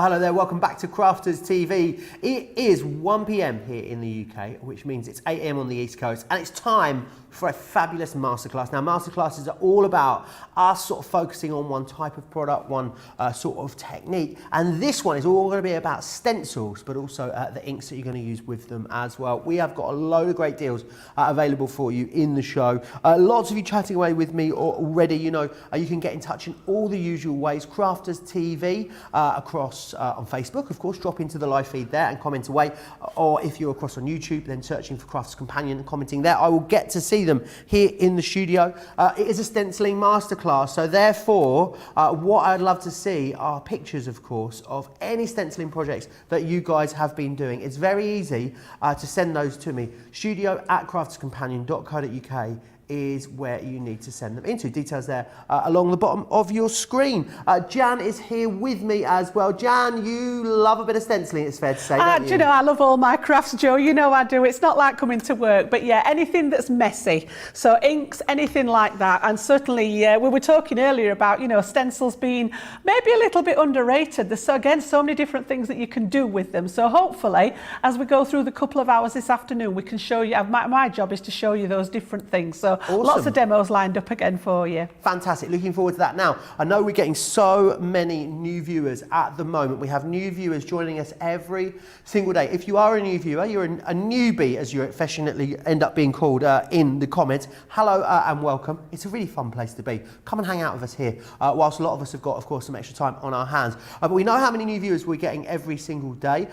Hello there, welcome back to Crafters TV. It is 1 PM here in the UK, which means it's 8 AM on the East Coast, and it's time for a fabulous masterclass. Now, masterclasses are all about us sort of focusing on one type of product, one sort of technique, and this one is all going to be about stencils, but also the inks that you're going to use with them as well. We have got a load of great deals available for you in the show. Lots of you chatting away with me already. You know, you can get in touch in all the usual ways. Crafters TV across on Facebook, of course, drop into the live feed there and comment away. Or if you're across on YouTube, then searching for Crafters Companion and commenting there. I will get to see them here in the studio. It is a stenciling masterclass, so therefore what I'd love to see are pictures, of course, of any stenciling projects that you guys have been doing. It's very easy to send those to me. studio@crafterscompanion.co.uk is where you need to send them into. Details there along the bottom of your screen. Jan is here with me as well. Jan, you love a bit of stenciling, it's fair to say, don't you? Do you know, I love all my crafts, Joe. You know I do. It's not like coming to work, but yeah, anything that's messy. So inks, anything like that. And certainly, we were talking earlier about, you know, stencils being maybe a little bit underrated. There's, again, so many different things that you can do with them. So hopefully, as we go through the couple of hours this afternoon, we can show you, my job is to show you those different things. So awesome. Lots of demos lined up again for you. Fantastic, looking forward to that. Now, I know we're getting so many new viewers at the moment. We have new viewers joining us every single day. If you are a new viewer, you're a newbie, as you affectionately end up being called in the comments. Hello and welcome. It's a really fun place to be. Come and hang out with us here, whilst a lot of us have got, of course, some extra time on our hands. But we know how many new viewers we're getting every single day.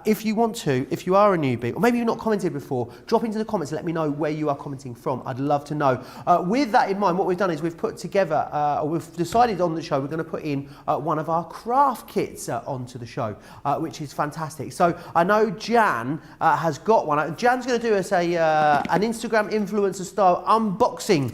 If you want to, if you are a newbie, or maybe you've not commented before, drop into the comments and let me know where you are commenting from. I'd love to know. With that in mind, what we've done is we've put together, or we've decided on the show, we're going to put in one of our craft kits onto the show, which is fantastic. So I know Jan has got one. Jan's going to do us an Instagram influencer style unboxing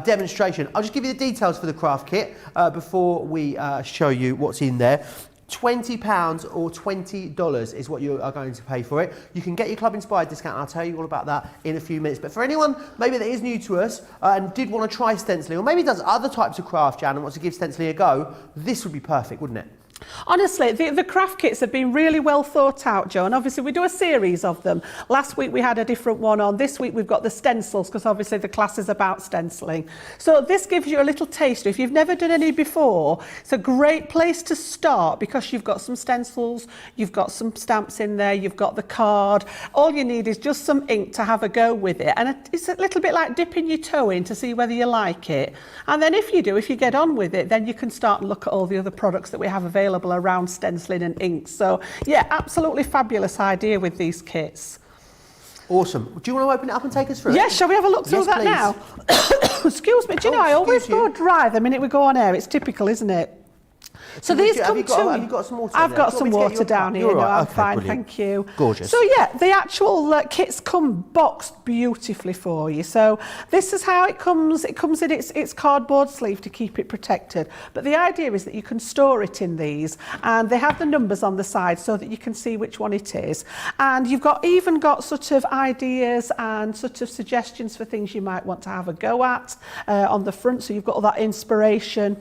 demonstration. I'll just give you the details for the craft kit before we show you what's in there. £20 or $20 is what you are going to pay for it. You can get your Club Inspired discount, and I'll tell you all about that in a few minutes. But for anyone maybe that is new to us and did want to try stenciling, or maybe does other types of craft, Jan, and wants to give stenciling a go, this would be perfect, wouldn't it? Honestly, the craft kits have been really well thought out, Joe, and obviously we do a series of them. Last week we had a different one on. This week we've got the stencils, because obviously the class is about stenciling. So this gives you a little taster. If you've never done any before, it's a great place to start, because you've got some stencils, you've got some stamps in there, you've got the card. All you need is just some ink to have a go with it, and it's a little bit like dipping your toe in to see whether you like it. And then if you get on with it, then you can start and look at all the other products that we have available around stenciling and inks. So yeah, absolutely fabulous idea with these kits. Awesome. Do you want to open it up and take us through it? Yes, shall we have a look through that now? Excuse me, do you know, I always go dry the minute we go on air. It's typical, isn't it? So these come to me. Have you got some water? I've got some water down here. No, I'm fine, thank you. Gorgeous. So yeah, the actual kits come boxed beautifully for you. So this is how it comes. It comes in its cardboard sleeve to keep it protected. But the idea is that you can store it in these, and they have the numbers on the side so that you can see which one it is. And you've even got sort of ideas and sort of suggestions for things you might want to have a go at on the front. So you've got all that inspiration.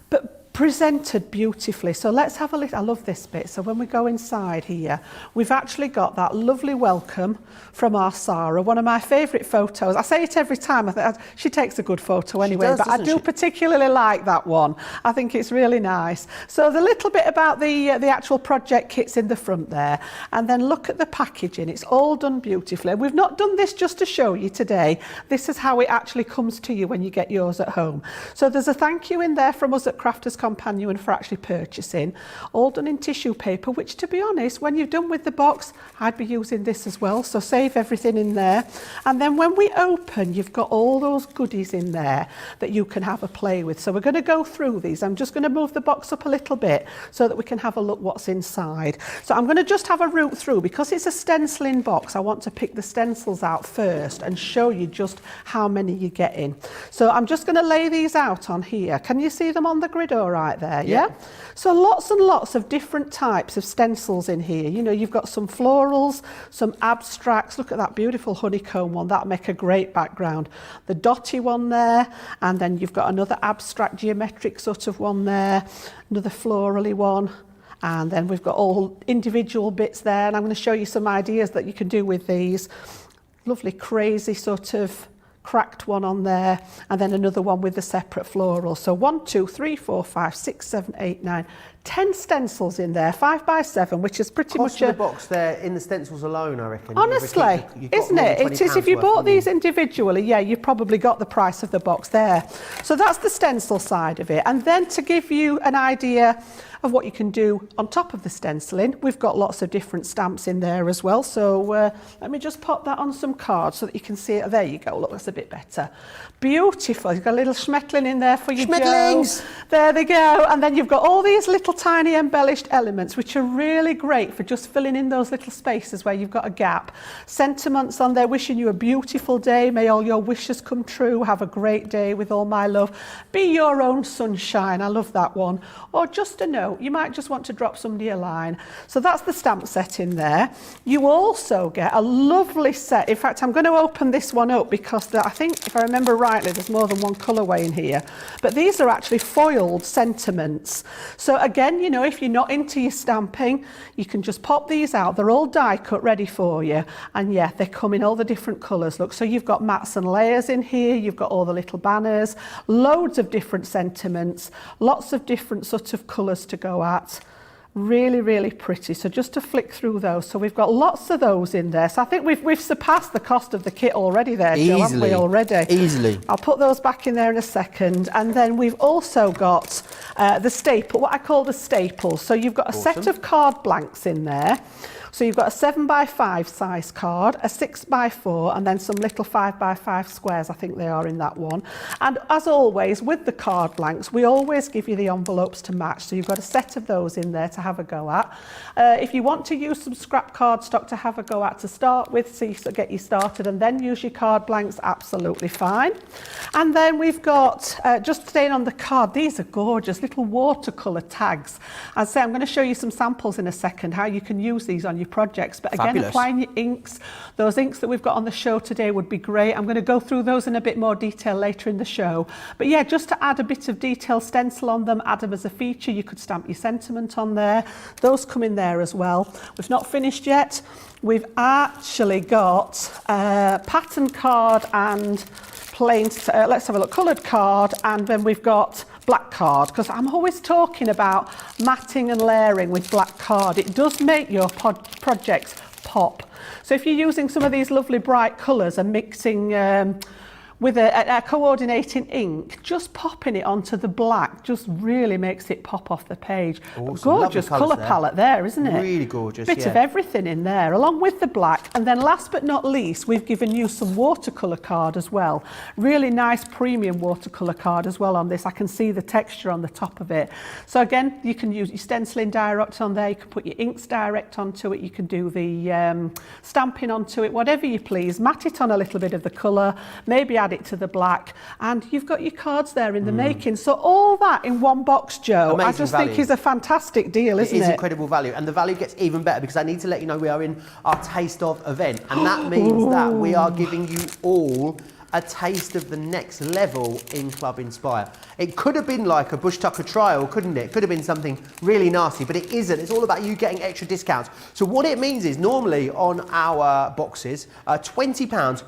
But presented beautifully. So let's have a look. I love this bit. So when we go inside here, we've actually got that lovely welcome from our Sarah, one of my favourite photos. I say it every time. I think she takes a good photo anyway, but I do particularly like that one. I think it's really nice. So the little bit about the actual project kits in the front there, and then look at the packaging. It's all done beautifully. We've not done this just to show you today. This is how it actually comes to you when you get yours at home. So there's a thank you in there from us at Crafters Companion for actually purchasing, all done in tissue paper, which, to be honest, when you're done with the box, I'd be using this as well. So save everything in there, and then when we open, you've got all those goodies in there that you can have a play with. So we're going to go through these. I'm just going to move the box up a little bit so that we can have a look what's inside. So I'm going to just have a route through, because it's a stenciling box. I want to pick the stencils out first and show you just how many you get in. So I'm just going to lay these out on here. Can you see them on the grid all right there? Yeah. So lots and lots of different types of stencils in here. You know, you've got some florals, some abstracts. Look at that beautiful honeycomb one. That'll make a great background. The dotty one there, and then you've got another abstract geometric sort of one there, another florally one. And then we've got all individual bits there, and I'm going to show you some ideas that you can do with these. Lovely crazy sort of cracked one on there, and then another one with the separate floral. So 1, 2, 3, 4, 5, 6, 7, 8, 9, 10 stencils in there, 5 by 7, which is pretty much the box there in the stencils alone, I reckon. Honestly, isn't it? It is. If you bought these individually, yeah, you've probably got the price of the box there. So that's the stencil side of it. And then to give you an idea of what you can do on top of the stenciling, we've got lots of different stamps in there as well. So let me just pop that on some cards so that you can see it. There you go. Look, that's a bit better. Beautiful. You've got a little schmetling in there for your Joe. There they go. And then you've got all these little tiny embellished elements, which are really great for just filling in those little spaces where you've got a gap. Sentiments on there, wishing you a beautiful day. May all your wishes come true. Have a great day with all my love. Be your own sunshine. I love that one. Or just a note. You might just want to drop somebody a line. So that's the stamp set in there. You also get a lovely set. In fact, I'm going to open this one up because I think, if I remember rightly, there's more than one colourway in here. But these are actually foiled sentiments. So again, you know, if you're not into your stamping, you can just pop these out. They're all die cut ready for you. And yeah, they come in all the different colours. Look, so you've got mats and layers in here. You've got all the little banners, loads of different sentiments, lots of different sort of colours to go at. Really, really pretty. So just to flick through those. So we've got lots of those in there. So I think we've surpassed the cost of the kit already there, Joe, haven't we already? Easily. I'll put those back in there in a second. And then we've also got the staple, what I call the staples. So you've got a set of card blanks in there. So you've got a 7 by 5 size card, a 6 by 4, and then some little 5 by 5 squares, I think they are in that one. And as always, with the card blanks, we always give you the envelopes to match. So you've got a set of those in there to have a go at. If you want to use some scrap cardstock to have a go at to start with, so you get you started, and then use your card blanks, absolutely fine. And then we've got, just staying on the card, these are gorgeous little watercolour tags. As I say, I'm going to show you some samples in a second, how you can use these on your projects. But again, applying your inks, those inks that we've got on the show today would be great. I'm going to go through those in a bit more detail later in the show. But yeah, just to add a bit of detail stencil on them, add them as a feature. You could stamp your sentiment on there. Those come in there as well. We've not finished yet. We've actually got pattern card and plain, let's have a look, coloured card, and then we've got black card, because I'm always talking about matting and layering with black card. It does make your projects pop. So if you're using some of these lovely bright colours and mixing with a coordinating ink, just popping it onto the black just really makes it pop off the page. Awesome. Gorgeous colour palette there, isn't it? Really gorgeous, Bit of everything in there, along with the black. And then last but not least, we've given you some watercolour card as well. Really nice premium watercolour card as well on this. I can see the texture on the top of it. So again, you can use your stenciling direct on there. You can put your inks direct onto it. You can do the stamping onto it, whatever you please. Matte it on a little bit of the colour, maybe add it to the black, and you've got your cards there in the making. So all that in one box, Joe, amazing I just value. think is a fantastic deal, isn't it? It is incredible value, and the value gets even better because I need to let you know we are in our Taste Of event, and that means that we are giving you all a taste of the next level in Club Inspire. It could have been like a Bush Tucker trial, couldn't it? It could have been something really nasty, but it isn't. It's all about you getting extra discounts. So what it means is normally on our boxes, £20,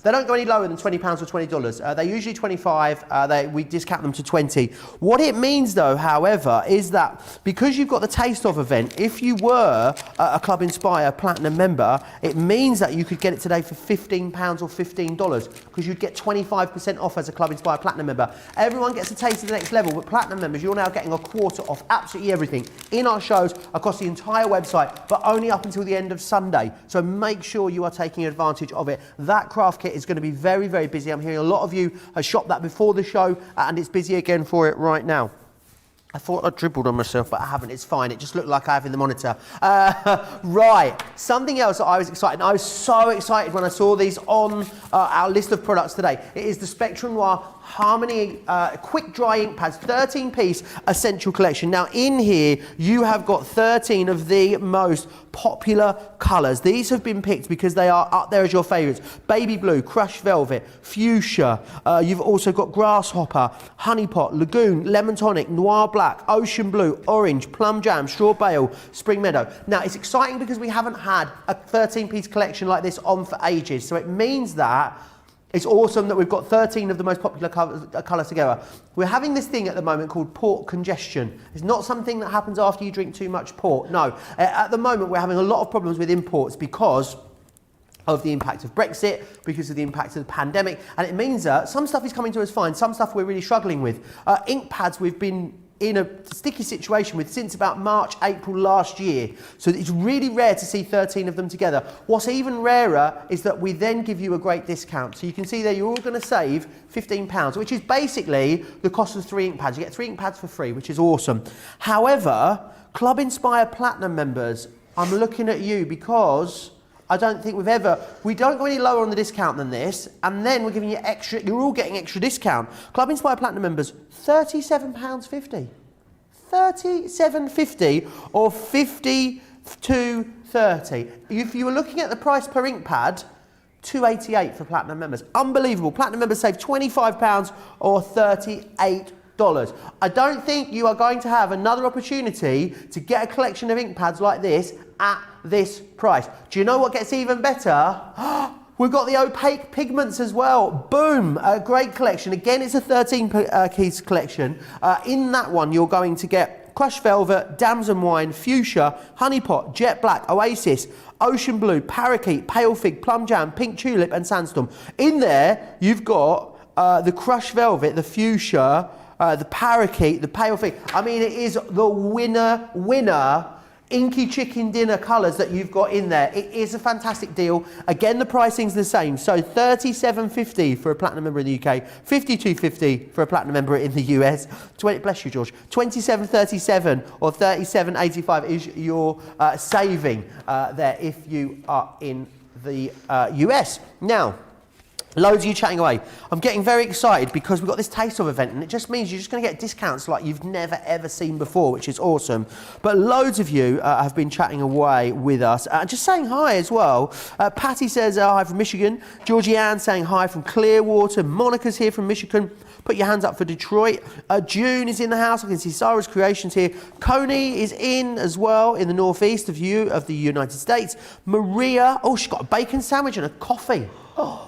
they don't go any lower than £20 or $20. They're usually 25, we discount them to 20. What it means though, however, is that because you've got the Taste Of event, if you were a Club Inspire Platinum member, it means that you could get it today for £15 or $15 because you'd get 25% off as a Club Inspire Platinum member. Everyone gets a taste of the next level, but Platinum members, you're now getting a quarter off absolutely everything in our shows across the entire website, but only up until the end of Sunday. So make sure you are taking advantage of it. That craft kit is going to be very, very busy. I'm hearing a lot of you have shopped that before the show, and it's busy again for it right now. I thought I dribbled on myself, but I haven't. It's fine. It just looked like I have in the monitor. Right. Something else that I was excited. I was so excited when I saw these on our list of products today. It is the Spectrum Noir Harmony quick dry ink pads, 13-piece essential collection. Now in here you have got 13 of the most popular colours. These have been picked because they are up there as your favourites. Baby blue, crushed velvet, fuchsia. You've also got grasshopper, honey pot, lagoon, lemon tonic, noir black, ocean blue, orange, plum jam, straw bale, spring meadow. Now it's exciting because we haven't had a 13-piece collection like this on for ages. So it means that it's awesome that we've got 13 of the most popular colours together. We're having this thing at the moment called port congestion. It's not something that happens after you drink too much port. No, at the moment we're having a lot of problems with imports because of the impact of Brexit, because of the impact of the pandemic. And it means that some stuff is coming to us fine, some stuff we're really struggling with. Ink pads we've been in a sticky situation with since about March, April last year. So it's really rare to see 13 of them together. What's even rarer is that we then give you a great discount. So you can see there you're all going to save £15, which is basically the cost of 3 ink pads. You get 3 ink pads for free, which is awesome. However, Club Inspire Platinum members, I'm looking at you because I don't think we don't go any lower on the discount than this, and then we're giving you extra, you're all getting extra discount. Club Inspire Platinum members, £37.50. £37.50 or £52.30. If you were looking at the price per ink pad, £2.88 for Platinum members. Unbelievable. Platinum members save £25 or $38. I don't think you are going to have another opportunity to get a collection of ink pads like this at this price. Do you know what gets even better? We've got the opaque pigments as well. Boom, a great collection. Again, it's a 13-piece collection. In that one, you're going to get crushed velvet, damson wine, fuchsia, honey pot, jet black, oasis, ocean blue, parakeet, pale fig, plum jam, pink tulip, and sandstorm. In there, you've got the crushed velvet, the fuchsia, the parakeet, the pale fig. I mean, it is the winner inky chicken dinner colours that you've got in there. It is a fantastic deal. Again, the pricing's the same. So £37.50 for a platinum member in the UK, £52.50 for a platinum member in the US. Bless you, George. £27.37 or £37.85 is your saving there if you are in the US. Now, loads of you chatting away. I'm getting very excited because we've got this Taste Of event, and it just means you're just going to get discounts like you've never ever seen before, which is awesome. But loads of you have been chatting away with us and just saying hi as well. Patty says hi from Michigan. Georgie Ann saying hi from Clearwater. Monica's here from Michigan. Put your hands up for Detroit. June is in the house. I can see Sarah's Creations here. Coney is in as well in the northeast of the United States. Maria, oh, she's got a bacon sandwich and a coffee. Oh,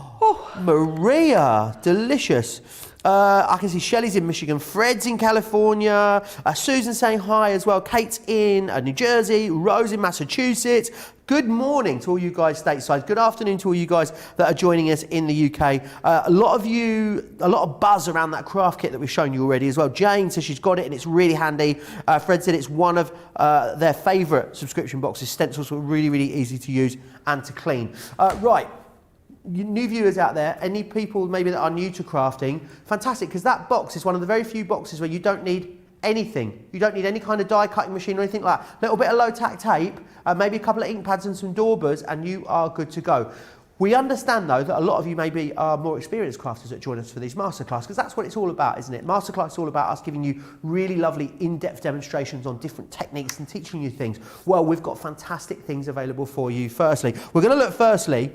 Maria, delicious. I can see Shelley's in Michigan, Fred's in California, Susan saying hi as well, Kate's in New Jersey, Rose in Massachusetts. Good morning to all you guys stateside. Good afternoon to all you guys that are joining us in the UK. A lot of buzz around that craft kit that we've shown you already as well. Jane says she's got it and it's really handy. Fred said it's one of their favourite subscription boxes. Stencils were really, really easy to use and to clean. Right. New viewers out there, any people maybe that are new to crafting, fantastic, because that box is one of the very few boxes where you don't need anything. You don't need any kind of die cutting machine or anything like that. A little bit of low tack tape, maybe a couple of ink pads and some Daubers, and you are good to go. We understand though that a lot of you maybe are more experienced crafters that join us for these masterclass, because that's what it's all about, isn't it? Masterclass is all about us giving you really lovely in-depth demonstrations on different techniques and teaching you things. Well, we've got fantastic things available for you. Firstly, we're going to look firstly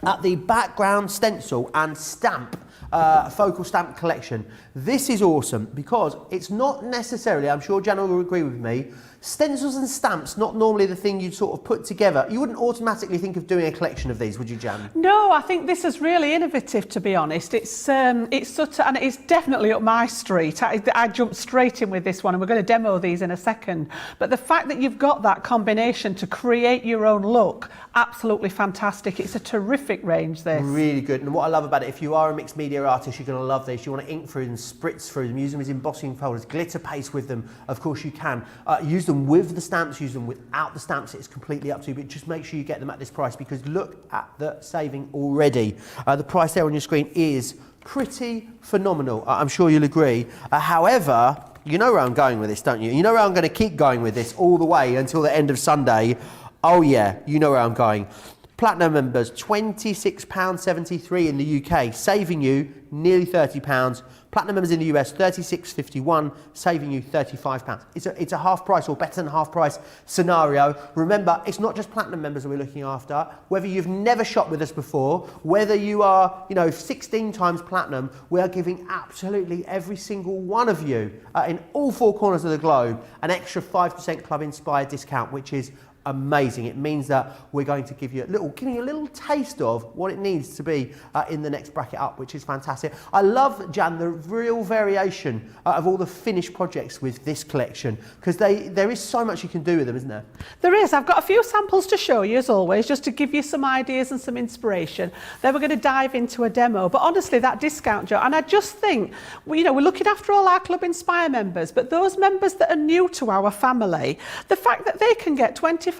at the background stencil and stamp, focal stamp collection. This is awesome because it's not necessarily, I'm sure Jan will agree with me, stencils and stamps not normally the thing you'd sort of put together. You wouldn't automatically think of doing a collection of these, would you, Jan? No, I think this is really innovative, to be honest. It's such a, and it's definitely up my street. I jumped straight in with this one, and we're going to demo these in a second. But the fact that you've got that combination to create your own look, absolutely fantastic. It's a terrific range, this. Really good. And what I love about it, if you are a mixed media artist, you're going to love this. You want to ink through them, spritz through them, use them as embossing folders, glitter paste with them. Of course you can. Use them with the stamps, use them without the stamps. It's completely up to you, but just make sure you get them at this price, because look at the saving already. The price there on your screen is pretty phenomenal. I'm sure you'll agree. However, you know where I'm going with this, don't you? You know where I'm going to keep going with this all the way until the end of Sunday. Oh yeah, you know where I'm going. Platinum members, £26.73 in the UK, saving you nearly £30. Platinum members in the US, $36.51, saving you £35. It's a half price or better than half price scenario. Remember, it's not just platinum members that we're looking after. Whether you've never shopped with us before, whether you are, 16 times platinum, we are giving absolutely every single one of you in all 4 corners of the globe an extra 5% Club Inspired discount, which is amazing. It means that we're going to giving you a little taste of what it needs to be in the next bracket up, which is fantastic. I love, Jan, the real variation of all the finished projects with this collection, because there is so much you can do with them, isn't there? There is. I've got a few samples to show you, as always, just to give you some ideas and some inspiration. Then we're going to dive into a demo. But honestly, that discount, Joe, and I just think, we're looking after all our Club Inspire members, but those members that are new to our family, the fact that they can get 25%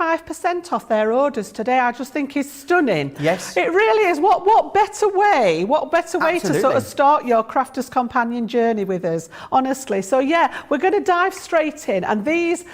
off their orders today, I just think is stunning. Yes. It really is. What better way Absolutely. to sort of start your Crafter's Companion journey with us, honestly. So yeah, we're going to dive straight in, and these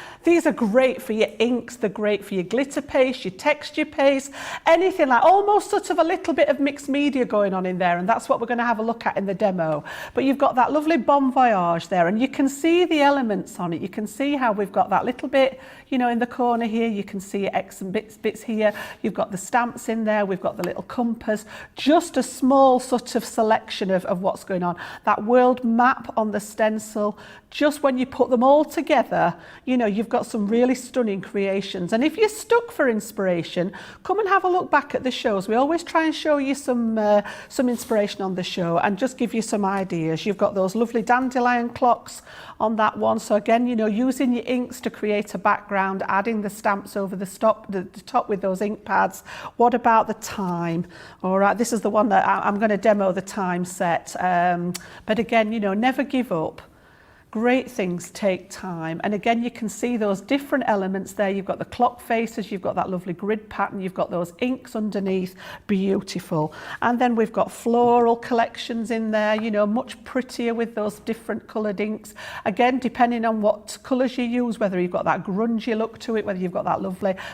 are great for your inks, they're great for your glitter paste, your texture paste, anything like, almost sort of a little bit of mixed media going on in there, and that's what we're going to have a look at in the demo. But you've got that lovely Bon Voyage there, and you can see the elements on it. You can see how we've got that little bit, in the corner here. You can see X and bits here. You've got the stamps in there. We've got the little compass. Just a small sort of selection of what's going on. That world map on the stencil. Just when you put them all together, you've got some really stunning creations. And if you're stuck for inspiration, come and have a look back at the shows. We always try and show you some inspiration on the show and just give you some ideas. You've got those lovely dandelion clocks on that one. So again, using your inks to create a background, adding the stamps over the top with those ink pads. What about the time? All right, this is the one that I'm going to demo the time set. But again, never give up. Great things take time. And again, you can see those different elements there. You've got the clock faces, you've got that lovely grid pattern, you've got those inks underneath, beautiful. And then we've got floral collections in there, much prettier with those different coloured inks. Again, depending on what colours you use, whether you've got that grungy look to it, whether you've got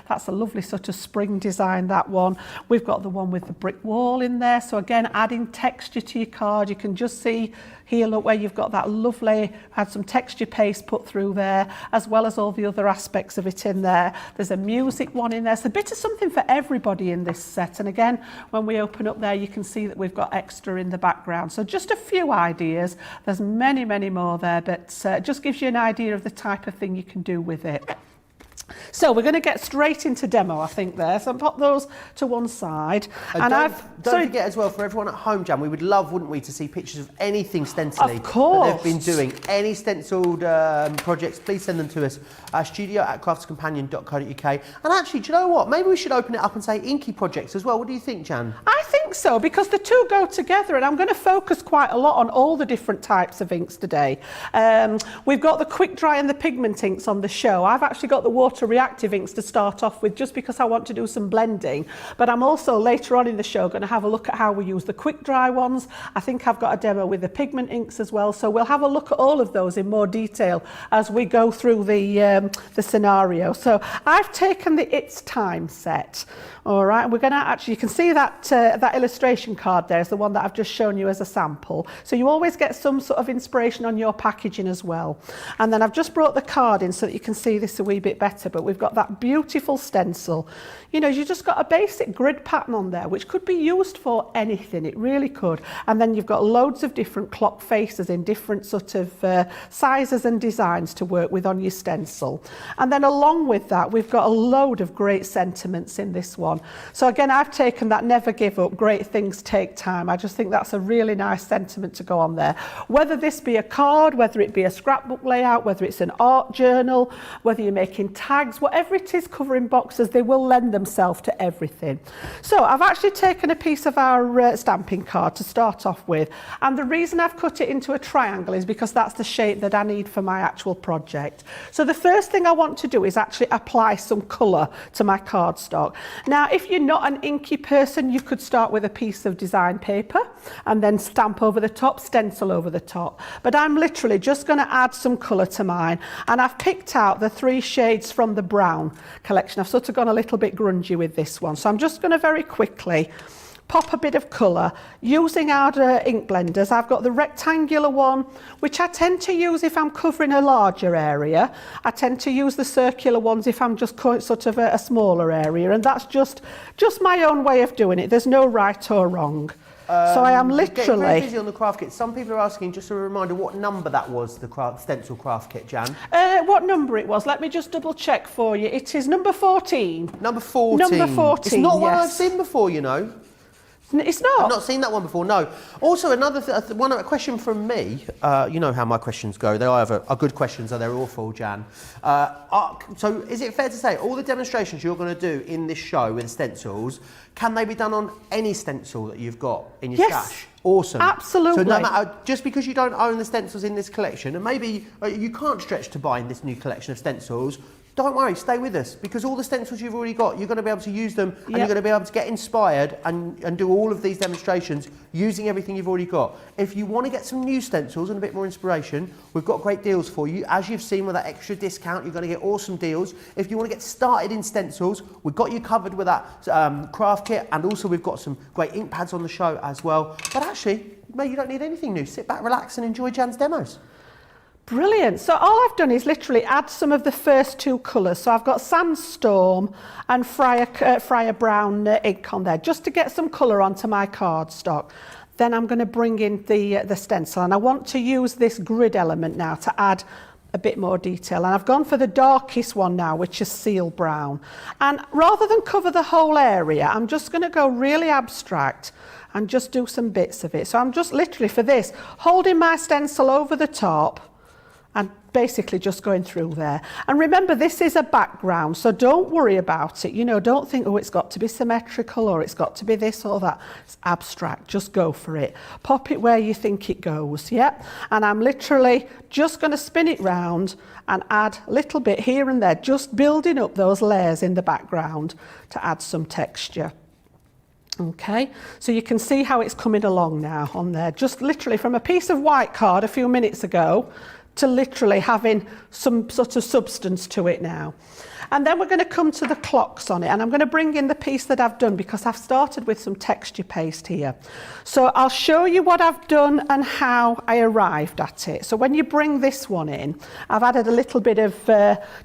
that's a lovely sort of spring design, that one. We've got the one with the brick wall in there. So again, adding texture to your card. You can just see here, look, where you've got that lovely, had some texture paste put through there, as well as all the other aspects of it in there. There's a music one in there. So a bit of something for everybody in this set. And again, when we open up there, you can see that we've got extra in the background. So just a few ideas. There's many, many more there, but just gives you an idea of the type of thing you can do with it. So we're going to get straight into demo, I think, there. So I'll pop those to one side. And don't forget as well, for everyone at home, Jan, we would love, wouldn't we, to see pictures of anything stenciling that they've been doing. Any stenciled projects, please send them to us. studio@crafterscompanion.co.uk. And actually, do you know what? Maybe we should open it up and say inky projects as well. What do you think, Jan? I think so, because the two go together, and I'm going to focus quite a lot on all the different types of inks today. We've got the quick dry and the pigment inks on the show. I've actually got the water reactive inks to start off with, just because I want to do some blending, but I'm also later on in the show going to have a look at how we use the quick dry ones. I think I've got a demo with the pigment inks as well, so we'll have a look at all of those in more detail as we go through the scenario. So I've taken the It's Time set. All right, we're going to actually, you can see that illustration card there is the one that I've just shown you as a sample. So you always get some sort of inspiration on your packaging as well. And then I've just brought the card in so that you can see this a wee bit better, but we've got that beautiful stencil. You just got a basic grid pattern on there, which could be used for anything, it really could. And then you've got loads of different clock faces in different sort of sizes and designs to work with on your stencil. And then along with that, we've got a load of great sentiments in this one. So again, I've taken that never give up, great things take time. I just think that's a really nice sentiment to go on there. Whether this be a card, whether it be a scrapbook layout, whether it's an art journal, whether you're making tags, whatever it is covering boxes, they will lend themselves to everything. So I've actually taken a piece of our stamping card to start off with, and the reason I've cut it into a triangle is because that's the shape that I need for my actual project. So the first thing I want to do is actually apply some colour to my cardstock. Now, if you're not an inky person, you could start with a piece of design paper and then stamp over the top, stencil over the top. But I'm literally just going to add some colour to mine, and I've picked out the 3 shades from the brown collection. I've sort of gone a little bit grungy with this one. So I'm just going to very quickly pop a bit of colour using our ink blenders. I've got the rectangular one, which I tend to use if I'm covering a larger area. I tend to use the circular ones if I'm just sort of a smaller area, and that's just my own way of doing it. There's no right or wrong. So I am literally very busy on the craft kit. Some people are asking, just a reminder, what number that was, the stencil craft kit, Jan? What number it was? Let me just double check for you. It is number 14. Number 14. Number 14. It's not one yes. I've seen before, you know. It's not. I've not seen that one before, no. Also, a question from me. You know how my questions go. They either are good questions or they're awful, Jan. So is it fair to say all the demonstrations you're going to do in this show with stencils, can they be done on any stencil that you've got in your stash? Awesome. Absolutely. So no matter, just because you don't own the stencils in this collection, and maybe you can't stretch to buying this new collection of stencils, don't worry, stay with us, because all the stencils you've already got, you're going to be able to use them, and you're going to be able to get inspired and do all of these demonstrations using everything you've already got. If you want to get some new stencils and a bit more inspiration, we've got great deals for you. As you've seen with that extra discount, you're going to get awesome deals. If you want to get started in stencils, we've got you covered with that craft kit, and also we've got some great ink pads on the show as well. But actually, mate, you don't need anything new. Sit back, relax, and enjoy Jan's demos. Brilliant. So all I've done is literally add some of the first two colours. So I've got Sandstorm and Friar Brown ink on there, just to get some colour onto my cardstock. Then I'm going to bring in the stencil, and I want to use this grid element now to add a bit more detail. And I've gone for the darkest one now, which is Seal Brown. And rather than cover the whole area, I'm just going to go really abstract and just do some bits of it. So I'm just literally, for this, holding my stencil over the top and basically just going through there. And remember, this is a background, so don't worry about it. You know, don't think, oh, it's got to be symmetrical or it's got to be this or that. It's abstract, just go for it. Pop it where you think it goes, yeah? And I'm literally just gonna spin it round and add a little bit here and there, just building up those layers in the background to add some texture. Okay, so you can see how it's coming along now on there, just literally from a piece of white card a few minutes ago to literally having some sort of substance to it now. And then we're going to come to the clocks on it, and I'm going to bring in the piece that I've done because I've started with some texture paste here. So I'll show you what I've done and how I arrived at it. So when you bring this one in, I've added a little bit of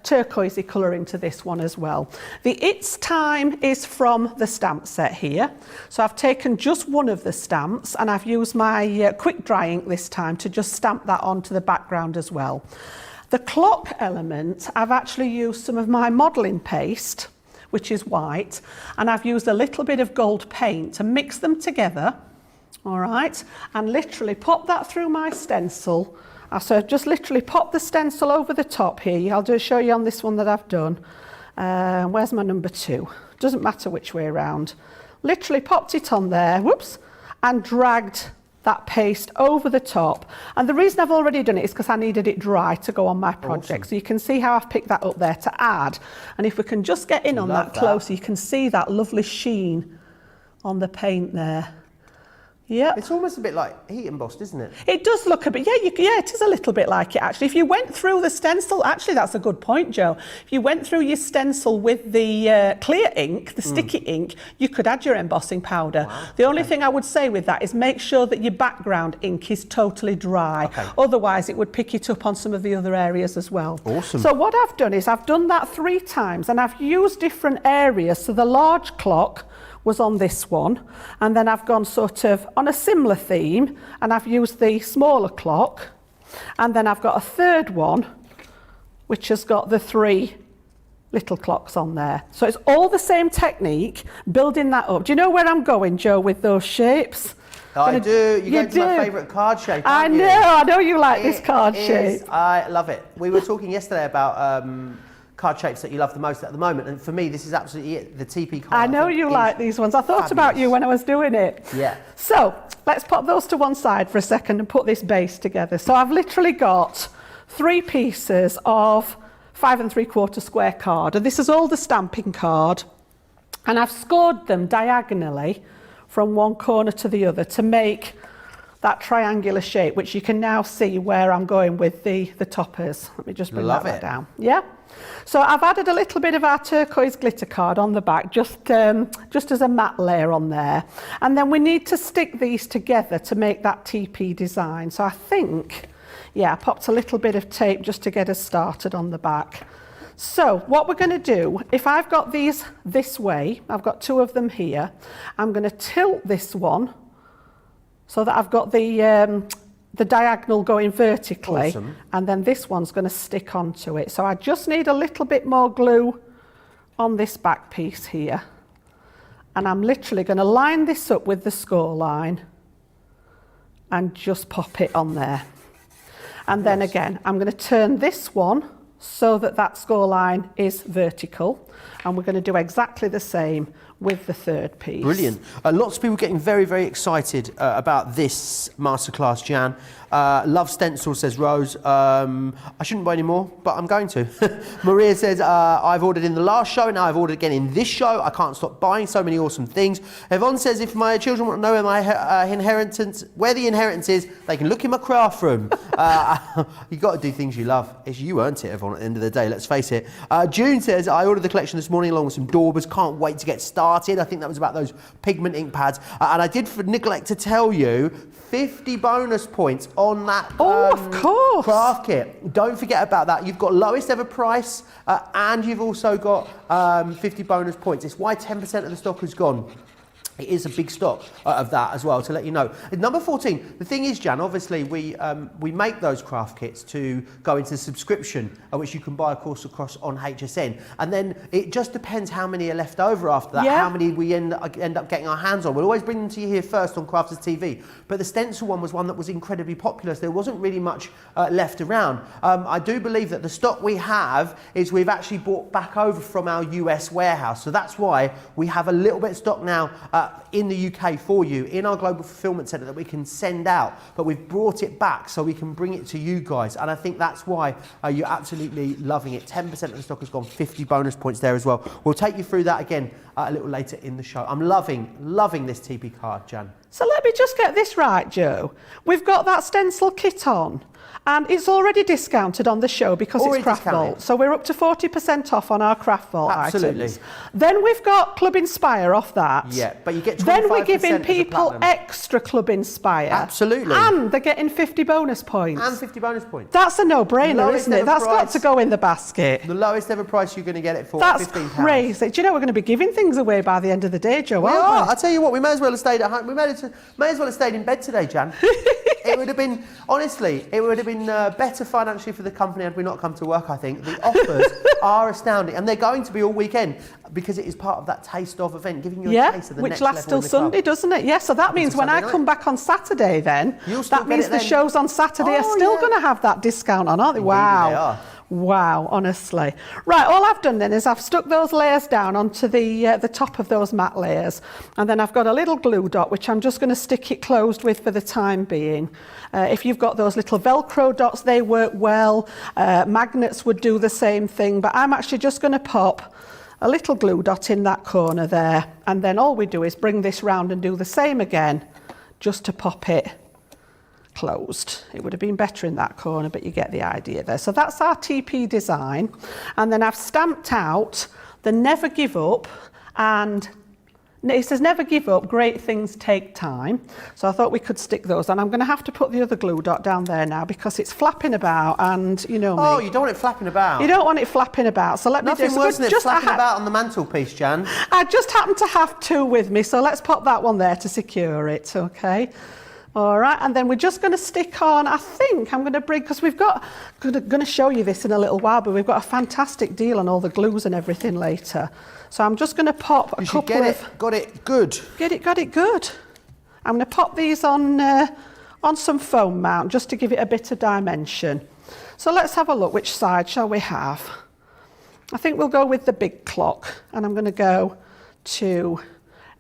turquoisey colour into this one as well. The It's Time is from the stamp set here. So I've taken just one of the stamps and I've used my quick dry ink this time to just stamp that onto the background as well. The clock element, I've actually used some of my modelling paste, which is white, and I've used a little bit of gold paint to mix them together, all right, and literally pop that through my stencil. So I've just literally popped the stencil over the top here. I'll just show you on this one that I've done. Where's my number 2? Doesn't matter which way around. Literally popped it on there, whoops, and dragged that paste over the top. And the reason I've already done it is because I needed it dry to go on my project. Awesome. So you can see how I've picked that up there to add. And if we can just get in on that close, you can see that lovely sheen on the paint there. Yeah, it's almost a bit like heat embossed, isn't it? It does look a bit, yeah, it is a little bit like it actually. If you went through the stencil, actually that's a good point, Joe. If you went through your stencil with the clear ink, the sticky ink, you could add your embossing powder. Wow. The only thing I would say with that is make sure that your background ink is totally dry. Okay. Otherwise it would pick it up on some of the other areas as well. Awesome. So what I've done is I've done that 3 times and I've used different areas. So the large clock was on this one, and then I've gone sort of on a similar theme and I've used the smaller clock, and then I've got a third one which has got the 3 little clocks on there. So it's all the same technique, building that up. Do you know where I'm going, Joe, with those shapes? I do. You're going to my favourite card shape, aren't you? I know you like this card shape. I love it. We were talking yesterday about card shapes that you love the most at the moment, and for me this is absolutely it. The Teepee card. I know you like these ones. I thought about you when I was doing it. Yeah. So let's pop those to one side for a second and put this base together. So I've literally got 3 pieces of 5 3/4 square card, and this is all the stamping card, and I've scored them diagonally from one corner to the other to make that triangular shape, which you can now see where I'm going with the toppers. Let me just bring that back down. Yeah. So I've added a little bit of our turquoise glitter card on the back, just as a matte layer on there. And then we need to stick these together to make that Teepee design. So I think, yeah, I popped a little bit of tape just to get us started on the back. So what we're going to do, if I've got these this way, I've got 2 of them here, I'm going to tilt this one so that I've got the diagonal going vertically. Awesome. And then this one's going to stick onto it. So I just need a little bit more glue on this back piece here. And I'm literally going to line this up with the score line and just pop it on there. And then again, I'm going to turn this one so that that score line is vertical. And we're going to do exactly the same with the third piece. Brilliant. Lots of people getting very, very excited about this masterclass, Jan. Love Stencil, says Rose. I shouldn't buy any more, but I'm going to. Maria says, I've ordered in the last show, and now I've ordered again in this show. I can't stop buying so many awesome things. Yvonne says, if my children want to know where the inheritance is, they can look in my craft room. You've got to do things you love. You earned it, Yvonne, at the end of the day, let's face it. June says, I ordered the collection this morning along with some Daubers. Can't wait to get started. I think that was about those pigment ink pads. And I did neglect to tell you, 50 bonus points on that of course, craft kit. Don't forget about that. You've got lowest ever price and you've also got 50 bonus points. It's why 10% of the stock has gone. It is a big stock of that as well, to let you know. Number 14, the thing is, Jan, obviously we make those craft kits to go into subscription, which you can buy, of course, across on HSN. And then it just depends how many are left over after that, how many we end up getting our hands on. We'll always bring them to you here first on Crafters TV. But the stencil one was one that was incredibly popular, so there wasn't really much left around. I do believe that the stock we have is we've actually brought back over from our US warehouse. So that's why we have a little bit of stock now in the UK for you in our global fulfillment centre that we can send out, but we've brought it back so we can bring it to you guys, and I think that's why you're absolutely loving it. 10% of the stock has gone, 50 bonus points there as well. We'll take you through that again a little later in the show. I'm loving this Teepee card, Jan. So let me just get this right, Joe. We've got that stencil kit on, and it's already discounted on the show because it's Craft Vault. So we're up to 40% off on our Craft Vault items. Then we've got Club Inspire off that. Yeah, but you get 25% Then we're giving people extra Club Inspire. Absolutely. And they're getting 50 bonus points. And 50 bonus points. That's a no-brainer, isn't it? That's got to go in the basket. The lowest ever price you're going to get it for, That's £15. crazy. Do you know we're going to be giving things away by the end of the day, Joe? We are. I tell you what, we may as well have stayed at home. We may as well have stayed in bed today, Jan. It would have been, honestly, it would have been better financially for the company had we not come to work, I think. The offers are astounding, and they're going to be all weekend because it is part of that Taste Of event, giving you a taste of the next level. Which lasts till Sunday, doesn't it? Yeah, so that means when I come back on Saturday then, that means the shows on Saturday are still going to have that discount on, aren't they? Wow. They are. Wow, honestly. Right, all I've done then is I've stuck those layers down onto the top of those matte layers, and then I've got a little glue dot which I'm just going to stick it closed with for the time being. If you've got those little Velcro dots, they work well. Magnets would do the same thing, but I'm actually just going to pop a little glue dot in that corner there, and then all we do is bring this round and do the same again, just to pop it closed. It would have been better in that corner, but you get the idea there. So that's our Teepee design, and then I've stamped out the never give up, and it says never give up, great things take time. So I thought we could stick those, and I'm going to have to put the other glue dot down there now because it's flapping about, and you know me. Oh, you don't want it flapping about. You don't want it flapping about, so let me do Nothing worse than it flapping about on the mantelpiece, Jan. I just happen to have two with me, so let's pop that one there to secure it, okay? All right, and then we're just going to stick on, I think I'm going to bring, because we've got, going to show you this in a little while, but we've got a fantastic deal on all the glues and everything later. So I'm just going to pop a couple of... Got it good. Got it good. I'm going to pop these on some foam mount just to give it a bit of dimension. So let's have a look, which side shall we have? I think we'll go with the big clock, and I'm going to go to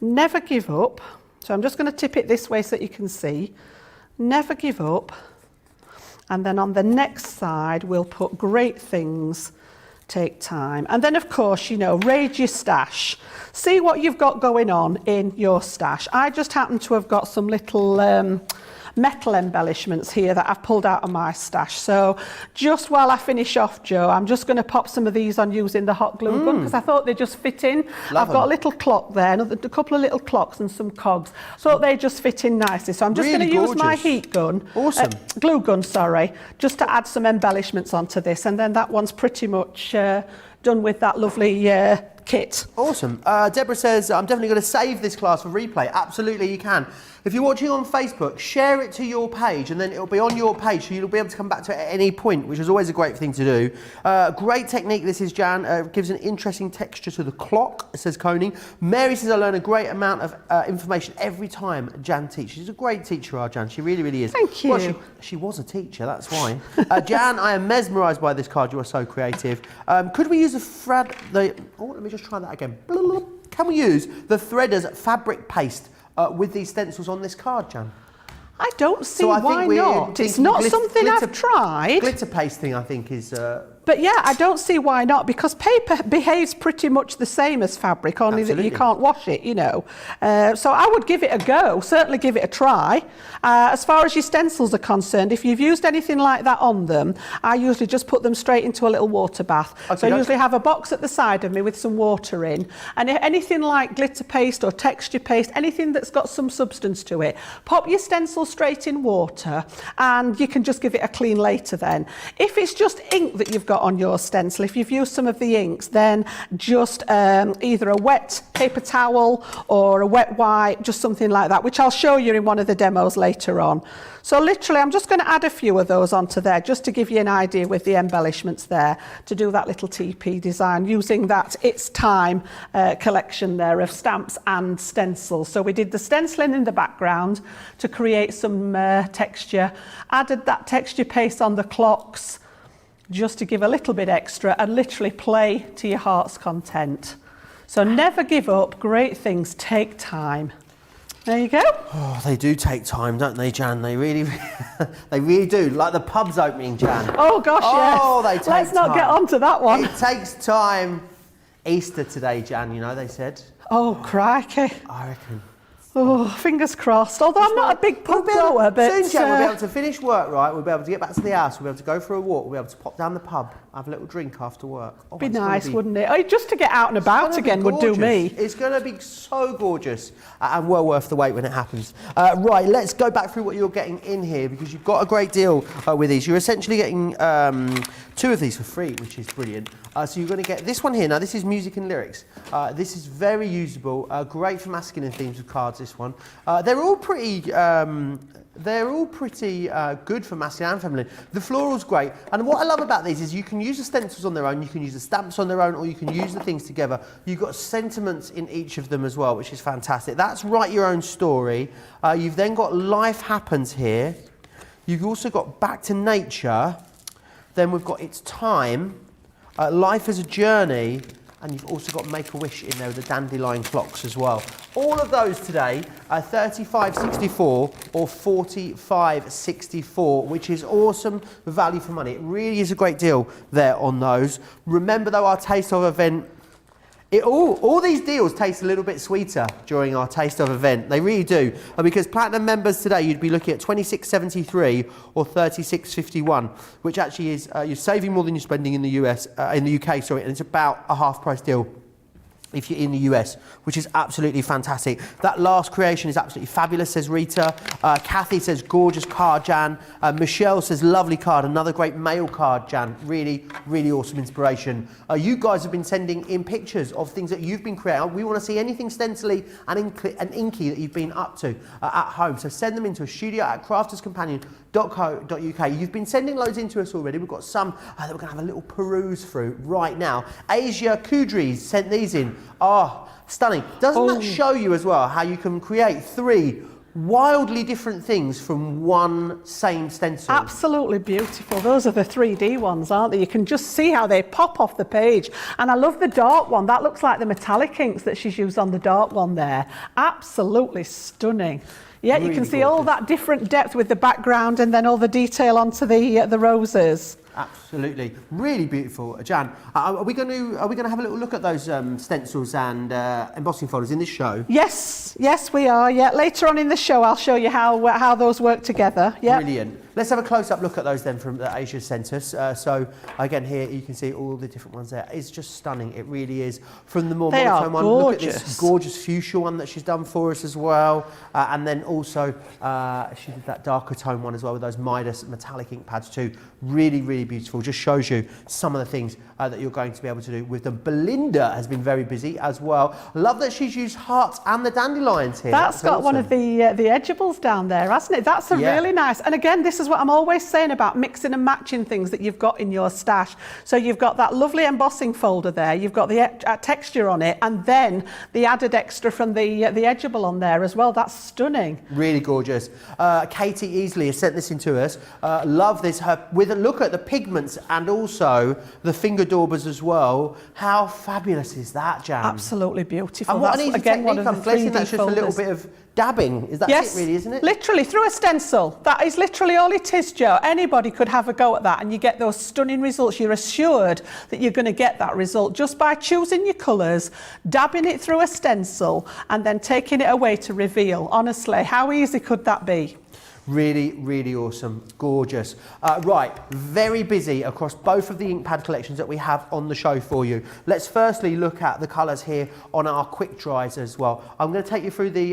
never give up. So I'm just going to tip it this way so that you can see. Never give up. And then on the next side, we'll put great things take time. And then, of course, you know, raid your stash. See what you've got going on in your stash. I just happen to have got some little metal embellishments here that I've pulled out of my stash. So just while I finish off, Joe, I'm just going to pop some of these on using the hot glue gun because I thought they just fit in. I've got a little clock there, a couple of little clocks and some cogs. So they just fit in nicely. So I'm just going to use my heat gun, glue gun, sorry, just to add some embellishments onto this. And then that one's pretty much done with that lovely kit. Awesome. Deborah says, I'm definitely going to save this class for replay. Absolutely, you can. If you're watching on Facebook, share it to your page and then it'll be on your page so you'll be able to come back to it at any point, which is always a great thing to do. Great technique this is, Jan. Gives an interesting texture to the clock, says Coning. Mary says, I learn a great amount of information every time Jan teaches. She's a great teacher, our Jan. She really, really is. Thank you. Well, she was a teacher, that's why. Jan, I am mesmerised by this card. You are so creative. Could we use let me just try that again. Can we use the Threaders fabric paste with these stencils on this card, Jan? I don't see why not. It's not something I've tried. Glitter paste thing, I think, is... But yeah, I don't see why not, because paper behaves pretty much the same as fabric, only that you can't wash it, you know. So I would give it a go, certainly give it a try. As far as your stencils are concerned, if you've used anything like that on them, I usually just put them straight into a little water bath. Okay, so I usually have a box at the side of me with some water in, and if anything like glitter paste or texture paste, anything that's got some substance to it, pop your stencil straight in water and you can just give it a clean later then. If it's just ink that you've got on your stencil, if you've used some of the inks, then just either a wet paper towel or a wet wipe, just something like that, which I'll show you in one of the demos later on. So literally I'm just going to add a few of those onto there just to give you an idea with the embellishments there to do that little teepee design using that It's Time collection there of stamps and stencils. So we did the stenciling in the background to create some texture, added that texture paste on the clocks just to give a little bit extra and literally play to your heart's content. So never give up, great things take time. There you go. Oh, they do take time, don't they, Jan? They really, they really do. Like the pub's opening, Jan. Oh gosh, yes. Oh, they take time. Let's not get onto that one. It takes time. Easter today, Jan, you know, they said. Oh, crikey. I reckon. Oh, fingers crossed. Although I'm not a big pub goer, but... Soon, Jan, we'll be able to finish work, right? We'll be able to get back to the house. We'll be able to go for a walk. We'll be able to pop down the pub, have a little drink after work. Oh, be nice, wouldn't it? Oh, just to get out and about again would do me. It's going to be so gorgeous and well worth the wait when it happens. Right, let's go back through what you're getting in here because you've got a great deal with these. You're essentially getting 2 of these for free, which is brilliant. So you're going to get this one here. Now, this is music and lyrics. This is very usable, great for masculine themes of cards, this one. They're all pretty good for masculine and feminine. The floral's great. And what I love about these is you can use the stencils on their own, you can use the stamps on their own, or you can use the things together. You've got sentiments in each of them as well, which is fantastic. That's Write Your Own Story. You've then got Life Happens here. You've also got Back to Nature. Then we've got It's Time. Life as a Journey. And you've also got Make-A-Wish in there with the dandelion clocks as well. All of those today are $35.64 or $45.64, which is awesome value for money. It really is a great deal there on those. Remember though, our Taste of event, all these deals taste a little bit sweeter during our Taste of event. They really do. Because Platinum members today, you'd be looking at $26.73 or $36.51, which actually is, you're saving more than you're spending in the UK, sorry, and it's about a half price deal if you're in the US, which is absolutely fantastic. That last creation is absolutely fabulous, says Rita. Kathy says, gorgeous card, Jan. Michelle says, lovely card, another great mail card, Jan. Really, really awesome inspiration. You guys have been sending in pictures of things that you've been creating. We want to see anything stencily and inky that you've been up to at home. So send them into a studio at crafterscompanion.co.uk. You've been sending loads into us already. We've got some that we're going to have a little peruse through right now. Asia Kudris sent these in. Oh, stunning. Doesn't that show you as well how you can create 3 wildly different things from one same stencil? Absolutely beautiful. Those are the 3D ones, aren't they? You can just see how they pop off the page. And I love the dark one. That looks like the metallic inks that she's used on the dark one there. Absolutely stunning. Yeah, Really you can see all gorgeous. that different depth with the background and then all the detail onto the roses. Absolutely, really beautiful, Jan. Are we going to have a little look at those stencils and embossing folders in this show? Yes, we are. Yeah, later on in the show, I'll show you how those work together. Yeah. Brilliant. Let's have a close-up look at those then from the Asia sent us. So again, here you can see all the different ones there. It's just stunning. It really is. From the more monotone one, look at this gorgeous fuchsia one that she's done for us as well, and then also she did that darker tone one as well with those Midas metallic ink pads too. Really, really beautiful. Just shows you some of the things that you're going to be able to do with them. Belinda has been very busy as well. Love that she's used hearts and the dandelions here. That's got awesome. one of the edgeables down there, hasn't it? That's a really nice. And again, this is what I'm always saying about mixing and matching things that you've got in your stash. So you've got that lovely embossing folder there. You've got the texture on it, and then the added extra from the edgeable on there as well. That's stunning. Really gorgeous. Katie Easley has sent this in to us. Love this. With a look at the pigments and also the finger daubers as well. How fabulous is that, Jan? Absolutely beautiful. And what that's an easy again one technique. of I'm the 3D guessing that's just a little bit of dabbing. Is that it really, isn't it? Literally through a stencil. That is literally all it is, Joe. Anybody could have a go at that and you get those stunning results. You're assured that you're going to get that result just by choosing your colours, dabbing it through a stencil and then taking it away to reveal. Honestly, how easy could that be? Really, really awesome. Gorgeous. Right, very busy across both of the ink pad collections that we have on the show for you. Let's firstly look at the colours here on our quick dries as well. I'm going to take you through the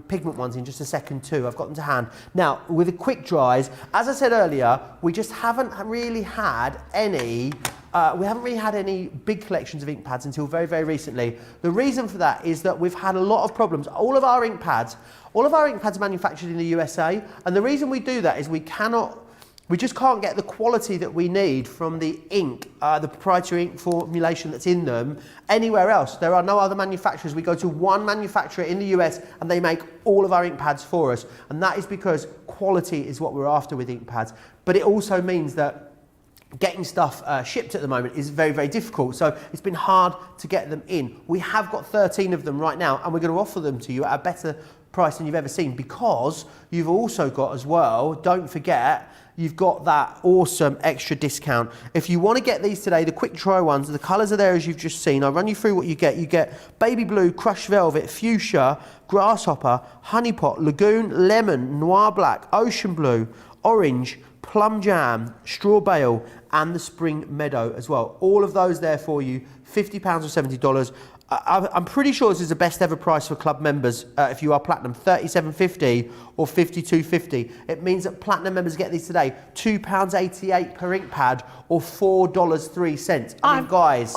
pigment ones in just a second too. I've got them to hand. Now, with the quick dries, as I said earlier, we just haven't really had any big collections of ink pads until very, very recently. The reason for that is that we've had a lot of problems. All of our ink pads are manufactured in the USA, and the reason we do that is we just can't get the quality that we need from the ink, the proprietary ink formulation that's in them anywhere else. There are no other manufacturers. We go to one manufacturer in the US and they make all of our ink pads for us. And that is because quality is what we're after with ink pads. But it also means that getting stuff shipped at the moment is very, very difficult. So it's been hard to get them in. We have got 13 of them right now and we're going to offer them to you at a better price than you've ever seen, because you've also got as well, don't forget, you've got that awesome extra discount. If you want to get these today, the quick dry ones, the colours are there as you've just seen. I'll run you through what you get. You get baby blue, crushed velvet, fuchsia, grasshopper, honeypot, lagoon, lemon, noir black, ocean blue, orange, plum jam, straw bale, and the spring meadow as well. All of those there for you, £50 or $70. I'm pretty sure this is the best ever price for club members if you are platinum, $37.50 or $52.50. It means that platinum members get these today, £2.88 per ink pad or $4.03. I mean, guys,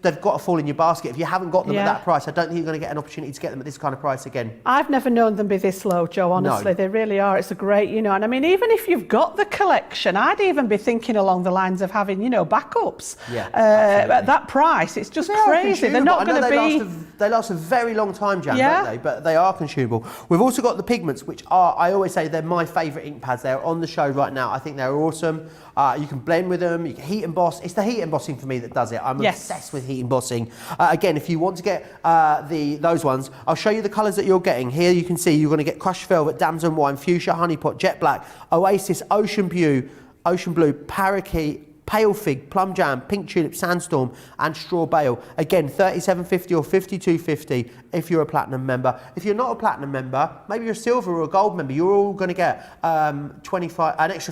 they've got to fall in your basket. If you haven't got them at that price, I don't think you're going to get an opportunity to get them at this kind of price again. I've never known them be this low, Joe, honestly. No. They really are. It's a great, and I mean, even if you've got the collection, I'd even be thinking along the lines of having, backups. Yeah, at that price. It's just crazy. They're not going to be... They last a very long time, Jan, don't they? But they are consumable. We've also got the pigments, which are, I always say, they're my favourite ink pads. They're on the show right now. I think they're awesome. You can blend with them. You can heat emboss. It's the heat embossing for me that does it. I'm obsessed with heat embossing. Again, if you want to get those ones, I'll show you the colours that you're getting. Here you can see you're going to get crushed velvet, damson wine, fuchsia, honeypot, jet black, oasis, ocean blue, parakeet, pale fig, plum jam, pink tulip, sandstorm, and straw bale. Again, $37.50 or $52.50 if you're a platinum member. If you're not a platinum member, maybe you're a silver or a gold member, you're all going to get an extra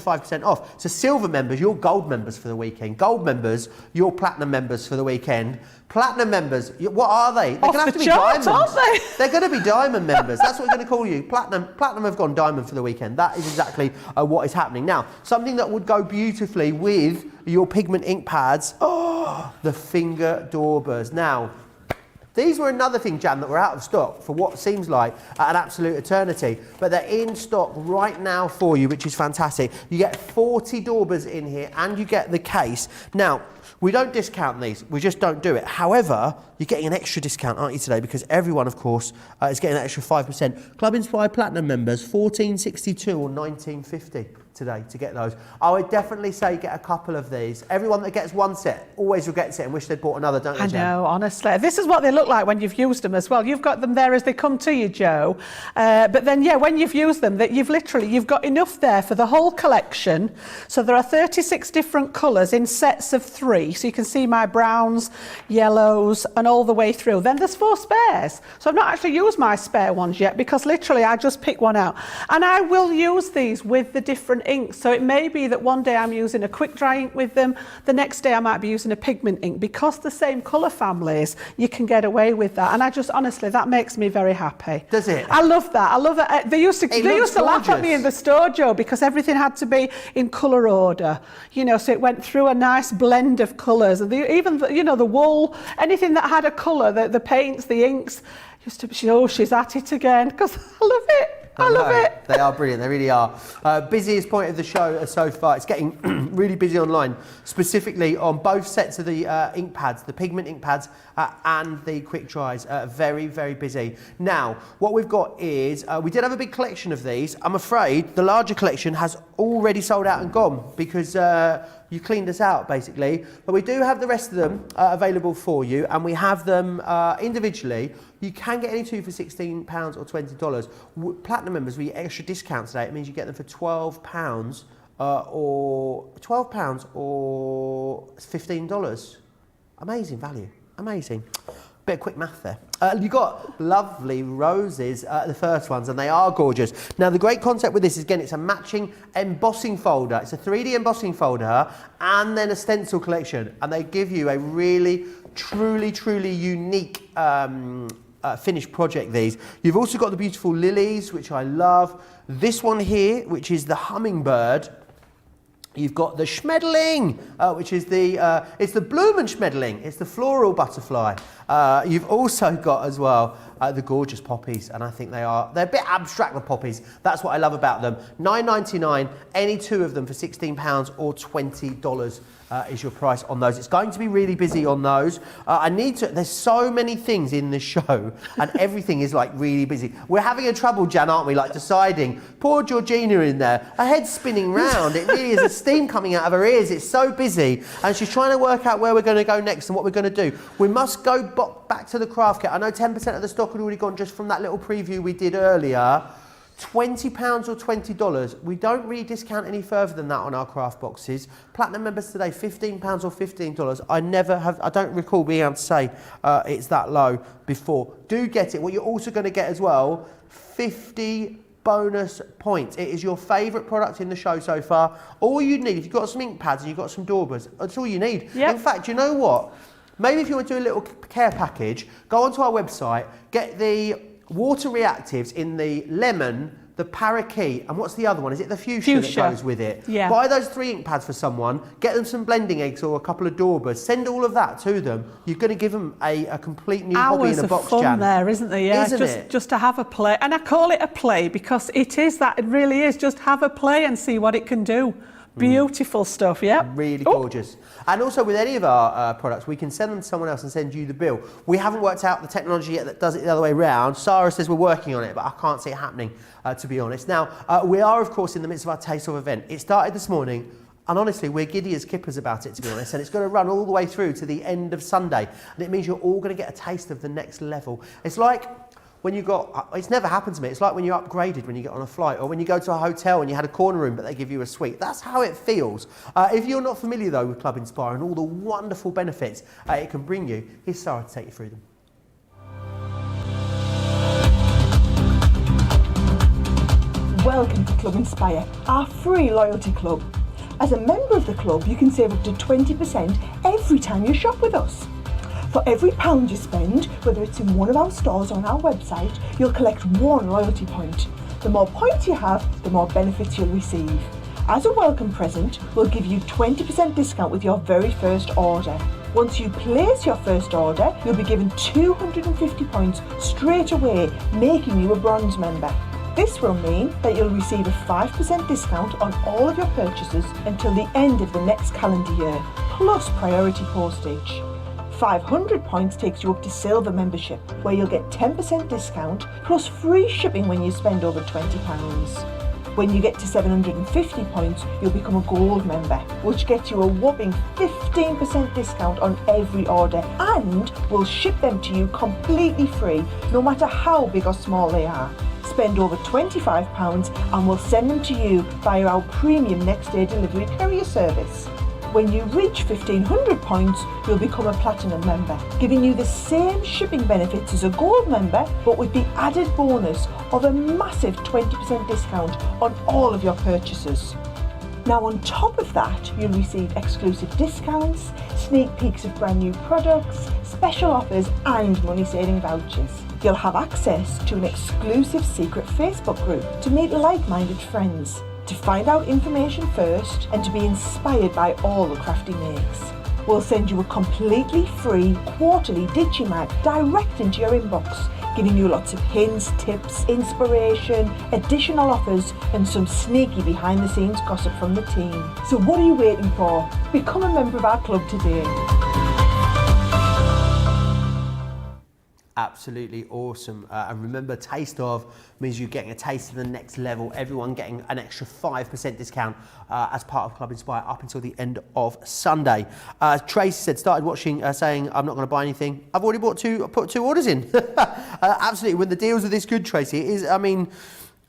5% off. So silver members, you're gold members for the weekend. Gold members, you're platinum members for the weekend. Platinum members, what are they? They're going to have to be diamonds, aren't they? They're going to be diamond members. That's what we're going to call you. Platinum have gone diamond for the weekend. That is exactly what is happening. Now, something that would go beautifully with your pigment ink pads, the finger daubers. Now, these were another thing, Jan, that were out of stock for what seems like an absolute eternity, but they're in stock right now for you, which is fantastic. You get 40 daubers in here and you get the case. Now, we don't discount these, we just don't do it. However, you're getting an extra discount, aren't you, today? Because everyone, of course, is getting an extra 5%. Club Inspired Platinum members, $14.62 or $19.50 today to get those. I would definitely say get a couple of these. Everyone that gets one set always regrets it and wish they'd bought another, don't they, I Jen? know, honestly. This is what they look like when you've used them as well. You've got them there as they come to you, Joe. But then, yeah, when you've used them, that you've got enough there for the whole collection. So there are 36 different colours in sets of 3. So you can see my browns, yellows, and all the way through. Then there's 4 spares. So I've not actually used my spare ones yet because literally I just pick one out. And I will use these with the different inks. So it may be that one day I'm using a quick dry ink with them, the next day I might be using a pigment ink. Because the same colour families, you can get away with that. And I just, honestly, that makes me very happy. Does it? I love that. I love it. They used to laugh at me in the store, Joe, because everything had to be in colour order. You know, so it went through a nice blend of colours. And even, you know, the wool, anything that had a colour, the paints, the inks, used to be, oh, she's at it again, because I love it. I love it. They are brilliant, they really are. Busiest point of the show so far. It's getting really busy online, specifically on both sets of the ink pads, the pigment ink pads and the quick dries. Very, very busy. Now, what we've got is, we did have a big collection of these. I'm afraid the larger collection has already sold out and gone because you cleaned us out, basically. But we do have the rest of them available for you, and we have them individually. You can get any two for £16 or $20. Platinum members, we get extra discount today. It means you get them for £12 or $15. Amazing value, amazing. Bit of quick math there. You got lovely roses, the first ones, and they are gorgeous. Now, the great concept with this is, again, it's a matching embossing folder. It's a 3D embossing folder and then a stencil collection. And they give you a really, truly unique finished project, these. You've also got the beautiful lilies, which I love. This one here, which is the hummingbird. You've got the Schmetterling, which is it's the Blumenschmetterling. It's the floral butterfly. You've also got as well the gorgeous poppies, and I think they're a bit abstract, the poppies. That's what I love about them. $9.99, any two of them for £16 or $20 is your price on those. It's going to be really busy on those. There's so many things in this show, and everything is like really busy. We're having a trouble, Jan, aren't we? Like deciding. Poor Georgina in there, her head's spinning round. It really is a steam coming out of her ears. It's so busy, and she's trying to work out where we're going to go next and what we're going to do. We must go back to the craft kit. I know 10% of the stock had already gone just from that little preview we did earlier. £20 or $20. We don't really discount any further than that on our craft boxes. Platinum members today, £15 or $15. I don't recall being able to say it's that low before. Do get it. What you're also going to get as well, 50 bonus points. It is your favourite product in the show so far. All you need, if you've got some ink pads and you've got some Daubers, that's all you need. Yep. In fact, you know what? Maybe if you want to do a little care package, go onto our website, get the water reactives in the lemon, the parakeet, and what's the other one? Is it the fuchsia that goes with it? Yeah. Buy those 3 ink pads for someone, get them some blending eggs or a couple of Daubers, send all of that to them. You're going to give them a complete new hobby in a box, Jan. Hours of fun there, isn't there? Yeah, isn't just to have a play. And I call it a play because it is that. It really is. Just have a play and see what it can do. Beautiful stuff, yeah. Really gorgeous. And also with any of our products, we can send them to someone else and send you the bill. We haven't worked out the technology yet that does it the other way around. Sarah says we're working on it, but I can't see it happening, to be honest. Now, we are, of course, in the midst of our Taste Of event. It started this morning, and honestly, we're giddy as kippers about it, to be honest, and it's going to run all the way through to the end of Sunday. And it means you're all going to get a taste of the next level. It's like when it's never happened to me, it's like when you're upgraded when you get on a flight, or when you go to a hotel and you had a corner room but they give you a suite. That's how it feels. If you're not familiar though with Club Inspire and all the wonderful benefits it can bring you, here's Sarah to take you through them. Welcome to Club Inspire, our free loyalty club. As a member of the club, you can save up to 20% every time you shop with us. For every £1 you spend, whether it's in one of our stores or on our website, you'll collect 1 loyalty point. The more points you have, the more benefits you'll receive. As a welcome present, we'll give you 20% discount with your very first order. Once you place your first order, you'll be given 250 points straight away, making you a bronze member. This will mean that you'll receive a 5% discount on all of your purchases until the end of the next calendar year, plus priority postage. 500 points takes you up to silver membership, where you'll get 10% discount plus free shipping when you spend over £20. When you get to 750 points, you'll become a gold member, which gets you a whopping 15% discount on every order, and we'll ship them to you completely free, no matter how big or small they are. Spend over £25 and we'll send them to you via our premium next day delivery courier service. When you reach 1500 points, you'll become a platinum member, giving you the same shipping benefits as a gold member, but with the added bonus of a massive 20% discount on all of your purchases. Now on top of that, you'll receive exclusive discounts, sneak peeks of brand new products, special offers and money saving vouchers. You'll have access to an exclusive secret Facebook group to meet like-minded friends, to find out information first and to be inspired by all the crafty makes. We'll send you a completely free quarterly Digimag direct into your inbox, giving you lots of hints, tips, inspiration, additional offers and some sneaky behind the scenes gossip from the team. So what are you waiting for? Become a member of our club today. Absolutely awesome. And remember, taste of means you're getting a taste of the next level. Everyone getting an extra 5% discount as part of Club Inspire up until the end of Sunday. Tracy said, started watching, saying, I'm not going to buy anything. I've already put two orders in. Absolutely. When the deals are this good, Tracy, it is, I mean,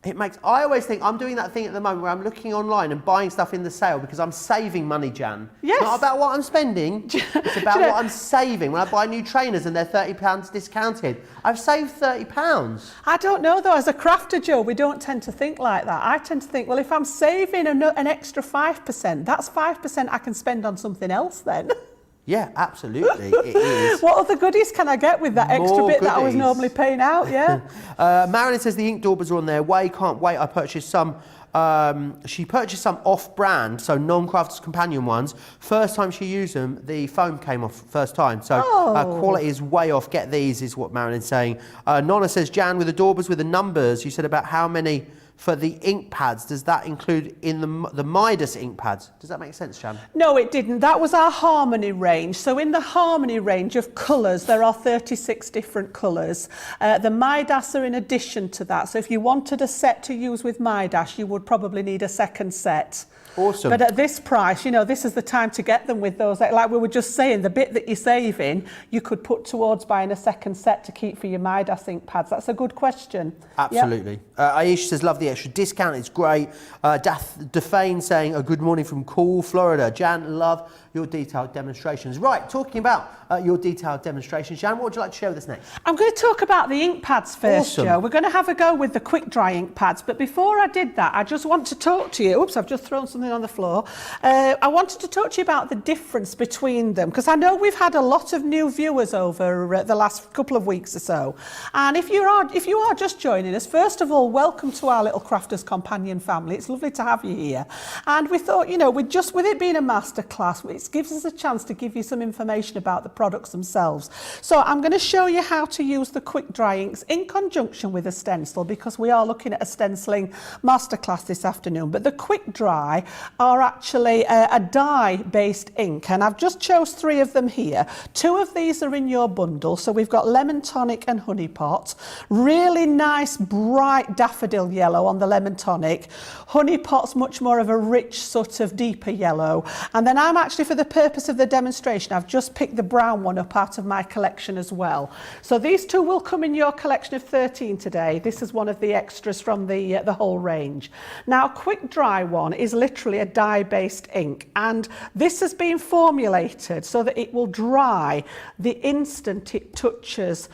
it makes, I always think, I'm doing that thing at the moment where I'm looking online and buying stuff in the sale because I'm saving money, Jan. Yes. It's not about what I'm spending, it's about what I'm saving. When I buy new trainers and they're £30 discounted, I've saved £30. I don't know though, as a crafter, Joe, we don't tend to think like that. I tend to think, well, if I'm saving an extra 5%, that's 5% I can spend on something else then. Yeah, absolutely, it is. What other goodies can I get with that extra More bit that I was goodies. normally paying out, yeah? Marilyn says the ink daubers are on their way, can't wait. I purchased some, she purchased some off-brand, so non-Crafters Companion ones. First time she used them, the foam came off first time. So quality is way off. Get these, is what Marilyn's saying. Nonna says, Jan, with the daubers with the numbers, you said about how many for the ink pads. Does that include in the Midas ink pads? Does that make sense, Jan? No, it didn't. That was our Harmony range. So in the Harmony range of colours, there are 36 different colours. The Midas are in addition to that. So if you wanted a set to use with Midas, you would probably need a second set. Awesome. But at this price, you know, this is the time to get them with those. Like we were just saying, the bit that you're saving, you could put towards buying a second set to keep for your Midas ink pads. That's a good question. Absolutely. Yep. Aisha says, love the extra discount. It's great. Defane saying, a good morning from cool Florida. Jan, love your detailed demonstrations. Right, talking about your detailed demonstrations. Jan, what would you like to share with us next? I'm going to talk about the ink pads first, Awesome. Joe. We're going to have a go with the quick dry ink pads. But before I did that, I just want to talk to you. Oops, I've just thrown something on the floor. I wanted to talk to you about the difference between them, because I know we've had a lot of new viewers over the last couple of weeks or so. And if you are just joining us, first of all, welcome to our little Crafters Companion family. It's lovely to have you here. And we thought, you know, with it being a masterclass, it gives us a chance to give you some information about the products themselves. So I'm going to show you how to use the quick dry inks in conjunction with a stencil, because we are looking at a stenciling masterclass this afternoon. But the quick dry are actually a dye-based ink, and I've just chose 3 of them here. 2 of these are in your bundle, so we've got Lemon Tonic and Honey Pot. Really nice, bright daffodil yellow on the Lemon Tonic. Honey Pot's much more of a rich, sort of deeper yellow. And then I'm actually, for the purpose of the demonstration, I've just picked the brown one up out of my collection as well. So these 2 will come in your collection of 13 today. This is one of the extras from the whole range. Now, quick dry one is literally a dye-based ink, and this has been formulated so that it will dry the instant it touches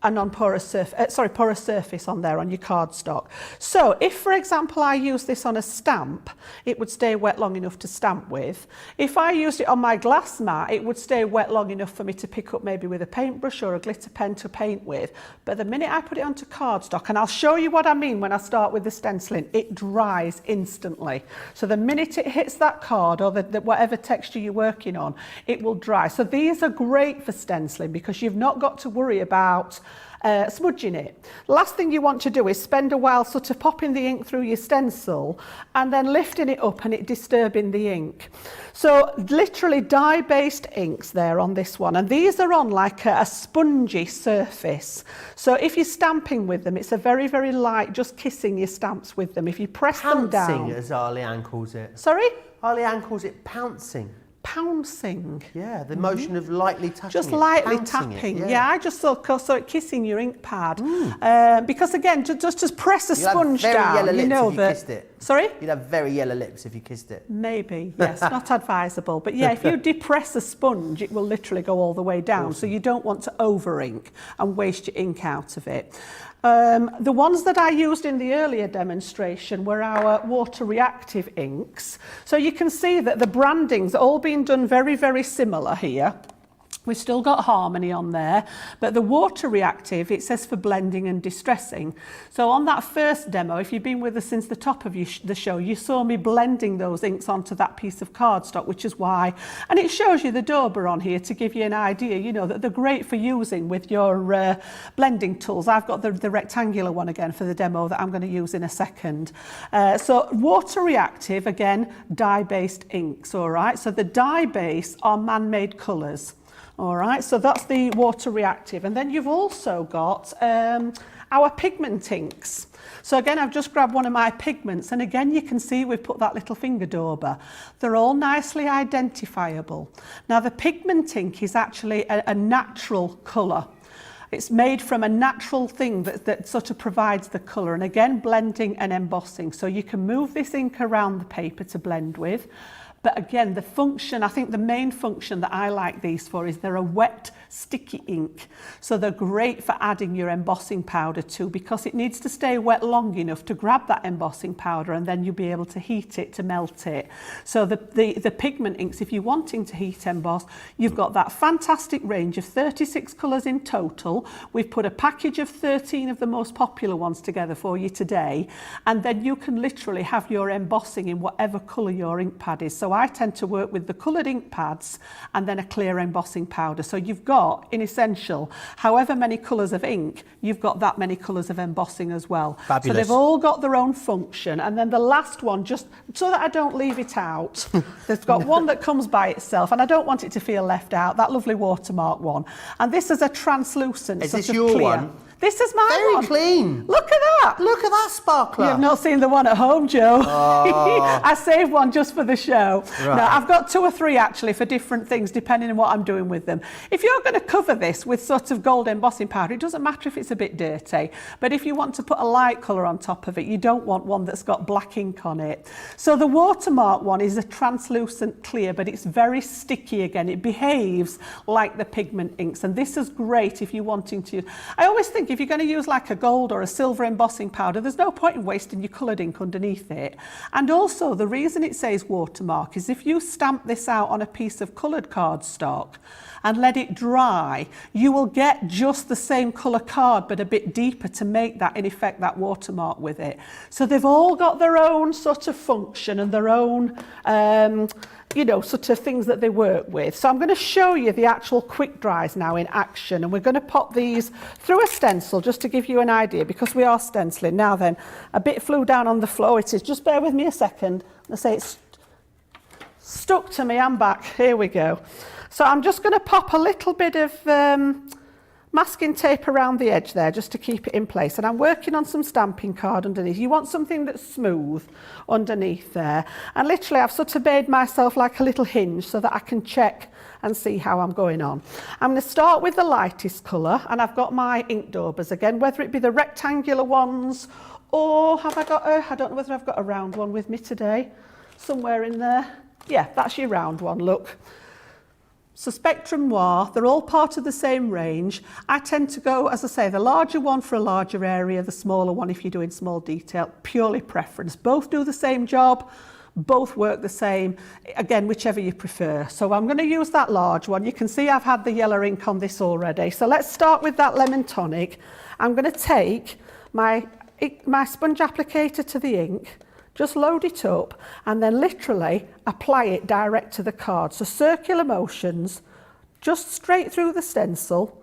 a non-porous surface, porous surface on there on your cardstock. So if, for example, I use this on a stamp, it would stay wet long enough to stamp with. If I used it on my glass mat, it would stay wet long enough for me to pick up maybe with a paintbrush or a glitter pen to paint with. But the minute I put it onto cardstock, and I'll show you what I mean when I start with the stenciling, it dries instantly. So the minute it hits that card or the whatever texture you're working on, it will dry. So these are great for stenciling because you've not got to worry about smudging it. Last thing you want to do is spend a while sort of popping the ink through your stencil and then lifting it up and it disturbing the ink. So literally dye-based inks there on this one, and these are on like a spongy surface. So if you're stamping with them, it's a very, very light, just kissing your stamps with them. If you press them down. Pouncing, as Arlie-Ann calls it. Sorry? Arlie-Ann calls it pouncing. Pouncing. Yeah, the motion of lightly touching just it, lightly pouncing tapping. it, Yeah, I just saw it kissing your ink pad. Because again, just press a sponge very down. Yellow lips you know if you that. kissed it. Sorry? You'd have very yellow lips if you kissed it. Maybe, yes, not advisable. But yeah, if you depress a sponge, it will literally go all the way down. Awesome. So you don't want to over ink and waste your ink out of it. The ones that I used in the earlier demonstration were our water reactive inks. So you can see that the branding's all been done very, very similar here. We've still got Harmony on there, but the water reactive, it says for blending and distressing. So on that first demo, if you've been with us since the top of the show, you saw me blending those inks onto that piece of cardstock, which is why, and it shows you the Dauber on here to give you an idea, you know, that they're great for using with your blending tools. I've got the rectangular one again for the demo that I'm going to use in a second. So water reactive, again, dye-based inks, all right? So the dye base are man-made colours. All right, so that's the water reactive. And then you've also got our pigment inks. So again, I've just grabbed one of my pigments, and again, you can see we've put that little finger dauber. They're all nicely identifiable. Now, the pigment ink is actually a natural colour. It's made from a natural thing that sort of provides the colour, and again, blending and embossing. So you can move this ink around the paper to blend with. But again, the function, I think the main function that I like these for is they're a wet, sticky ink. So they're great for adding your embossing powder to, because it needs to stay wet long enough to grab that embossing powder, and then you'll be able to heat it to melt it. So the pigment inks, if you're wanting to heat emboss, you've got that fantastic range of 36 colours in total. We've put a package of 13 of the most popular ones together for you today. And then you can literally have your embossing in whatever colour your ink pad is. So I tend to work with the coloured ink pads and then a clear embossing powder. So you've got, in essential, however many colours of ink, you've got that many colours of embossing as well. Fabulous. So they've all got their own function. And then the last one, just so that I don't leave it out, they've got one that comes by itself, and I don't want it to feel left out, that lovely watermark one. And this is a translucent, Is sort this of your clear. one? This is my Very one. clean. Look at that. Look at that sparkler. You've not seen the one at home, Joe. Oh. I saved one just for the show. Right. No, I've got 2 or 3 actually for different things, depending on what I'm doing with them. If you're going to cover this with sort of gold embossing powder, it doesn't matter if it's a bit dirty. But if you want to put a light colour on top of it, you don't want one that's got black ink on it. So the watermark one is a translucent clear, but it's very sticky again. It behaves like the pigment inks. And this is great if you're wanting to. I always think if you're going to use like a gold or a silver embossing powder, there's no point in wasting your coloured ink underneath it. And also the reason it says watermark is if you stamp this out on a piece of coloured cardstock and let it dry, you will get just the same colour card but a bit deeper to make that, in effect, that watermark with it. So they've all got their own sort of function and their own you know, sort of things that they work with. So I'm going to show you the actual quick dries now in action, and we're going to pop these through a stencil just to give you an idea, because we are stenciling. Now then, a bit flew down on the floor. It is. Just bear with me a second. I say it's stuck to me. I'm back. Here we go. So I'm just going to pop a little bit of masking tape around the edge there just to keep it in place, and I'm working on some stamping card underneath. You want something that's smooth underneath there, and literally I've sort of made myself like a little hinge so that I can check and see how I'm going on. I'm going to start with the lightest colour, and I've got my ink daubers again, whether it be the rectangular ones or have I got I don't know whether I've got a round one with me today, somewhere in there. Yeah, that's your round one, look. So Spectrum Noir, they're all part of the same range. I tend to go, as I say, the larger one for a larger area, the smaller one if you're doing small detail, purely preference. Both do the same job, both work the same, again, whichever you prefer. So I'm going to use that large one. You can see I've had the yellow ink on this already. So let's start with that lemon tonic. I'm going to take my sponge applicator to the ink, just load it up, and then literally apply it direct to the card. So circular motions, just straight through the stencil,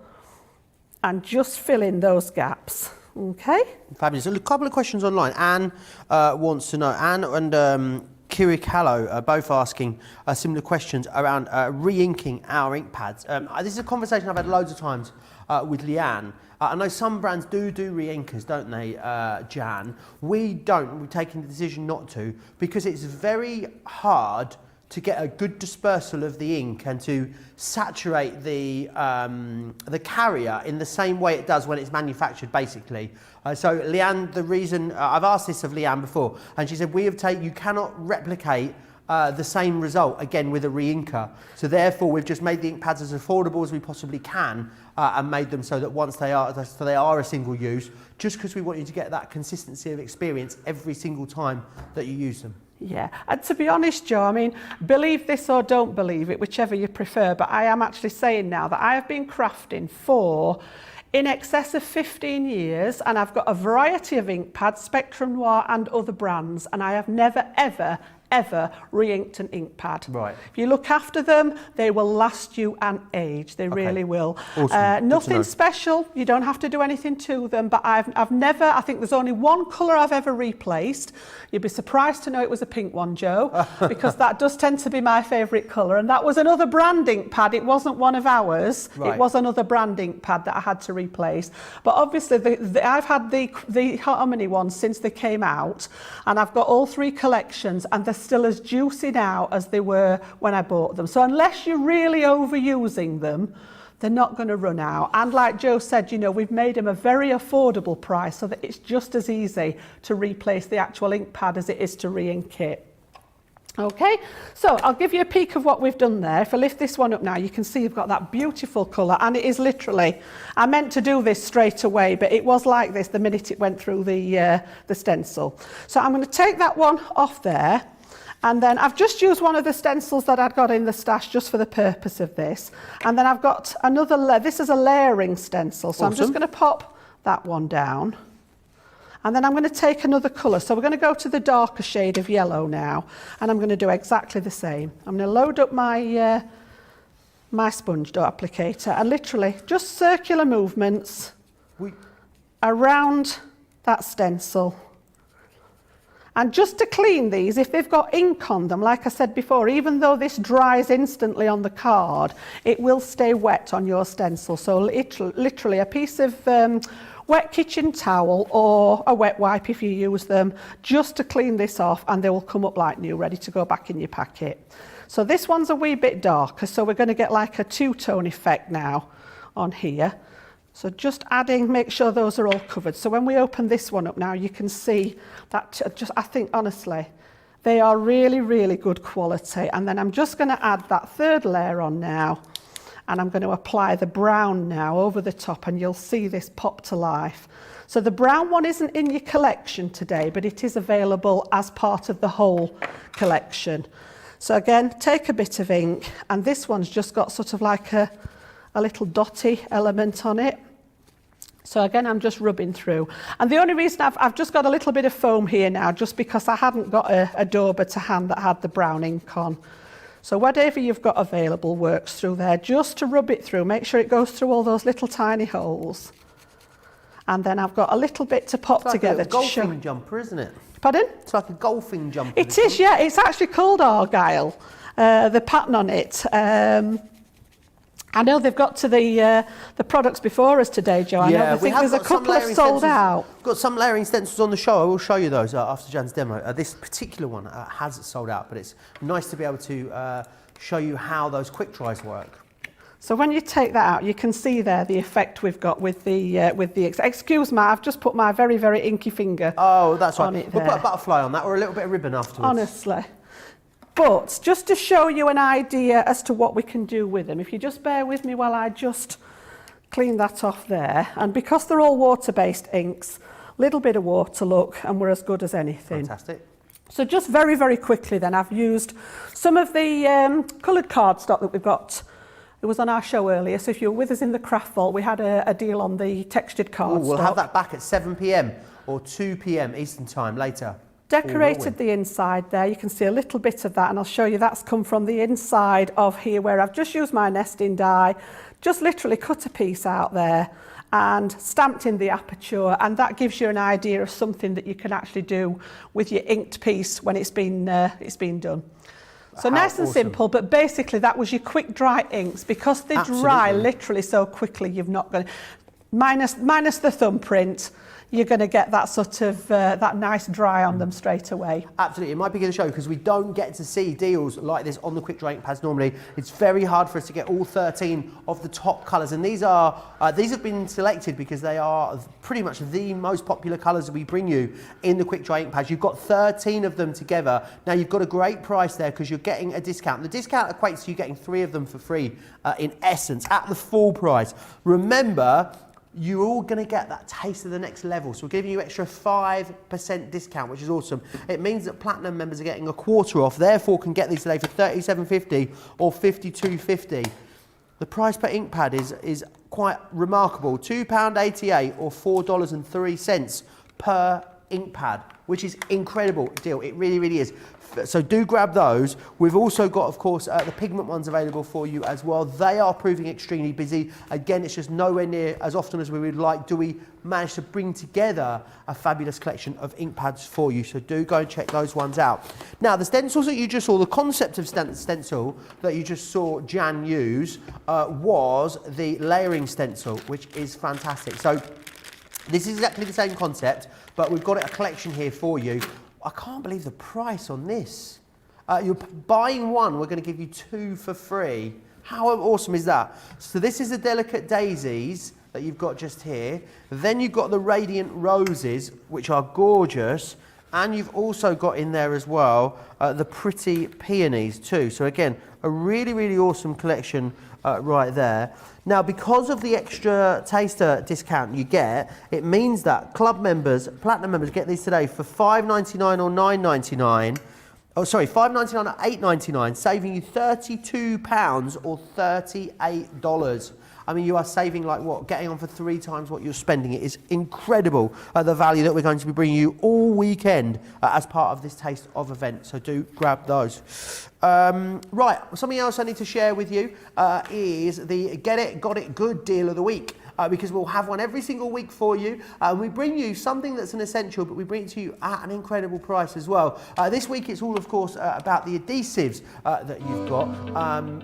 and just fill in those gaps. Okay. Fabulous. A couple of questions online. Anne wants to know, Anne and Kirikalo are both asking similar questions around re-inking our ink pads. This is a conversation I've had loads of times with Leanne. I know some brands do re-inkers, don't they, Jan? We don't. We've taken the decision not to because it's very hard to get a good dispersal of the ink and to saturate the carrier in the same way it does when it's manufactured, basically. So Leanne, the reason, I've asked this of Leanne before, and she said, you cannot replicate the same result again with a re-inker. So therefore we've just made the ink pads as affordable as we possibly can and made them so that once they are a single use, just because we want you to get that consistency of experience every single time that you use them. Yeah, and to be honest, Joe, I mean, believe this or don't believe it, whichever you prefer, but I am actually saying now that I have been crafting for in excess of 15 years, and I've got a variety of ink pads, Spectrum Noir and other brands, and I have never, ever re-inked an ink pad. Right. If you look after them, they will last you an age. They really will. Awesome. Nothing special. You don't have to do anything to them, but I've never, I think there's only one colour I've ever replaced. You'd be surprised to know it was a pink one, Joe, because that does tend to be my favourite colour, and that was another brand ink pad. It wasn't one of ours. Right. It was another brand ink pad that I had to replace. But obviously, I've had the Harmony ones since they came out, and I've got all three collections, and they're still as juicy now as they were when I bought them. So unless you're really overusing them, they're not going to run out. And like Joe said, you know, we've made them a very affordable price so that it's just as easy to replace the actual ink pad as it is to re-ink it. Okay, so I'll give you a peek of what we've done there. If I lift this one up now, you can see you've got that beautiful colour, and it is literally, I meant to do this straight away, but it was like this the minute it went through the stencil. So I'm going to take that one off there, and then I've just used one of the stencils that I'd got in the stash just for the purpose of this. And then I've got another, this is a layering stencil, so awesome. I'm just going to pop that one down. And then I'm going to take another colour. So we're going to go to the darker shade of yellow now. And I'm going to do exactly the same. I'm going to load up my, my sponge dough applicator and literally just circular movements around that stencil. And just to clean these, if they've got ink on them, like I said before, even though this dries instantly on the card, it will stay wet on your stencil. So literally a piece of wet kitchen towel or a wet wipe if you use them, just to clean this off, and they will come up like new, ready to go back in your packet. So this one's a wee bit darker, so we're going to get like a two-tone effect now on here. So just adding, make sure those are all covered. So when we open this one up now, you can see that I think honestly, they are really, really good quality. And then I'm just going to add that third layer on now. And I'm going to apply the brown now over the top, and you'll see this pop to life. So the brown one isn't in your collection today, but it is available as part of the whole collection. So again, take a bit of ink, and this one's just got sort of like a little dotty element on it. So again, I'm just rubbing through. And the only reason I've just got a little bit of foam here now, just because I hadn't got a Dauber to hand that had the brown ink on. So whatever you've got available works through there, just to rub it through. Make sure it goes through all those little tiny holes. And then I've got a little bit to pop together to show. It's like a golfing jumper, isn't it? Pardon? It's like a golfing jumper. It is, yeah. It's actually called Argyle, the pattern on it. I know they've got to the products before us today, Joe. I know there's a couple of sold out. We've got some layering stencils on the show. I will show you those after Jan's demo. This particular one has sold out, but it's nice to be able to show you how those quick dries work. So when you take that out, you can see there the effect we've got with the excuse me, I've just put my very, very inky finger. Oh, that's right. We'll put a butterfly on that, or a little bit of ribbon afterwards. Honestly. But just to show you an idea as to what we can do with them, if you just bear with me while I just clean that off there. And because they're all water-based inks, little bit of water, look, and we're as good as anything. Fantastic. So just very, very quickly then, I've used some of the coloured cardstock that we've got. It was on our show earlier, so if you were with us in the craft vault, we had a deal on the textured cardstock. We'll have that back at 7 p.m. or 2 p.m. Eastern time later. Decorated the inside there. You can see a little bit of that, and I'll show you that's come from the inside of here, where I've just used my nesting die, just literally cut a piece out there and stamped in the aperture, and that gives you an idea of something that you can actually do with your inked piece when it's been done. So nice and simple, but basically that was your quick dry inks. Because they dry literally so quickly, you've not got, minus the thumbprint, you're going to get that sort of that nice dry on them straight away. Absolutely, it might be good to show because we don't get to see deals like this on the quick dry ink pads normally. It's very hard for us to get all 13 of the top colours, and these have been selected because they are pretty much the most popular colours that we bring you in the quick dry ink pads. You've got 13 of them together. Now you've got a great price there because you're getting a discount. The discount equates to you getting 3 of them for free in essence at the full price. Remember, you're all going to get that taste of the next level. So we're giving you extra 5% discount, which is awesome. It means that Platinum members are getting a quarter off, therefore can get these today for $37.50 or $52.50. The price per ink pad is quite remarkable, £2.88 or $4.03 per ink pad, which is incredible deal. It really, really is. So do grab those. We've also got, of course, the pigment ones available for you as well. They are proving extremely busy. Again, it's just nowhere near as often as we would like do we manage to bring together a fabulous collection of ink pads for you. So do go and check those ones out. Now, the stencils that you just saw, the concept of stencil that you just saw Jan use was the layering stencil, which is fantastic. So this is exactly the same concept, but we've got a collection here for you. I can't believe the price on this. You're buying one, we're going to give you 2 for free. How awesome is that? So this is the Delicate Daisies that you've got just here. Then you've got the Radiant Roses, which are gorgeous. And you've also got in there as well the Pretty Peonies too. So again, a really, really awesome collection right there. Now, because of the extra taster discount you get, it means that club members, platinum members, get these today for $5.99 or $9.99. Oh, sorry, $5.99 or $8.99, saving you £32 or $38. I mean, you are saving like what? Getting on for 3 times what you're spending. It is incredible the value that we're going to be bringing you all weekend as part of this Taste of event. So do grab those. Right, something else I need to share with you is the Get It, Got It Good deal of the week. Because we'll have one every single week for you. We bring you something that's an essential, but we bring it to you at an incredible price as well. This week it's all, of course, about the adhesives that you've got.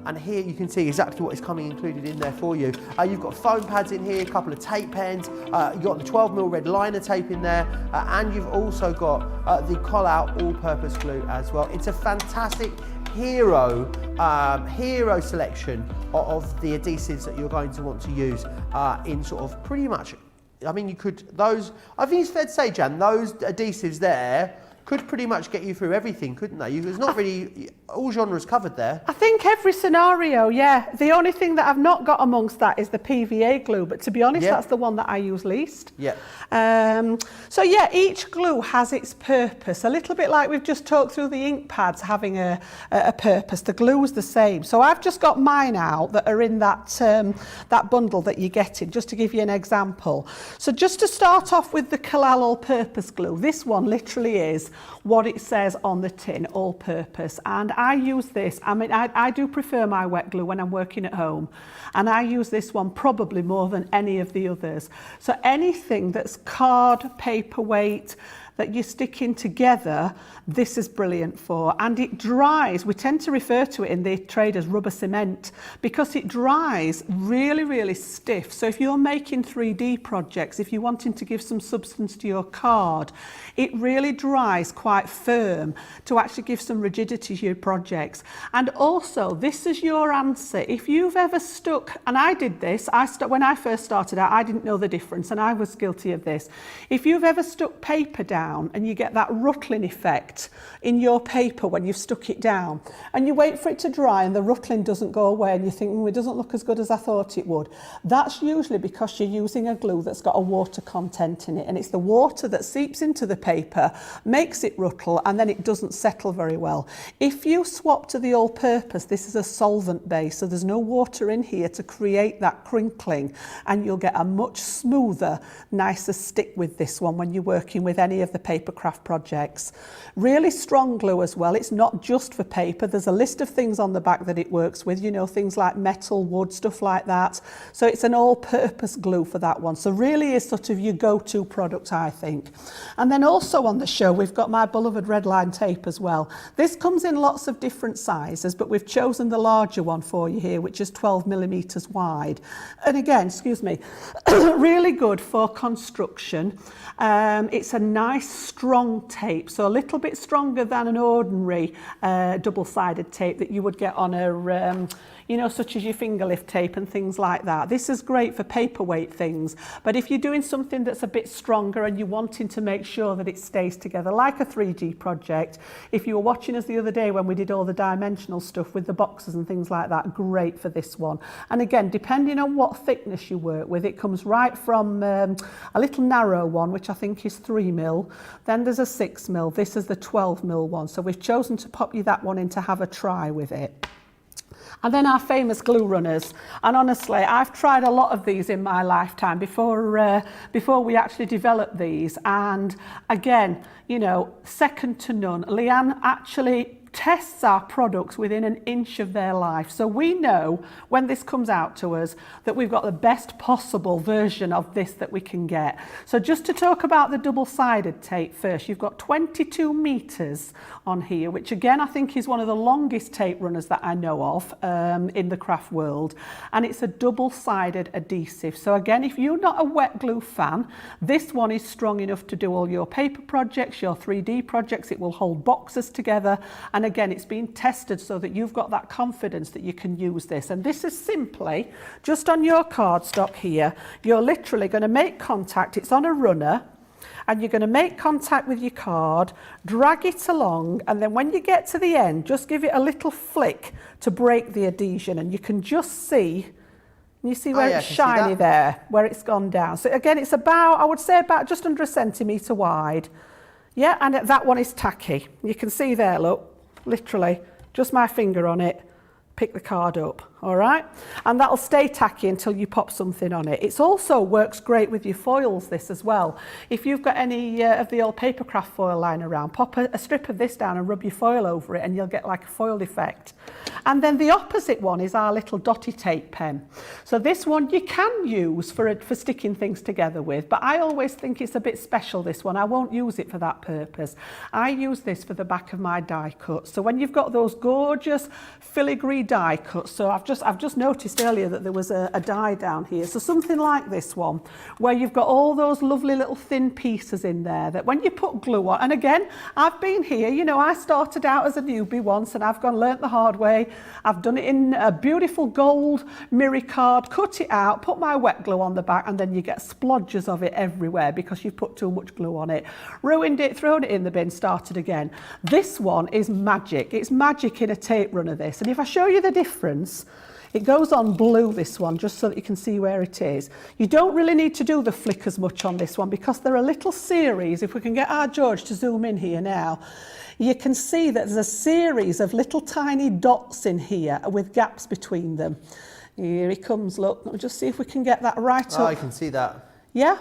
And here you can see exactly what is coming included in there for you. You've got foam pads in here, a couple of tape pens. You've got the 12mm red liner tape in there. And you've also got the Call-Out all-purpose glue as well. It's a fantastic hero selection of the adhesives that you're going to want to use in sort of pretty much, I mean, you could, those, I think it's fair to say, Jan, those adhesives there could pretty much get you through everything, couldn't they? There's not really, all genres covered there. I think every scenario, yeah. The only thing that I've not got amongst that is the PVA glue, but to be honest, that's the one that I use least. Yeah. So yeah, each glue has its purpose. A little bit like we've just talked through the ink pads having a purpose. The glue is the same. So I've just got mine out that are in that that bundle that you're getting, just to give you an example. So just to start off with the Call-Out all-purpose glue, this one literally is what it says on the tin, all-purpose. And I use this, I mean, I do prefer my wet glue when I'm working at home. And I use this one probably more than any of the others. So anything that's card, paperweight, that you're sticking together, this is brilliant for. And it dries, we tend to refer to it in the trade as rubber cement, because it dries really, really stiff. So if you're making 3D projects, if you're wanting to give some substance to your card, it really dries quite firm to actually give some rigidity to your projects. And also, this is your answer. If you've ever stuck, and I did this, when I first started out, I didn't know the difference, and I was guilty of this. If you've ever stuck paper down and you get that ruttling effect in your paper when you've stuck it down, and you wait for it to dry and the ruttling doesn't go away, and you think, it doesn't look as good as I thought it would, that's usually because you're using a glue that's got a water content in it, and it's the water that seeps into the paper, makes it ruttle, and then it doesn't settle very well. If you swap to the all-purpose, this is a solvent base, so there's no water in here to create that crinkling, and you'll get a much smoother, nicer stick with this one when you're working with any of the paper craft projects. Really strong glue as well. It's not just for paper. There's a list of things on the back that it works with, you know, things like metal, wood, stuff like that. So it's an all-purpose glue for that one. So really is sort of your go-to product, I think. And then also on the show, we've got my beloved red line tape as well. This comes in lots of different sizes, but we've chosen the larger one for you here, which is 12 millimeters wide. And again, excuse me, really good for construction. It's a nice strong tape, so a little bit stronger than an ordinary double-sided tape that you would get on a you know, such as your finger lift tape and things like that. This is great for paperweight things, but if you're doing something that's a bit stronger and you're wanting to make sure that it stays together, like a 3D project, if you were watching us the other day when we did all the dimensional stuff with the boxes and things like that, great for this one. And again, depending on what thickness you work with, it comes right from a little narrow one, which I think is 3mm, then there's a 6mm, this is the 12mm one, so we've chosen to pop you that one in to have a try with it. And then our famous glue runners. And honestly, I've tried a lot of these in my lifetime before we actually developed these. And again, you know, second to none. Leanne actually tests our products within an inch of their life. So we know when this comes out to us that we've got the best possible version of this that we can get. So just to talk about the double-sided tape first, you've got 22 meters on here, which again I think is one of the longest tape runners that I know of in the craft world. And it's a double-sided adhesive. So again, if you're not a wet glue fan, this one is strong enough to do all your paper projects, your 3D projects. It will hold boxes together. And again, it's been tested so that you've got that confidence that you can use this. And this is simply just on your cardstock here. You're literally going to make contact. It's on a runner. And you're going to make contact with your card, drag it along, and then when you get to the end, just give it a little flick to break the adhesion. And you can just see, you see where it's shiny there, where it's gone down. So again, it's about, I would say about just under a centimetre wide. Yeah, and that one is tacky. You can see there, look, literally, just my finger on it, pick the card up, all right? And that'll stay tacky until you pop something on it. It also works great with your foils, this as well. If you've got any of the old paper craft foil lying around, pop a strip of this down and rub your foil over it and you'll get like a foiled effect. And then the opposite one is our little dotty tape pen. So this one you can use for sticking things together with, but I always think it's a bit special, this one. I won't use it for that purpose. I use this for the back of my die cuts. So when you've got those gorgeous filigree die cuts, so I've just noticed earlier that there was a die down here. So something like this one, where you've got all those lovely little thin pieces in there that when you put glue on, and again, I've been here, you know, I started out as a newbie once and I've learnt the hard way. I've done it in a beautiful gold mirror card, cut it out, put my wet glue on the back, and then you get splodges of it everywhere because you've put too much glue on it. Ruined it, thrown it in the bin, started again. This one is magic. It's magic in a tape runner, this. And if I show you the difference, it goes on blue, this one, just so that you can see where it is. You don't really need to do the flick as much on this one because they're a little series. If we can get our George to zoom in here now, you can see that there's a series of little tiny dots in here with gaps between them. Here he comes, look. Let me just see if we can get that right up. Oh, I can see that. Yeah?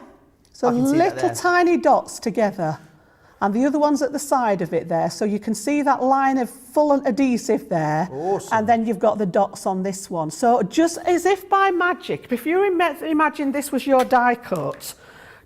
So little tiny dots together. And the other one's at the side of it there. So you can see that line of full adhesive there. Awesome. And then you've got the dots on this one. So just as if by magic, if you imagine this was your die cut,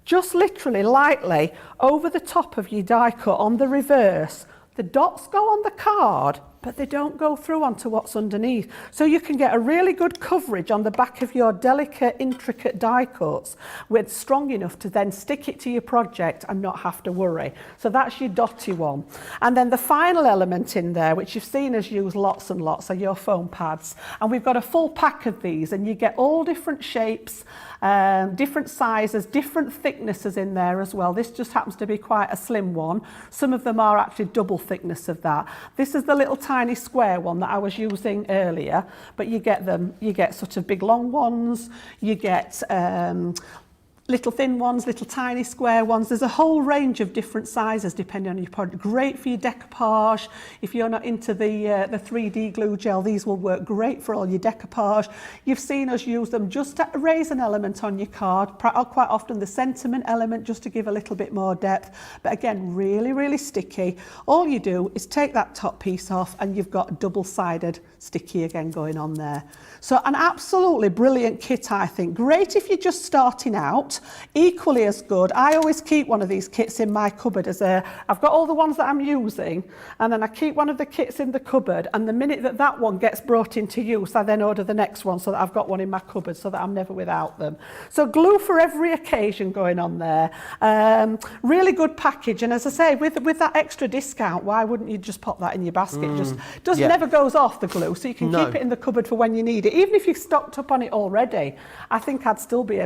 just literally lightly over the top of your die cut on the reverse, the dots go on the card, but they don't go through onto what's underneath. So you can get a really good coverage on the back of your delicate, intricate die cuts with strong enough to then stick it to your project and not have to worry. So that's your dotty one. And then the final element in there, which you've seen us use lots and lots, are your foam pads. And we've got a full pack of these, and you get all different shapes, different sizes, different thicknesses in there as well. This just happens to be quite a slim one. Some of them are actually double thickness of that. This is the little tiny square one that I was using earlier, but you get them, you get sort of big long ones, you get little thin ones, little tiny square ones. There's a whole range of different sizes depending on your product. Great for your decoupage. If you're not into the 3D glue gel, these will work great for all your decoupage. You've seen us use them just to raise an element on your card, quite often the sentiment element, just to give a little bit more depth. But again, really, really sticky. All you do is take that top piece off and you've got a double-sided sticky again going on there. So an absolutely brilliant kit, I think. Great if you're just starting out. Equally as good, I always keep one of these kits in my cupboard I've got all the ones that I'm using, and then I keep one of the kits in the cupboard, and the minute that one gets brought into use, I then order the next one so that I've got one in my cupboard so that I'm never without them. So glue for every occasion going on there. Really good package, and as I say, with that extra discount, why wouldn't you just pop that in your basket? Never goes off, the glue, so you can keep it in the cupboard for when you need it. Even if you've stocked up on it already, I think I'd still be,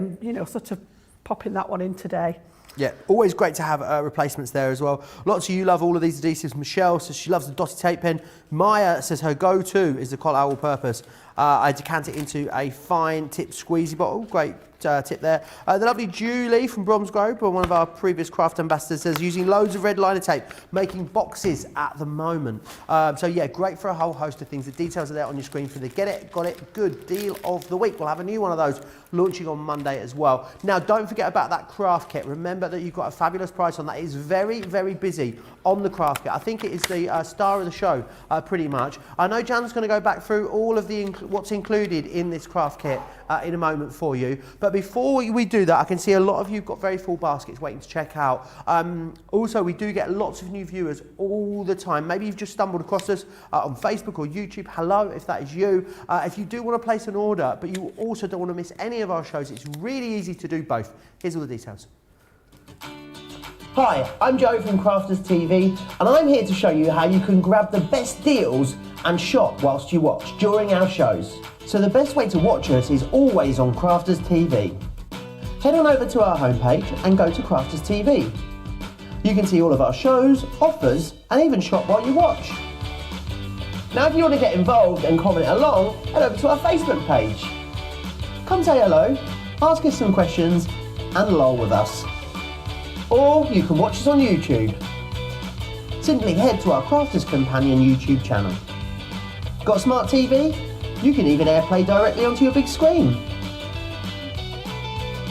sort of popping that one in today. Yeah, always great to have replacements there as well. Lots of you love all of these adhesives. Michelle says she loves the dotted tape pen. Maya says her go-to is the collar all-purpose. I decant it into a fine tip squeezy bottle. Great tip there. The lovely Julie from Bromsgrove, one of our previous craft ambassadors, says using loads of red liner tape, making boxes at the moment. So yeah, great for a whole host of things. The details are there on your screen for the Get It, Got It, Good Deal of the Week. We'll have a new one of those launching on Monday as well. Now, don't forget about that craft kit. Remember that you've got a fabulous price on that. It is very, very busy on the craft kit. I think it is the star of the show, pretty much. I know Jan's going to go back through all of the what's included in this craft kit in a moment for you. But before we do that, I can see a lot of you have got very full baskets waiting to check out. Also, we do get lots of new viewers all the time. Maybe you've just stumbled across us on Facebook or YouTube. Hello, if that is you. If you do want to place an order, but you also don't want to miss any of our shows, it's really easy to do both. Here's all the details. Hi, I'm Joe from Crafters TV, and I'm here to show you how you can grab the best deals and shop whilst you watch during our shows. So the best way to watch us is always on Crafters TV. Head on over to our homepage and go to Crafters TV. You can see all of our shows, offers, and even shop while you watch. Now if you want to get involved and comment along, head over to our Facebook page. Come say hello, ask us some questions, and lol with us. Or you can watch us on YouTube. Simply head to our Crafters Companion YouTube channel. Got a smart TV? You can even AirPlay directly onto your big screen.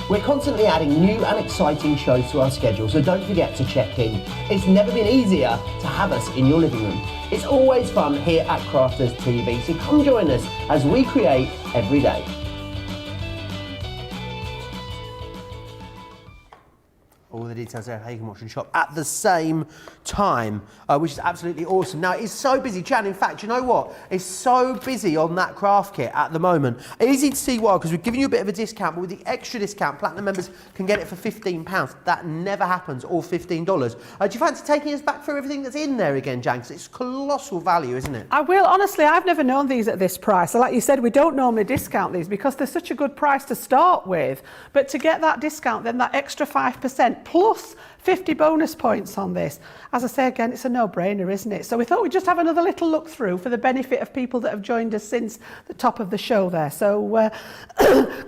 We're constantly adding new and exciting shows to our schedule, so don't forget to check in. It's never been easier to have us in your living room. It's always fun here at Crafters TV, so come join us as we create every day. All the details there, how you can watch and shop at the same time, which is absolutely awesome. Now, it's so busy. Jan, in fact, you know what? It's so busy on that craft kit at the moment. Easy to see why, because we're giving you a bit of a discount, but with the extra discount, Platinum members can get it for £15. That never happens, or $15. Do you fancy taking us back through everything that's in there again, Jan? Because it's colossal value, isn't it? I will. Honestly, I've never known these at this price. So like you said, we don't normally discount these because they're such a good price to start with. But to get that discount, then that extra 5%, plus 50 bonus points on this. As I say again, it's a no-brainer, isn't it? So we thought we'd just have another little look through for the benefit of people that have joined us since the top of the show there. So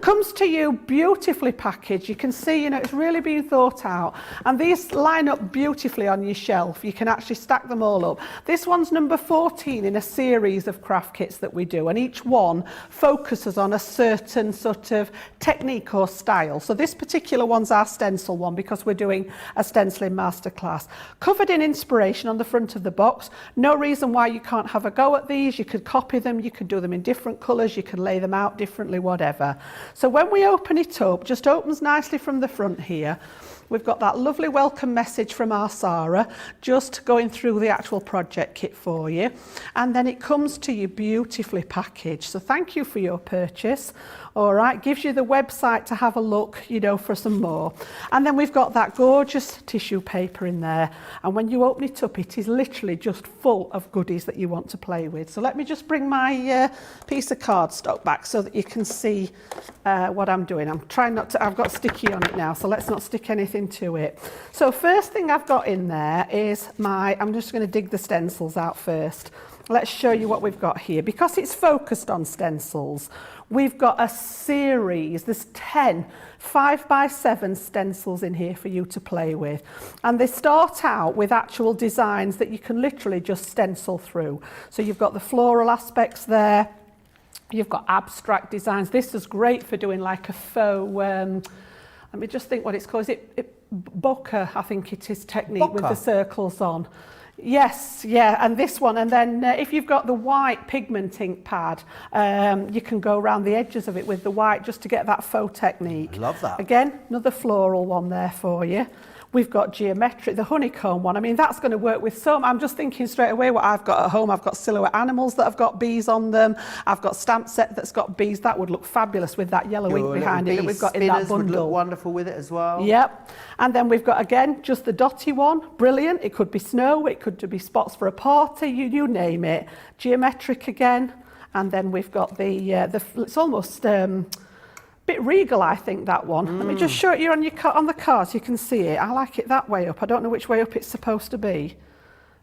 comes to you beautifully packaged. You can see, it's really been thought out. And these line up beautifully on your shelf. You can actually stack them all up. This one's number 14 in a series of craft kits that we do. And each one focuses on a certain sort of technique or style. So this particular one's our stencil one because we're doing a stenciling masterclass. Covered in inspiration on the front of the box. No reason why you can't have a go at these. You could copy them, you could do them in different colours, you could lay them out differently, whatever. So when we open it up, just opens nicely from the front here. We've got that lovely welcome message from our Sarah, just going through the actual project kit for you. And then it comes to you beautifully packaged. So thank you for your purchase. All right, gives you the website to have a look, for some more. And then we've got that gorgeous tissue paper in there. And when you open it up, it is literally just full of goodies that you want to play with. So let me just bring my piece of cardstock back so that you can see what I'm doing. I'm trying not to, I've got sticky on it now, so let's not stick anything anything to it. So first thing I've got in there is I'm just going to dig the stencils out first. Let's show you what we've got here. Because it's focused on stencils, we've got a series. There's 10 5x7 stencils in here for you to play with. And they start out with actual designs that you can literally just stencil through. So you've got the floral aspects there. You've got abstract designs. This is great for doing like a faux, let me just think what it's called. Is it bokeh, I think it is, technique Bokeh. with the circles on. Yes, yeah, and this one, and then if you've got the white pigment ink pad, you can go around the edges of it with the white just to get that faux technique. I love that. Again, another floral one there for you. We've got geometric, the honeycomb one. I mean, that's going to work with some. I'm just thinking straight away what I've got at home. I've got silhouette animals that have got bees on them. I've got stamp set that's got bees. That would look fabulous with that yellow ink behind it that we've got in that bundle. Would look wonderful with it as well. Yep. And then we've got, again, just the dotty one. Brilliant. It could be snow. It could be spots for a party. You name it. Geometric again. And then we've got it's almost... bit regal, I think, that one. Let me just show it you on the card so you can see it. I like it that way up. I don't know which way up it's supposed to be.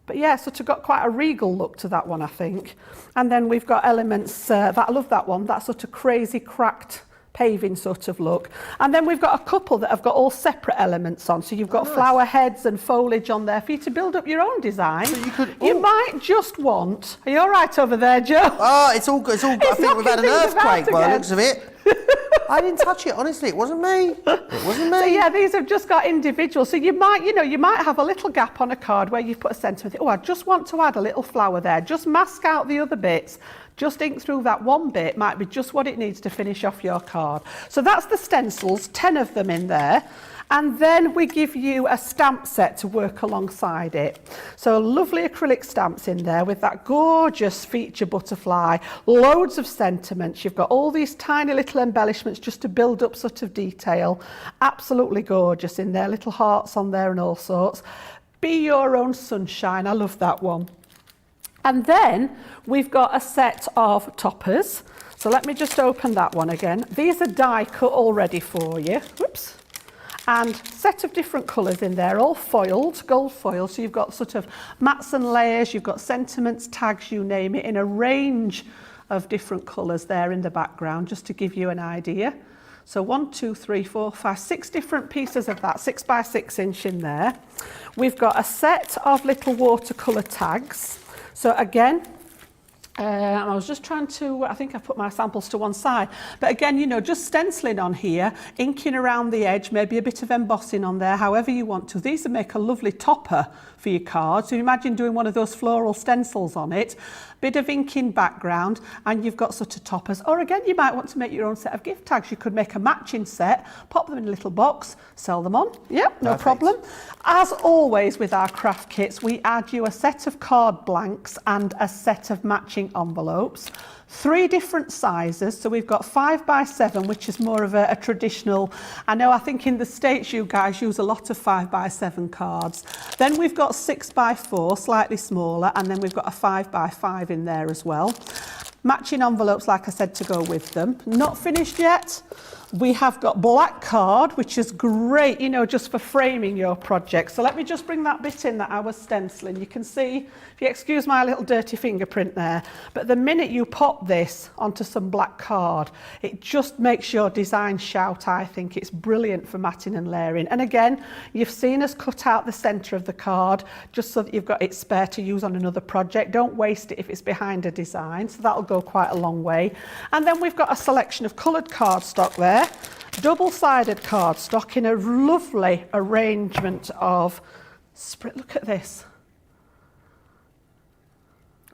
But yeah, sort of got quite a regal look to that one, I think. And then we've got elements, I love that one, that sort of crazy cracked paving sort of look. And then we've got a couple that have got all separate elements on. So you've got flower heads and foliage on there for you to build up your own design. So you might just want... Are you all right over there, Joe? Oh, it's all good. It's all good. I think we've had an earthquake by the looks of it. I didn't touch it, honestly. It wasn't me. It wasn't me. So yeah, these have just got individual. So you might have a little gap on a card where you've put a centre with it. Oh, I just want to add a little flower there. Just mask out the other bits. Just ink through that one bit might be just what it needs to finish off your card. So that's the stencils, 10 of them in there. And then we give you a stamp set to work alongside it. So lovely acrylic stamps in there with that gorgeous feature butterfly, loads of sentiments. You've got all these tiny little embellishments just to build up sort of detail. Absolutely gorgeous in there, little hearts on there and all sorts. Be your own sunshine, I love that one. And then we've got a set of toppers. So let me just open that one again. These are die cut already for you. Whoops. And set of different colours in there, all foiled, gold foil. So you've got sort of mats and layers, you've got sentiments, tags, you name it, in a range of different colours there in the background, just to give you an idea. So 1, 2, 3, 4, 5, 6 different pieces of that, 6 by 6 inch in there. We've got a set of little watercolour tags. So again, I was just trying to, I think I've put my samples to one side, but again, just stenciling on here, inking around the edge, maybe a bit of embossing on there, however you want to. These would make a lovely topper for your card. So imagine doing one of those floral stencils on it, bit of inking background, and you've got sort of toppers. Or again, you might want to make your own set of gift tags. You could make a matching set, pop them in a little box, sell them on. Yep, no problem. As always with our craft kits, we add you a set of card blanks and a set of matching envelopes. 3 different sizes, so we've got 5 by 7, which is more of a traditional. I think in the States you guys use a lot of 5 by 7 cards. Then we've got 6 by 4, slightly smaller, and then we've got a 5 by 5 in there as well. Matching envelopes, like I said, to go with them. Not finished yet. We have got black card, which is great, just for framing your project. So let me just bring that bit in that I was stenciling. You can see, if you excuse my little dirty fingerprint there, but the minute you pop this onto some black card, it just makes your design shout, I think. It's brilliant for matting and layering. And again, you've seen us cut out the centre of the card, just so that you've got it spare to use on another project. Don't waste it if it's behind a design, so that'll go quite a long way. And then we've got a selection of coloured cardstock there. Double-sided cardstock in a lovely arrangement of... Look at this.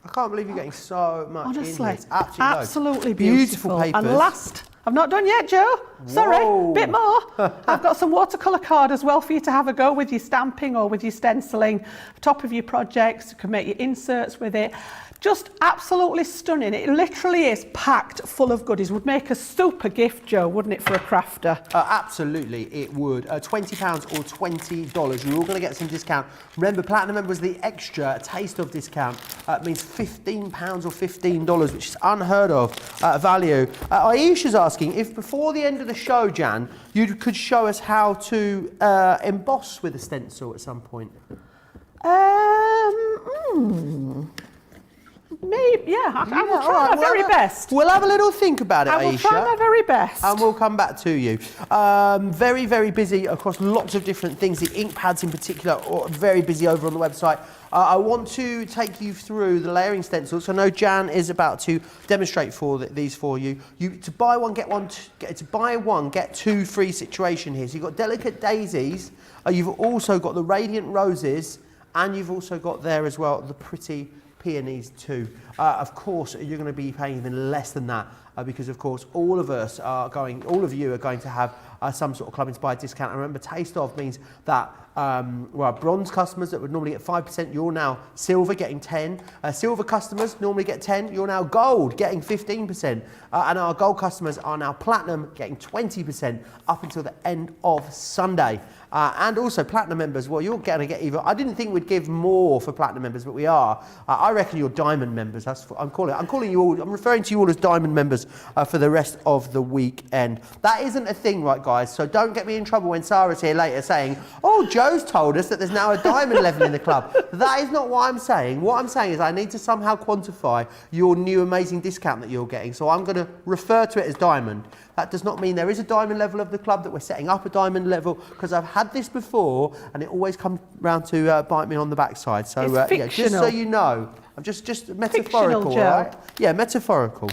I can't believe you're getting so much Honestly, in this. absolutely beautiful. Papers. And last, I've not done yet, Joe. Sorry, Whoa. bit more. I've got some watercolour card as well for you to have a go with your stamping or with your stenciling. Top of your projects, you can make your inserts with it. Just absolutely stunning. It literally is packed full of goodies. Would make a super gift, Joe, wouldn't it, for a crafter? Absolutely, it would. £20 or $20. You're all going to get some discount. Remember, Platinum members, the extra taste of discount means £15 or $15, which is unheard of value. Aisha's asking, asking if before the end of the show, Jan, you could show us how to emboss with a stencil at some point. Maybe, yeah, I will try my very best. We'll have a little think about it, Aisha. I will try my very best. And we'll come back to you. Very, very busy across lots of different things. The ink pads in particular are very busy over on the website. I want to take you through the layering stencils. So I know Jan is about to demonstrate these for you. To buy one, get one. To buy one, get two free situation here. So you've got delicate daisies. You've also got the radiant roses, and you've also got there as well the pretty peonies too. Of course, you're going to be paying even less than that because, of course, all of you are going to have some sort of club inspired discount. And remember, taste of means that bronze customers that would normally get 5%, you're now silver getting 10. Silver customers normally get 10, you're now gold getting 15%. And our gold customers are now platinum getting 20% up until the end of Sunday. And also platinum members, well, you're going to get even. I didn't think we'd give more for platinum members, but we are. I reckon you're diamond members. That's what I'm calling you all. I'm referring to you all as diamond members for the rest of the weekend. That isn't a thing, right, guys? So don't get me in trouble when Sarah's here later saying, "Oh, Joe's told us that there's now a diamond level in the club." That is not what I'm saying. What I'm saying is I need to somehow quantify your new amazing discount that you're getting. So I'm going to refer to it as diamond. That does not mean there is a diamond level of the club, that we're setting up a diamond level, because I've had this before and it always comes round to bite me on the backside. So yeah, just so you know, I'm just metaphorical, right? Yeah, metaphorical.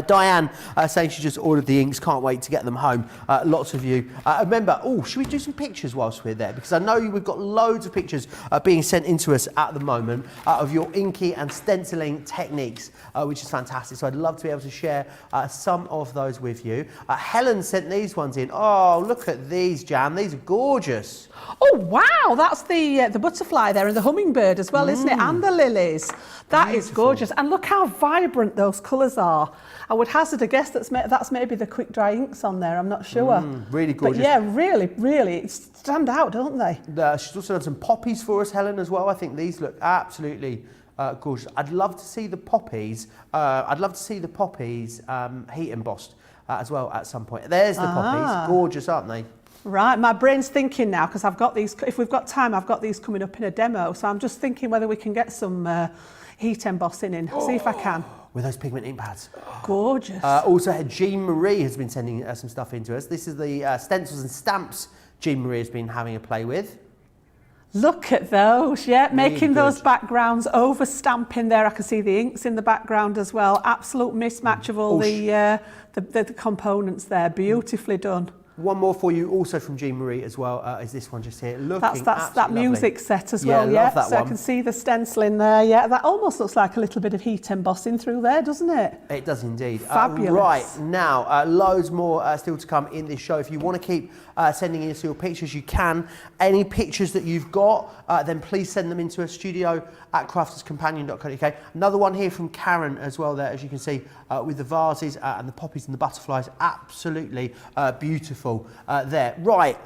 Diane saying she just ordered the inks, can't wait to get them home. Lots of you. Remember, should we do some pictures whilst we're there? Because I know we've got loads of pictures being sent into us at the moment of your inky and stenciling techniques, which is fantastic. So I'd love to be able to share some of those with you. Helen sent these ones in. Oh, look at these, Jan. These are gorgeous. Oh, wow. That's the butterfly there and the hummingbird as well, isn't it? And the lilies. That is gorgeous. And look how vibrant those colours are. I would hazard a guess that's maybe the quick dry inks on there. I'm not sure. Really gorgeous. But yeah, really, really stand out, don't they? She's also done some poppies for us, Helen, as well. I think these look absolutely gorgeous. I'd love to see the poppies. Heat embossed as well at some point. There's the poppies. Gorgeous, aren't they? Right, my brain's thinking now because I've got these. If we've got time, I've got these coming up in a demo. So I'm just thinking whether we can get some heat embossing in. See if I can. With those pigment ink pads. Gorgeous. Also, Jean Marie has been sending some stuff into us. This is the stencils and stamps Jean Marie has been having a play with. Look at those, yeah, really making good. Those backgrounds, over stamping there. I can see the inks in the background as well. Absolute mismatch of all the components there. Beautifully done. One more for you, also from Jean Marie as well, is this one just here. Looking that's that music set as well, yeah. Love that so one. I can see the stenciling there, yeah. That almost looks like a little bit of heat embossing through there, doesn't it? It does indeed. Fabulous. Right, now, loads more still to come in this show. If you want to keep sending in your pictures, you can. Any pictures that you've got, then please send them into a studio@crafterscompanion.co.uk. Another one here from Karen as well there, as you can see, with the vases and the poppies and the butterflies. Absolutely beautiful there. Right,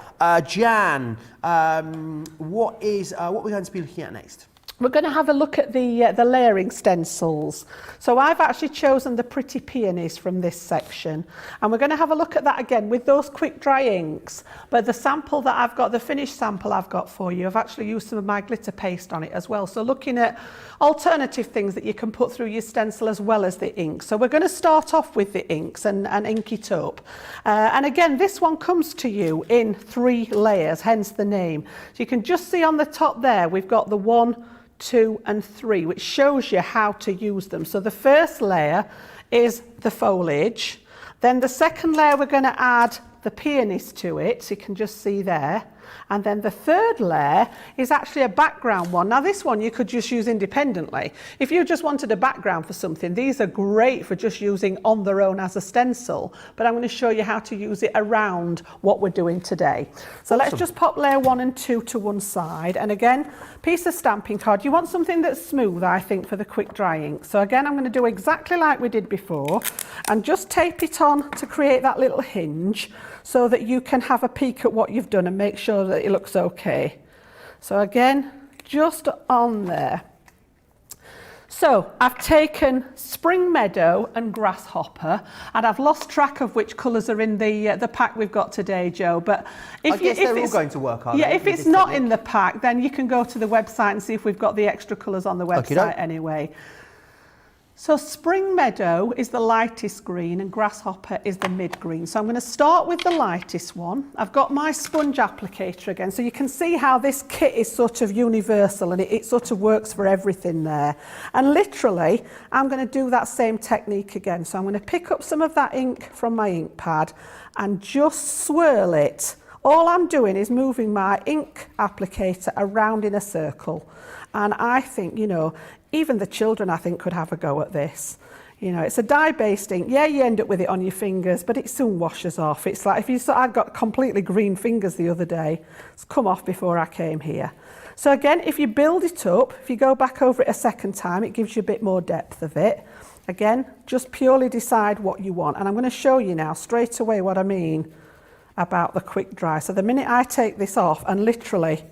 Jan, what are we going to be looking at next? We're going to have a look at the layering stencils. So I've actually chosen the Pretty Peonies from this section, and we're going to have a look at that again with those quick dry inks. But the sample that I've got, the finished sample I've got for you, I've actually used some of my glitter paste on it as well. So looking at alternative things that you can put through your stencil as well as the ink. So we're going to start off with the inks and ink it up. And again, this one comes to you in 3 layers, hence the name. So you can just see on the top there, we've got the 1, 2 and 3, which shows you how to use them. So the first layer is the foliage. Then the second layer, we're going to add the peonies to it, so you can just see there. And then the third layer is actually a background one. Now this one you could just use independently. If you just wanted a background for something, these are great for just using on their own as a stencil. But I'm going to show you how to use it around what we're doing today. So let's just pop layer 1 and 2 to one side. And again, piece of stamping card. You want something that's smooth, I think, for the quick dry ink. So again, I'm going to do exactly like we did before and just tape it on to create that little hinge so that you can have a peek at what you've done and make sure that it looks okay. So again, just on there. So I've taken Spring Meadow and Grasshopper, and I've lost track of which colours are in the pack we've got today, Joe. But I guess they're all going to work, aren't they? Yeah, if it's not in the pack, then you can go to the website and see if we've got the extra colours on the website anyway. So Spring Meadow is the lightest green and Grasshopper is the mid green. So I'm going to start with the lightest one. I've got my sponge applicator again, so you can see how this kit is sort of universal and it sort of works for everything there. And literally, I'm going to do that same technique again. So I'm going to pick up some of that ink from my ink pad and just swirl it. All I'm doing is moving my ink applicator around in a circle. And I think, you know, even the children, I think, could have a go at this. You know, it's a dye-based ink. Yeah, you end up with it on your fingers, but it soon washes off. It's like, I'd got completely green fingers the other day. It's come off before I came here. So again, if you build it up, if you go back over it a second time, it gives you a bit more depth of it. Again, just purely decide what you want. And I'm going to show you now straight away what I mean about the quick dry. So the minute I take this off, and literally,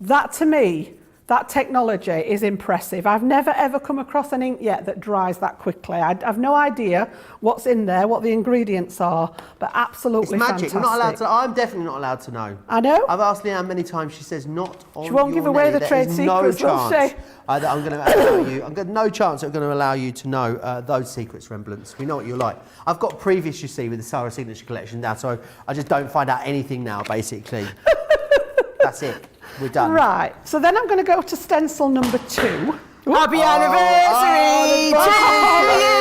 that to me, that technology is impressive. I've never ever come across an ink yet that dries that quickly. I've no idea what's in there, what the ingredients are, but absolutely it's magic. Fantastic. We're not allowed to. I'm definitely not allowed to know. I know. I've asked Leanne many times. She says not on. She won't give away the trade secrets, will she? That I'm going to allow you. I've got no chance that I'm going to allow you to know those secrets, Remblance. We know what you're like. I've got previous, you see, with the Sarah Signature Collection now, so I just don't find out anything now, basically. That's it. We're done. Right. So then I'm going to go to stencil number 2. Happy anniversary to you!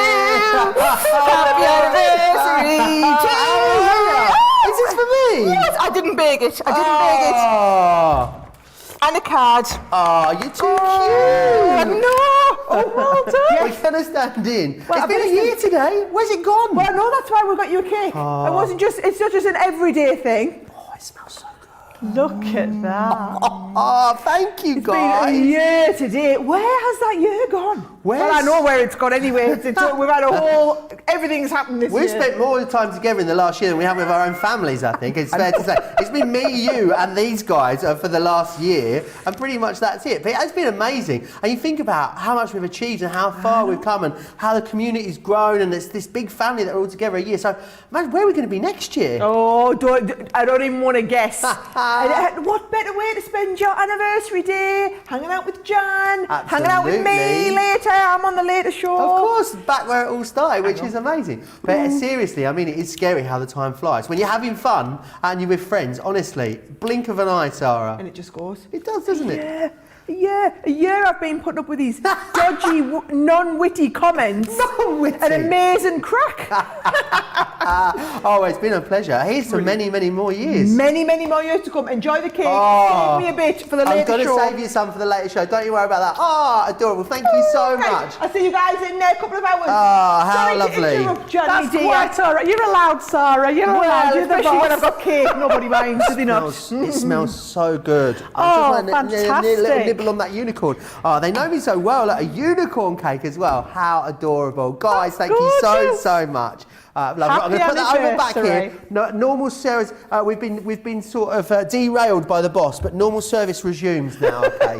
Happy anniversary to you! Is this for me? Yes, I didn't bake it. And a card. Oh, you're too cute. No! Oh, well done. We're going to stand in. Well, it's been a year today. Where's it gone? Well, no, that's why we got you a cake. It wasn't just, it's not just an everyday thing. Oh, it smells so good. Look at that. Oh, thank you, guys. Been a year today. Where has that year gone? Well, I know where it's gone anyway. We've had a whole... Everything's happened this year. We've spent more time together in the last year than we have with our own families, I think. It's fair to say. It's been me, you, and these guys for the last year, and pretty much that's it. But it's been amazing. And you think about how much we've achieved and how far we've come and how the community's grown, and it's this big family that are all together a year. So, man, where are we going to be next year? Oh, I don't even want to guess. What better way to spend your anniversary day? Hanging out with Jan, hanging out with me later. I'm on the later show. Of course, back where it all started, which is amazing. But seriously, I mean, it is scary how the time flies. When you're having fun and you're with friends, honestly, blink of an eye, Sarah. And it just goes. It does, doesn't it? Yeah, a year I've been putting up with these dodgy, non-witty comments. Non-witty. An amazing crack. Oh, it's been a pleasure. Here's to many, many more years. Many, many more years to come. Enjoy the cake. Oh, Save me a bit for the later show. I'm going to save you some for the later show. Don't you worry about that. Oh, adorable. Thank you so much. I'll see you guys in a couple of hours. Oh, how Sorry lovely. to interrupt, Johnny That's dear. quite all right. You're allowed, Sarah. You're allowed. You're the especially when I've boss. got cake. Nobody minds, do they not? It smells so good. Oh, I just want a little fantastic. nibble on that unicorn. Oh, they know me so well. Like a unicorn cake as well. How adorable. Guys, thank you so much. I'm going to put that over back here. No, normal service, we've been sort of derailed by the boss, but normal service resumes now, okay?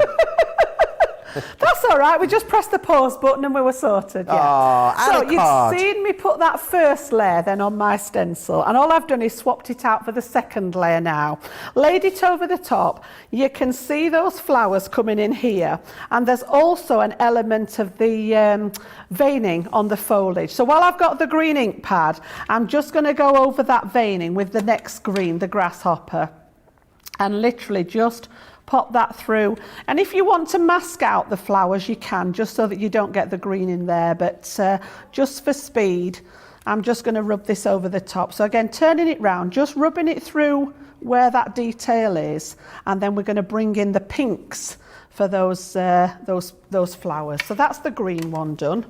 That's all right. We just pressed the pause button and we were sorted. Yeah. Oh, so and a card. you've seen me put that first layer then on my stencil, and all I've done is swapped it out for the second layer now. Laid it over the top. You can see those flowers coming in here, and there's also an element of the veining on the foliage. So while I've got the green ink pad, I'm just going to go over that veining with the next green, the grasshopper, and literally just pop that through. And if you want to mask out the flowers, you can, just so that you don't get the green in there. But just for speed, I'm just going to rub this over the top. So again, turning it round, just rubbing it through where that detail is. And then we're going to bring in the pinks for those flowers. So that's the green one done.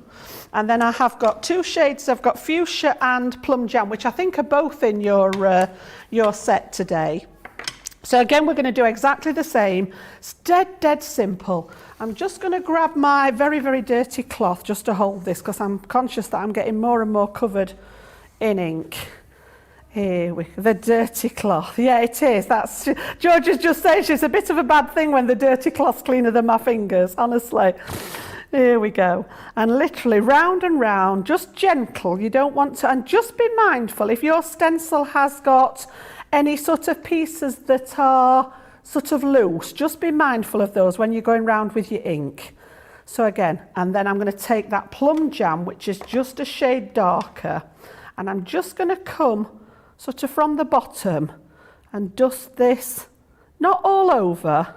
And then I have got two shades. I've got fuchsia and plum jam, which I think are both in your set today. So again, we're going to do exactly the same. It's dead simple. I'm just going to grab my very, very dirty cloth just to hold this, because I'm conscious that I'm getting more and more covered in ink. Here we go, the dirty cloth. Yeah, it is. That's George is just saying it's a bit of a bad thing when the dirty cloth's cleaner than my fingers, honestly. Here we go. And literally round and round, just gentle. You don't want to, and just be mindful if your stencil has got any sort of pieces that are sort of loose, just be mindful of those when you're going round with your ink. So again, and then I'm going to take that plum jam, which is just a shade darker, and I'm just going to come sort of from the bottom and dust this, not all over,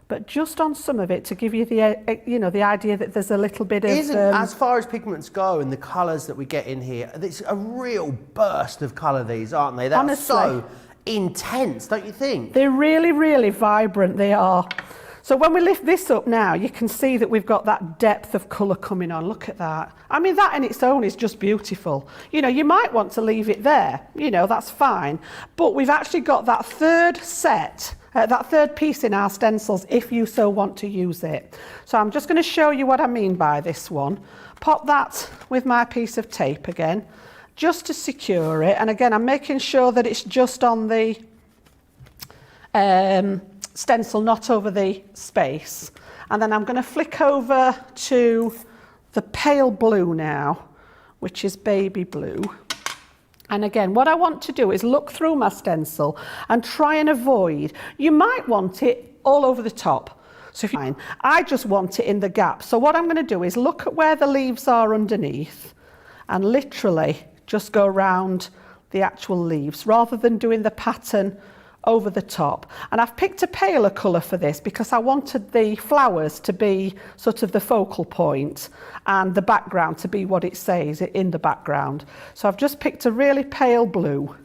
but just on some of it to give you the, you know, the idea that there's a little bit of... as far as pigments go and the colours that we get in here, it's a real burst of colour, these, aren't they? They're so intense, don't you think? They're really, really vibrant, they are. So when we lift this up now, you can see that we've got that depth of colour coming on. Look at that. I mean, that in its own is just beautiful. You know, you might want to leave it there, you know, that's fine. But we've actually got that third set, that third piece in our stencils, if you so want to use it. So I'm just going to show you what I mean by this one. Pop that with my piece of tape again, just to secure it. And again, I'm making sure that it's just on the stencil, not over the space. And then I'm going to flick over to the pale blue now, which is baby blue. And again, what I want to do is look through my stencil and try and avoid, you might want it all over the top. So if you, I just want it in the gap. So what I'm going to do is look at where the leaves are underneath and literally just go around the actual leaves rather than doing the pattern over the top. And I've picked a paler colour for this because I wanted the flowers to be sort of the focal point and the background to be what it says in the background. So I've just picked a really pale blue.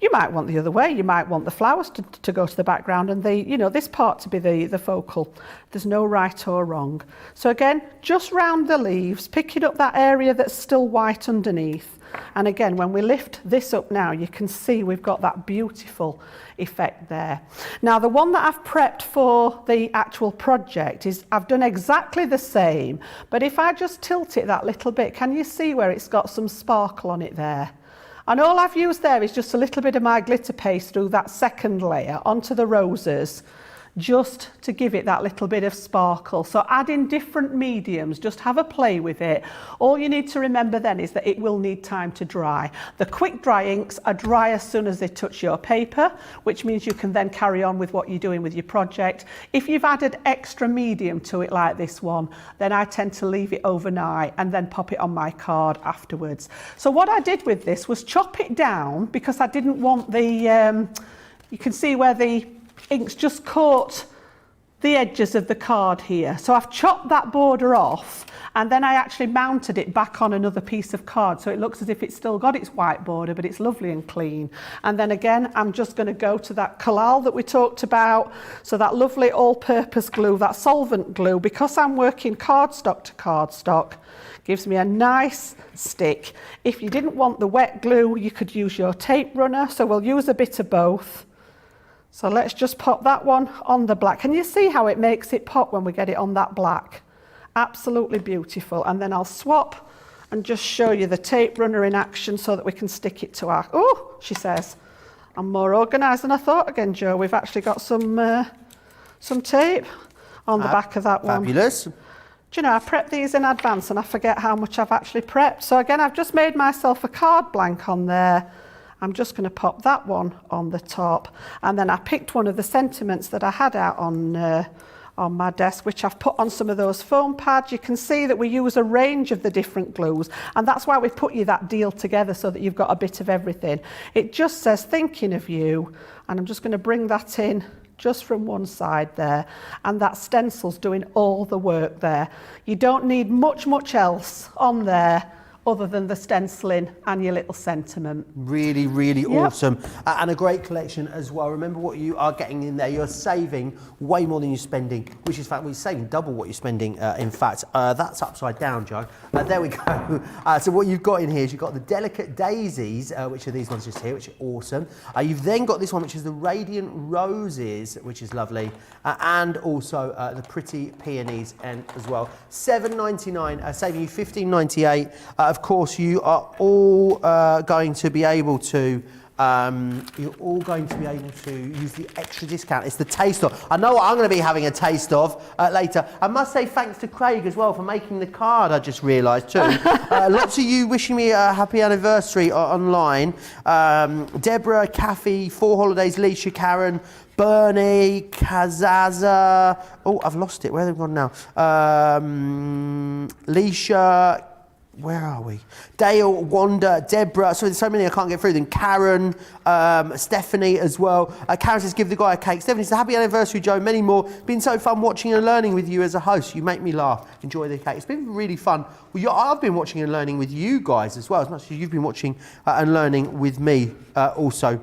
You might want the other way. You might want the flowers to go to the background and the, you know, this part to be the focal. There's no right or wrong. So again, just round the leaves, picking up that area that's still white underneath. And again, when we lift this up now, you can see we've got that beautiful effect there. Now, the one that I've prepped for the actual project is, I've done exactly the same, but if I just tilt it that little bit, can you see where it's got some sparkle on it there? And all I've used there is just a little bit of my glitter paste through that second layer onto the roses, just to give it that little bit of sparkle. So add in different mediums, just have a play with it. All you need to remember then is that it will need time to dry. The quick dry inks are dry as soon as they touch your paper, which means you can then carry on with what you're doing with your project. If you've added extra medium to it like this one, then I tend to leave it overnight and then pop it on my card afterwards. So what I did with this was chop it down because I didn't want the, you can see where the inks just caught the edges of the card here. So I've chopped that border off and then I actually mounted it back on another piece of card so it looks as if it's still got its white border, but it's lovely and clean. And then again, I'm just going to go to that collal that we talked about. So that lovely all-purpose glue, that solvent glue, because I'm working cardstock to cardstock, gives me a nice stick. If you didn't want the wet glue, you could use your tape runner. So we'll use a bit of both. So let's just pop that one on the black. Can you see how it makes it pop when we get it on that black? Absolutely beautiful. And then I'll swap and just show you the tape runner in action so that we can stick it to our... Oh, she says, I'm more organised than I thought again, Jo. We've actually got some tape on the back of that one. Fabulous. Do you know, I prep these in advance and I forget how much I've actually prepped. So again, I've just made myself a card blank on there. I'm just going to pop that one on the top. And then I picked one of the sentiments that I had out on my desk, which I've put on some of those foam pads. You can see that we use a range of the different glues. And that's why we put you that deal together so that you've got a bit of everything. It just says thinking of you. And I'm just going to bring that in just from one side there. And that stencil's doing all the work there. You don't need much else on there other than the stenciling and your little sentiment. Really, really awesome. And a great collection as well. Remember what you are getting in there. You're saving way more than you're spending, which is, in fact, we're saving double what you're spending, in fact. That's upside down, Jo. There we go. So what you've got in here is you've got the Delicate Daisies, which are these ones just here, which are awesome. You've then got this one, which is the Radiant Roses, which is lovely. And also the Pretty Peonies as well. $7.99, saving you $15.98. Of course, you are all going to be able to you're all going to be able to use the extra discount. It's the taste of. I know what I'm going to be having a taste of later. I must say thanks to Craig as well for making the card, I just realised too. Lots of you wishing me a happy anniversary online. Deborah, Kathy, 4 Holidays, Leisha, Karen, Bernie, Kazaza. Oh, I've lost it. Where have they gone now? Leisha. Where are we? Dale, Wanda, Deborah. So there's so many I can't get through them. Karen, Stephanie as well. Karen says, give the guy a cake. Stephanie says, happy anniversary, Joe. Many more. Been so fun watching and learning with you as a host. You make me laugh. Enjoy the cake. It's been really fun. Well, I've been watching and learning with you guys as well, as much as you've been watching and learning with me also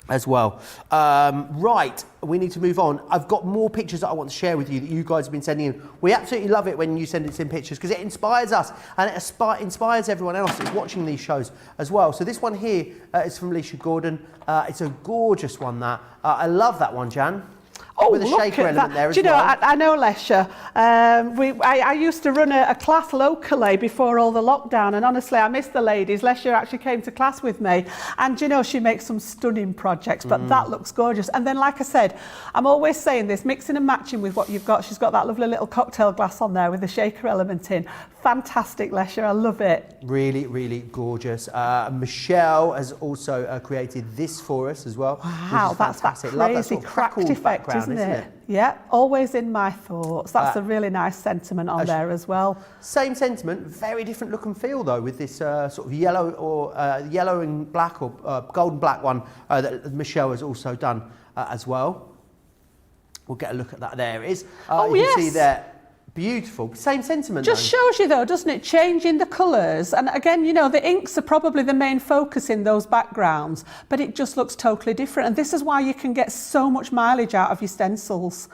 as well. Right, we need to move on. I've got more pictures that I want to share with you that you guys have been sending in. We absolutely love it when you send us in pictures because it inspires us and it inspires everyone else that's watching these shows as well. So this one here is from Leisha Gordon. It's a gorgeous one, that. I love that one, Jan. Oh, with a look shaker at element that. there as Do you know, well. I know Lesha. I used to run a class locally before all the lockdown, and honestly, I miss the ladies. Lesha actually came to class with me, and you know, she makes some stunning projects, but that looks gorgeous. And then, like I said, I'm always saying this, mixing and matching with what you've got. She's got that lovely little cocktail glass on there with the shaker element in. Fantastic, Lesha, I love it. Really, really gorgeous. Michelle has also created this for us as well. Wow, that's that fantastic. Love that crazy sort of cracked crackled effect, background, isn't it? Yeah, always in my thoughts. That's a really nice sentiment on there as well. Same sentiment, very different look and feel though, with this sort of yellow or yellow and black or golden black one that Michelle has also done as well. We'll get a look at that. There it is. Oh, you yes. can see there. Beautiful. Same sentiment. Just shows you though, doesn't it, changing the colours. And again, you know, the inks are probably the main focus in those backgrounds, but it just looks totally different. And this is why you can get so much mileage out of your stencils.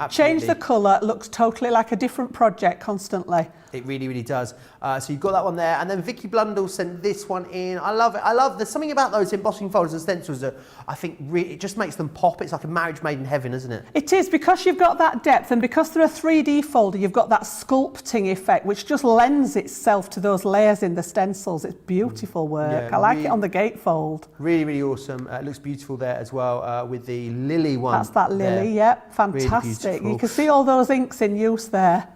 Change the colour, looks totally like a different project constantly. It really, really does. So you've got that one there. And then Vicky Blundell sent this one in. I love it. There's something about those embossing folders and stencils that I think it just makes them pop. It's like a marriage made in heaven, isn't it? It is, because you've got that depth and because they're a 3D folder, you've got that sculpting effect, which just lends itself to those layers in the stencils. It's beautiful work. Yeah, I like it on the gatefold. Really, really awesome. It looks beautiful there as well with the lily one. That's that lily, there. yep. Fantastic. Really you can see all those inks in use there.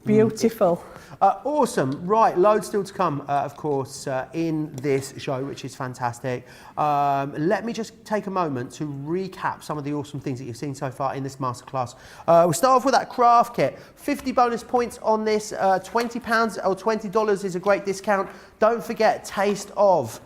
Beautiful. Awesome. Right, loads still to come, of course, in this show, which is fantastic. Let me just take a moment to recap some of the awesome things that you've seen so far in this masterclass. We'll start off with that craft kit. 50 bonus points on this. £20 or $20 is a great discount. Don't forget, taste of.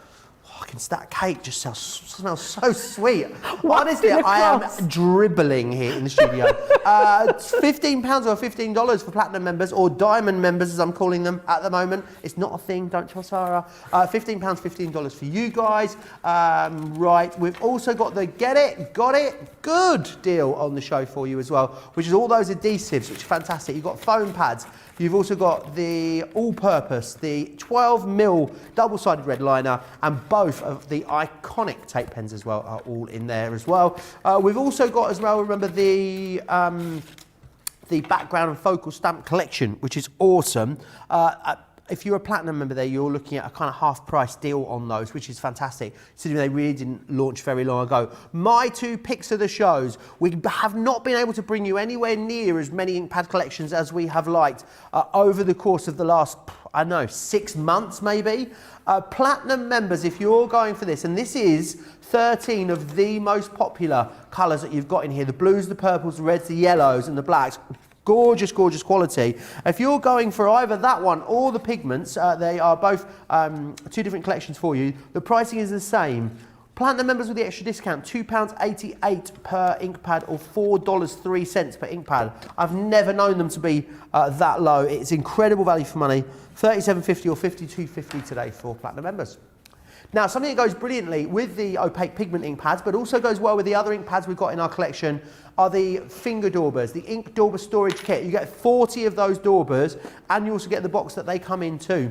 I can stack cake, just smells so sweet. Honestly, I am dribbling here in the studio. £15 or $15 for platinum members, or diamond members as I'm calling them at the moment. It's not a thing, don't tell Sarah. £15, $15 for you guys. Right, we've also got the get it, got it, good deal on the show for you as well, which is all those adhesives, which are fantastic. You've got foam pads. You've also got the all-purpose, the 12mm double-sided red liner, and both of the iconic tape pens as well are all in there as well. We've also got as well, remember, the background and focal stamp collection, which is awesome. If you're a platinum member there, you're looking at a kind of half-price deal on those, which is fantastic, considering they really didn't launch very long ago. My two picks of the shows, we have not been able to bring you anywhere near as many ink pad collections as we have liked over the course of the last, I don't know, 6 months maybe. Platinum members, if you're going for this, and this is 13 of the most popular colours that you've got in here, the blues, the purples, the reds, the yellows, and the blacks. Gorgeous, gorgeous quality. If you're going for either that one or the pigments, they are both two different collections for you. The pricing is the same. Platinum members with the extra discount, £2.88 per ink pad or $4.03 per ink pad. I've never known them to be that low. It's incredible value for money. $37.50 or $52.50 today for platinum members. Now, something that goes brilliantly with the opaque pigment ink pads, but also goes well with the other ink pads we've got in our collection, are the finger daubers, the ink dauber storage kit. You get 40 of those daubers, and you also get the box that they come in too.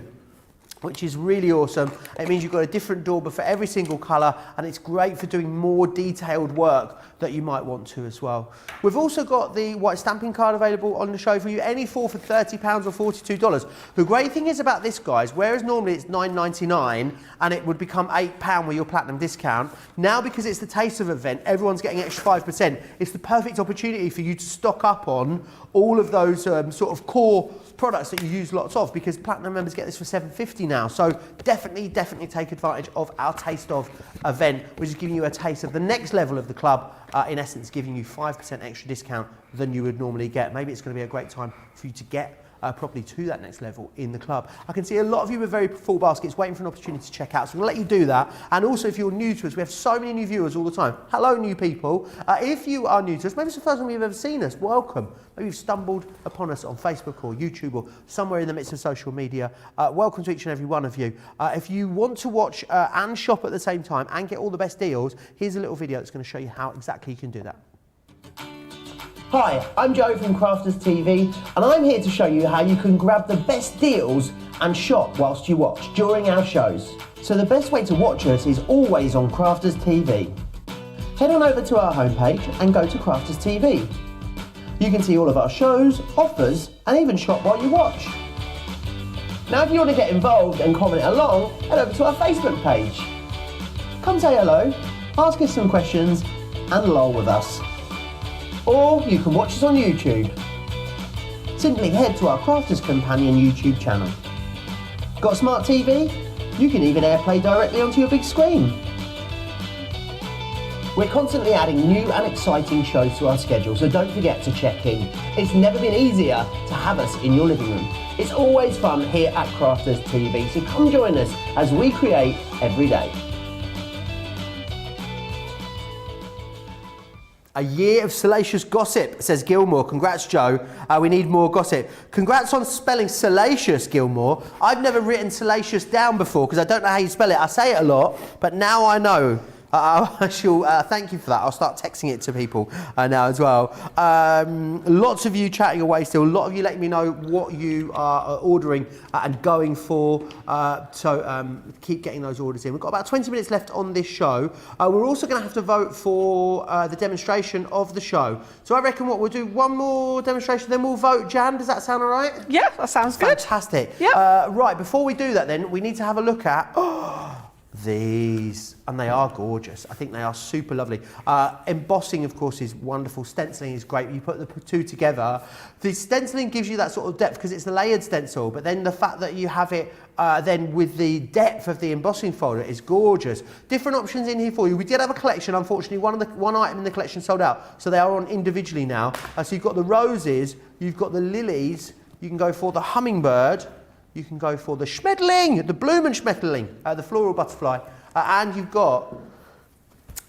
which is really awesome. It means you've got a different Dauber for every single colour, and it's great for doing more detailed work that you might want to as well. We've also got the white stamping card available on the show for you, any four for £30 or $42. The great thing is about this, guys, whereas normally it's $9.99 and it would become £8 with your platinum discount, now because it's the Taste of event, everyone's getting extra 5%. It's the perfect opportunity for you to stock up on all of those sort of core products that you use lots of, because platinum members get this for $7.50 now. So definitely take advantage of our Taste of event, which is giving you a taste of the next level of the club, in essence giving you 5% extra discount than you would normally get. Maybe it's going to be a great time for you to get properly to that next level in the club. I can see a lot of you with very full baskets waiting for an opportunity to check out, so I'm going to let you do that. And also, if you're new to us, we have so many new viewers all the time. Hello, new people. If you are new to us, maybe it's the first time you've ever seen us, welcome. Maybe you've stumbled upon us on Facebook or YouTube or somewhere in the midst of social media. Welcome to each and every one of you. If you want to watch and shop at the same time and get all the best deals, here's a little video that's going to show you how exactly you can do that. Hi, I'm Joe from Crafters TV, and I'm here to show you how you can grab the best deals and shop whilst you watch during our shows. So the best way to watch us is always on Crafters TV. Head on over to our homepage and go to Crafters TV. You can see all of our shows, offers, and even shop while you watch. Now if you want to get involved and comment along, head over to our Facebook page. Come say hello, ask us some questions, and lol with us. Or you can watch us on YouTube. Simply head to our Crafters Companion YouTube channel. Got a smart TV? You can even AirPlay directly onto your big screen. We're constantly adding new and exciting shows to our schedule, so don't forget to check in. It's never been easier to have us in your living room. It's always fun here at Crafters TV, so come join us as we create every day. A year of salacious gossip, says Gilmore. Congrats, Joe. We need more gossip. Congrats on spelling salacious, Gilmore. I've never written salacious down before because I don't know how you spell it. I say it a lot, but now I know. I shall thank you for that. I'll start texting it to people now as well. Lots of you chatting away still. A lot of you letting me know what you are ordering and going for. So keep getting those orders in. We've got about 20 minutes left on this show. We're also going to have to vote for the demonstration of the show. So I reckon what we'll do, one more demonstration, then we'll vote. Jan, does that sound all right? Yeah, that sounds good. Fantastic. Yep. Right, before we do that then, we need to have a look at these, and they are gorgeous. I think they are super lovely. Embossing, of course, is wonderful. Stenciling is great. You put the two together. The stenciling gives you that sort of depth because it's a layered stencil, but then the fact that you have it then with the depth of the embossing folder is gorgeous. Different options in here for you. We did have a collection. Unfortunately, one item in the collection sold out, so they are on individually now. So you've got the roses, you've got the lilies, you can go for the hummingbird, you can go for the Schmetterling, the Blumenschmetterling, the floral butterfly, and you've got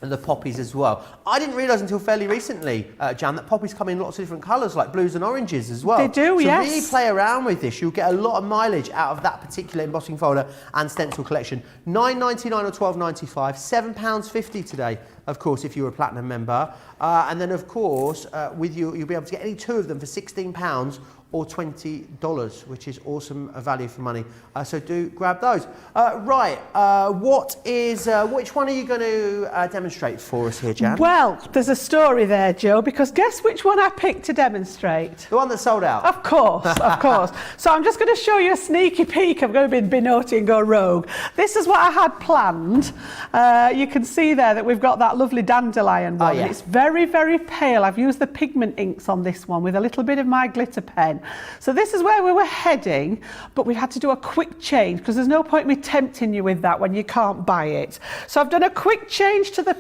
the poppies as well. I didn't realise until fairly recently, Jan, that poppies come in lots of different colours, like blues and oranges as well. They do, so yes. So really play around with this. You'll get a lot of mileage out of that particular embossing folder and stencil collection. $9.99 or $12.95, £7.50 today, of course, if you're a platinum member. And then, of course, with you, you'll be able to get any two of them for £16 or $20, which is awesome value for money. So do grab those. Which one are you going to demonstrate for us here, Jan? Well, there's a story there, Joe, because guess which one I picked to demonstrate? The one that sold out. Of course, of course. So I'm just going to show you a sneaky peek. I'm going to be naughty and go rogue. This is what I had planned. You can see there that we've got that lovely dandelion one. Oh, yeah. It's very, very pale. I've used the pigment inks on this one with a little bit of my glitter pen. So this is where we were heading, but we had to do a quick change because there's no point me tempting you with that when you can't buy it. So I've done a quick change to the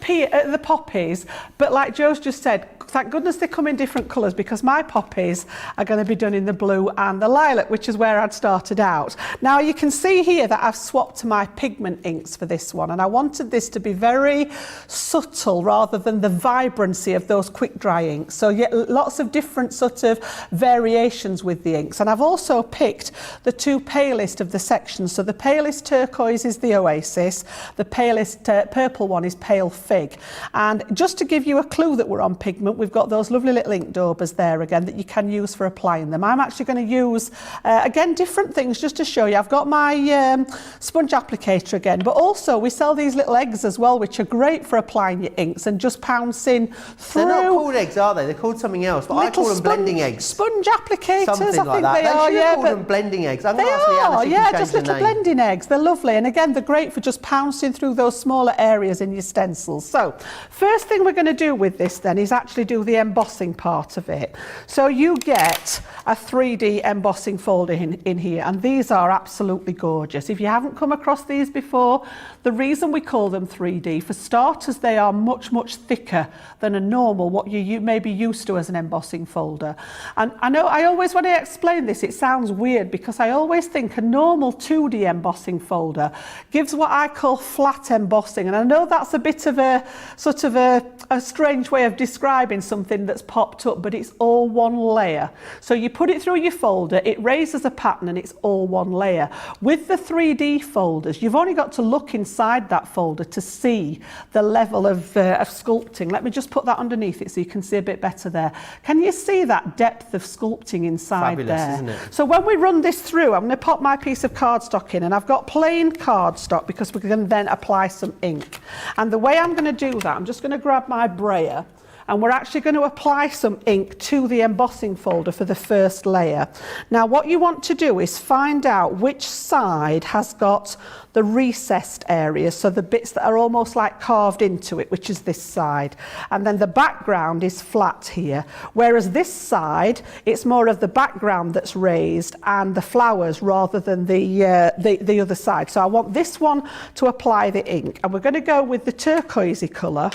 poppies, but like Joe's just said, thank goodness they come in different colours because my poppies are going to be done in the blue and the lilac, which is where I'd started out. Now you can see here that I've swapped to my pigment inks for this one, and I wanted this to be very subtle rather than the vibrancy of those quick dry inks. So yeah, lots of different sort of variations combinations with the inks, and I've also picked the two palest of the sections. So the palest turquoise is the Oasis, the palest purple one is Pale Fig. And just to give you a clue that we're on pigment, we've got those lovely little ink daubers there again that you can use for applying them. I'm actually going to use, again, different things just to show you. I've got my sponge applicator again, but also we sell these little eggs as well, which are great for applying your inks and just pouncing through. They're not called eggs, are they? They're called something else, but I call them blending eggs. Sponge applicators, something I like think that. they are. Should Yeah, call them blending eggs. I'm going to ask Leanne if she can change just the little name. blending eggs. They're lovely, and again, they're great for just pouncing through those smaller areas in your stencils. So, first thing we're going to do with this then is actually do the embossing part of it. So you get a 3D embossing folder in here, and these are absolutely gorgeous. If you haven't come across these before, the reason we call them 3D, for starters, they are much, much thicker than a normal, what you may be used to as an embossing folder. And I know I always, when I explain this, it sounds weird because I always think a normal 2D embossing folder gives what I call flat embossing. And I know that's a bit of a sort of a strange way of describing something that's popped up, but it's all one layer. So you put it through your folder, it raises a pattern, and it's all one layer. With the 3D folders, you've only got to look inside that folder to see the level of sculpting. Let me just put that underneath it so you can see a bit better there. Can you see that depth of sculpting inside Fabulous, there? isn't it? So when we run this through, I'm going to pop my piece of cardstock in, and I've got plain cardstock because we're going to then apply some ink. And the way I'm going to do that, I'm just going to grab my brayer, and we're actually going to apply some ink to the embossing folder for the first layer. Now what you want to do is find out which side has got the recessed areas, so the bits that are almost like carved into it, which is this side. And then the background is flat here, whereas this side, it's more of the background that's raised and the flowers rather than the other side. So I want this one to apply the ink, and we're going to go with the turquoisey colour.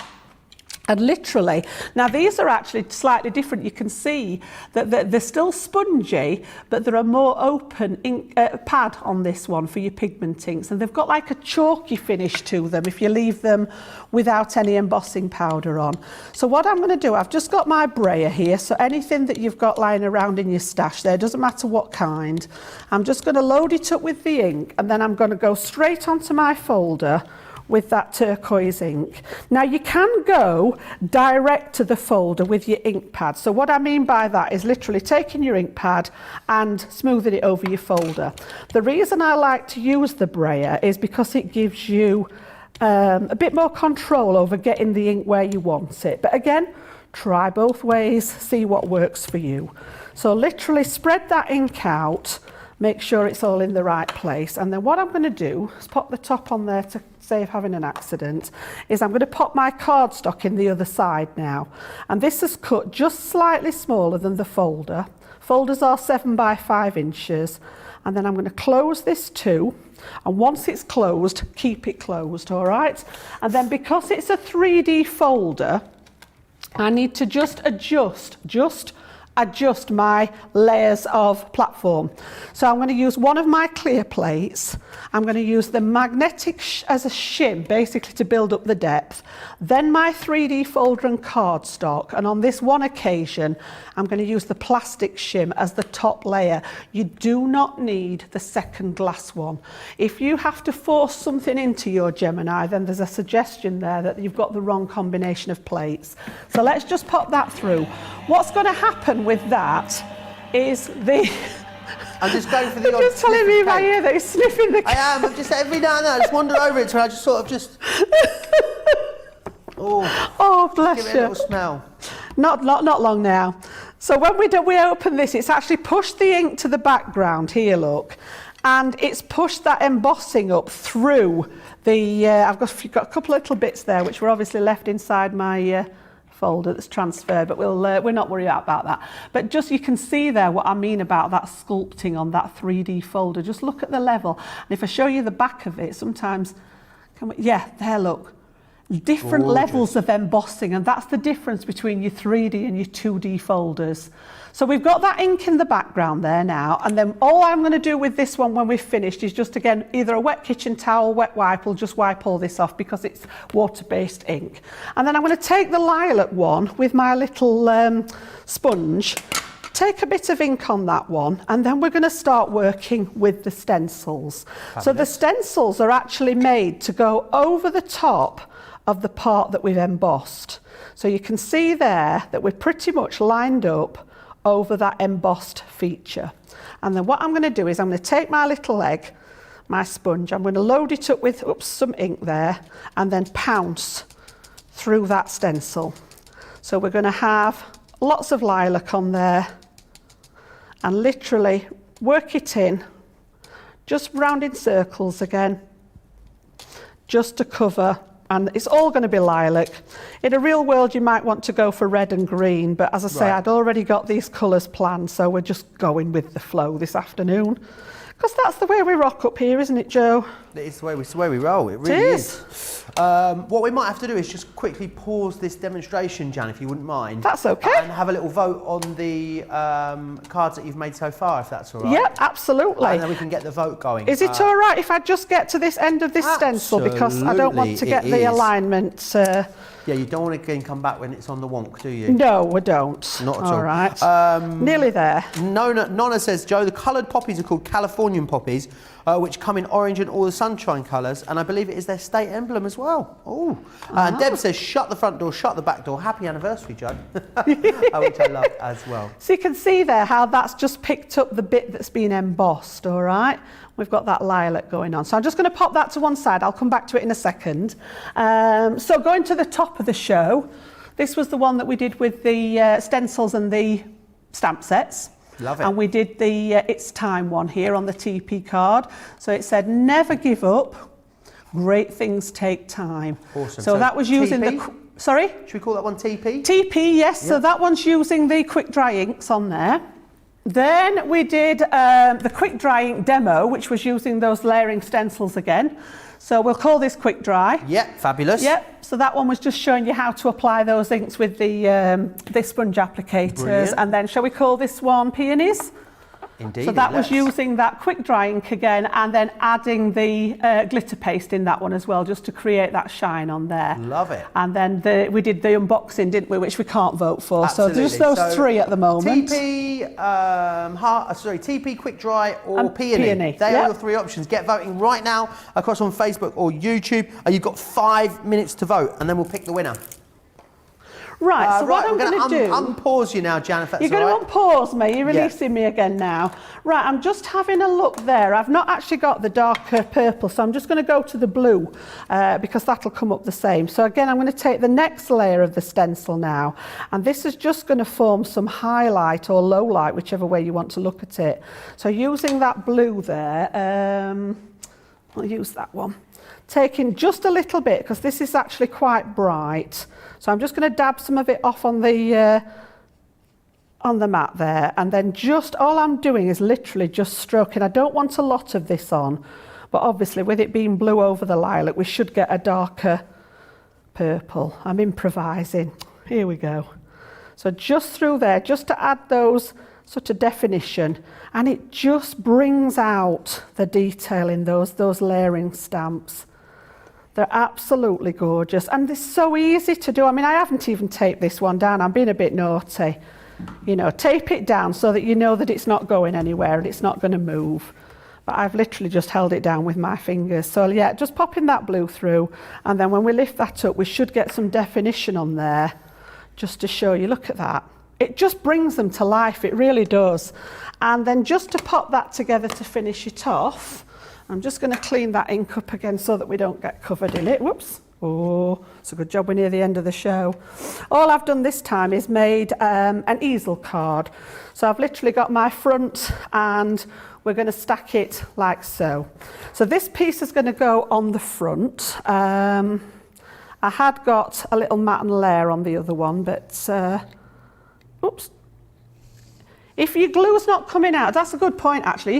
And literally, now these are actually slightly different. You can see that they're still spongy, but there are more open ink pad on this one for your pigment inks, and they've got like a chalky finish to them if you leave them without any embossing powder on. So what I'm going to do, I've just got my brayer here, so anything that you've got lying around in your stash there, doesn't matter what kind, I'm just going to load it up with the ink, and then I'm going to go straight onto my folder with that turquoise ink. Now you can go direct to the folder with your ink pad. So what I mean by that is literally taking your ink pad and smoothing it over your folder. The reason I like to use the brayer is because it gives you a bit more control over getting the ink where you want it. But again, try both ways, see what works for you. So literally spread that ink out, make sure it's all in the right place, and then what I'm going to do is pop the top on there to save having an accident, is I'm going to pop my cardstock in the other side now, and this is cut just slightly smaller than the folder. Folders are 7 by 5 inches, and then I'm going to close this too, and once it's closed, keep it closed, all right? And then because it's a 3D folder, I need to just adjust my layers of platform. So I'm going to use one of my clear plates. I'm going to use the magnetic as a shim, basically to build up the depth. Then my 3D folder and cardstock. And on this one occasion, I'm going to use the plastic shim as the top layer. You do not need the second glass one. If you have to force something into your Gemini, then there's a suggestion there that you've got the wrong combination of plates. So let's just pop that through. What's going to happen with that is I'm just going for the You're just telling me in my ear that he's sniffing the cake. I am. I'm just every now and then I just wander over it, so I just sort of just. Oh, bless give you. it a little smell. Not long now. So when we open this, it's actually pushed the ink to the background here. Look, and it's pushed that embossing up through the. I've got a couple of little bits there, which were obviously left inside my. Folder that's transferred, but we're not worried about that. But just you can see there what I mean about that sculpting on that 3D folder. Just look at the level, and if I show you the back of it, sometimes, yeah, there, look. Different levels of embossing, and that's the difference between your 3D and your 2D folders. So we've got that ink in the background there now, and then all I'm going to do with this one when we've finished is just, again, either a wet kitchen towel, wet wipe, will just wipe all this off because it's water-based ink. And then I'm going to take the lilac one with my little sponge, take a bit of ink on that one, and then we're going to start working with the stencils. Fabulous. So the stencils are actually made to go over the top of the part that we've embossed. So you can see there that we're pretty much lined up over that embossed feature. And then what I'm going to do is I'm going to take my little egg, my sponge, I'm going to load it up with some ink there, and then pounce through that stencil. So we're going to have lots of lilac on there, and literally work it in, just round in circles again, just to cover. And it's all going to be lilac. In a real world, you might want to go for red and green, but as I say, I'd already got these colours planned, so we're just going with the flow this afternoon. Because that's the way we rock up here, isn't it, Joe? It's the way we roll. It really is. What we might have to do is just quickly pause this demonstration, Jan, if you wouldn't mind. That's okay. And have a little vote on the cards that you've made so far, if that's all right. Yeah, absolutely. And then we can get the vote going. Is it all right if I just get to this end of this stencil, because I don't want to get the alignment? Yeah, you don't want to come back when it's on the wonk, do you? No, we don't. Not at all. All right. Nearly there. Nonna says, Joe, the coloured poppies are called Californian poppies, which come in orange and all the sunshine colours, and I believe it is their state emblem as well. Oh. And Deb says, shut the front door, shut the back door. Happy anniversary, Joe. Which I love as well. So you can see there how that's just picked up the bit that's been embossed, all right? We've got that lilac going on. So I'm just going to pop that to one side. I'll come back to it in a second. So going to the top of the show, this was the one that we did with the stencils and the stamp sets. Love it. And we did the It's Time one here on the Teepee card. So it said, never give up. Great things take time. Awesome. So that was using Teepee? the... Sorry? Should we call that one Teepee? Teepee, yes. Yep. So that one's using the quick dry inks on there. Then we did the quick dry ink demo, which was using those layering stencils again. So we'll call this quick dry. Yep, fabulous. Yep. So that one was just showing you how to apply those inks with the sponge applicators. Brilliant. And then shall we call this one Peonies? Indeed. So that was using that quick dry ink again, and then adding the glitter paste in that one as well, just to create that shine on there. Love it. And then we did the unboxing, didn't we, which we can't vote for. Absolutely. So just those three at the moment. Teepee, Teepee, quick dry, or And peony. peony, They yep. are your three options. Get voting right now across on Facebook or YouTube. You've got 5 minutes to vote, and then we'll pick the winner. Right, so what I'm we're going to do... unpause you now, Jan, if that's You're going to unpause me, you're releasing me again now. Right, I'm just having a look there. I've not actually got the darker purple, so I'm just going to go to the blue because that'll come up the same. So again, I'm going to take the next layer of the stencil now, and this is just going to form some highlight or low light, whichever way you want to look at it. So using that blue there, I'll use that one. Taking just a little bit, because this is actually quite bright. So I'm just going to dab some of it off on the mat there, and then just all I'm doing is literally just stroking. I don't want a lot of this on, but obviously with it being blue over the lilac, we should get a darker purple. I'm improvising. Here we go. So just through there, just to add those sort of definition, and it just brings out the detail in those layering stamps. They're absolutely gorgeous, and they're so easy to do. I mean, I haven't even taped this one down. I'm being a bit naughty. You know, tape it down so that you know that it's not going anywhere and it's not going to move. But I've literally just held it down with my fingers. So yeah, just popping that blue through, and then when we lift that up, we should get some definition on there, just to show you. Look at that. It just brings them to life, it really does. And then just to pop that together to finish it off, I'm just going to clean that ink up again so that we don't get covered in it. Whoops. Oh, it's a good job we're near the end of the show. All I've done this time is made an easel card. So I've literally got my front, and we're going to stack it like so. So this piece is going to go on the front. I had got a little matte and layer on the other one, but oops. If your glue's not coming out, that's a good point actually.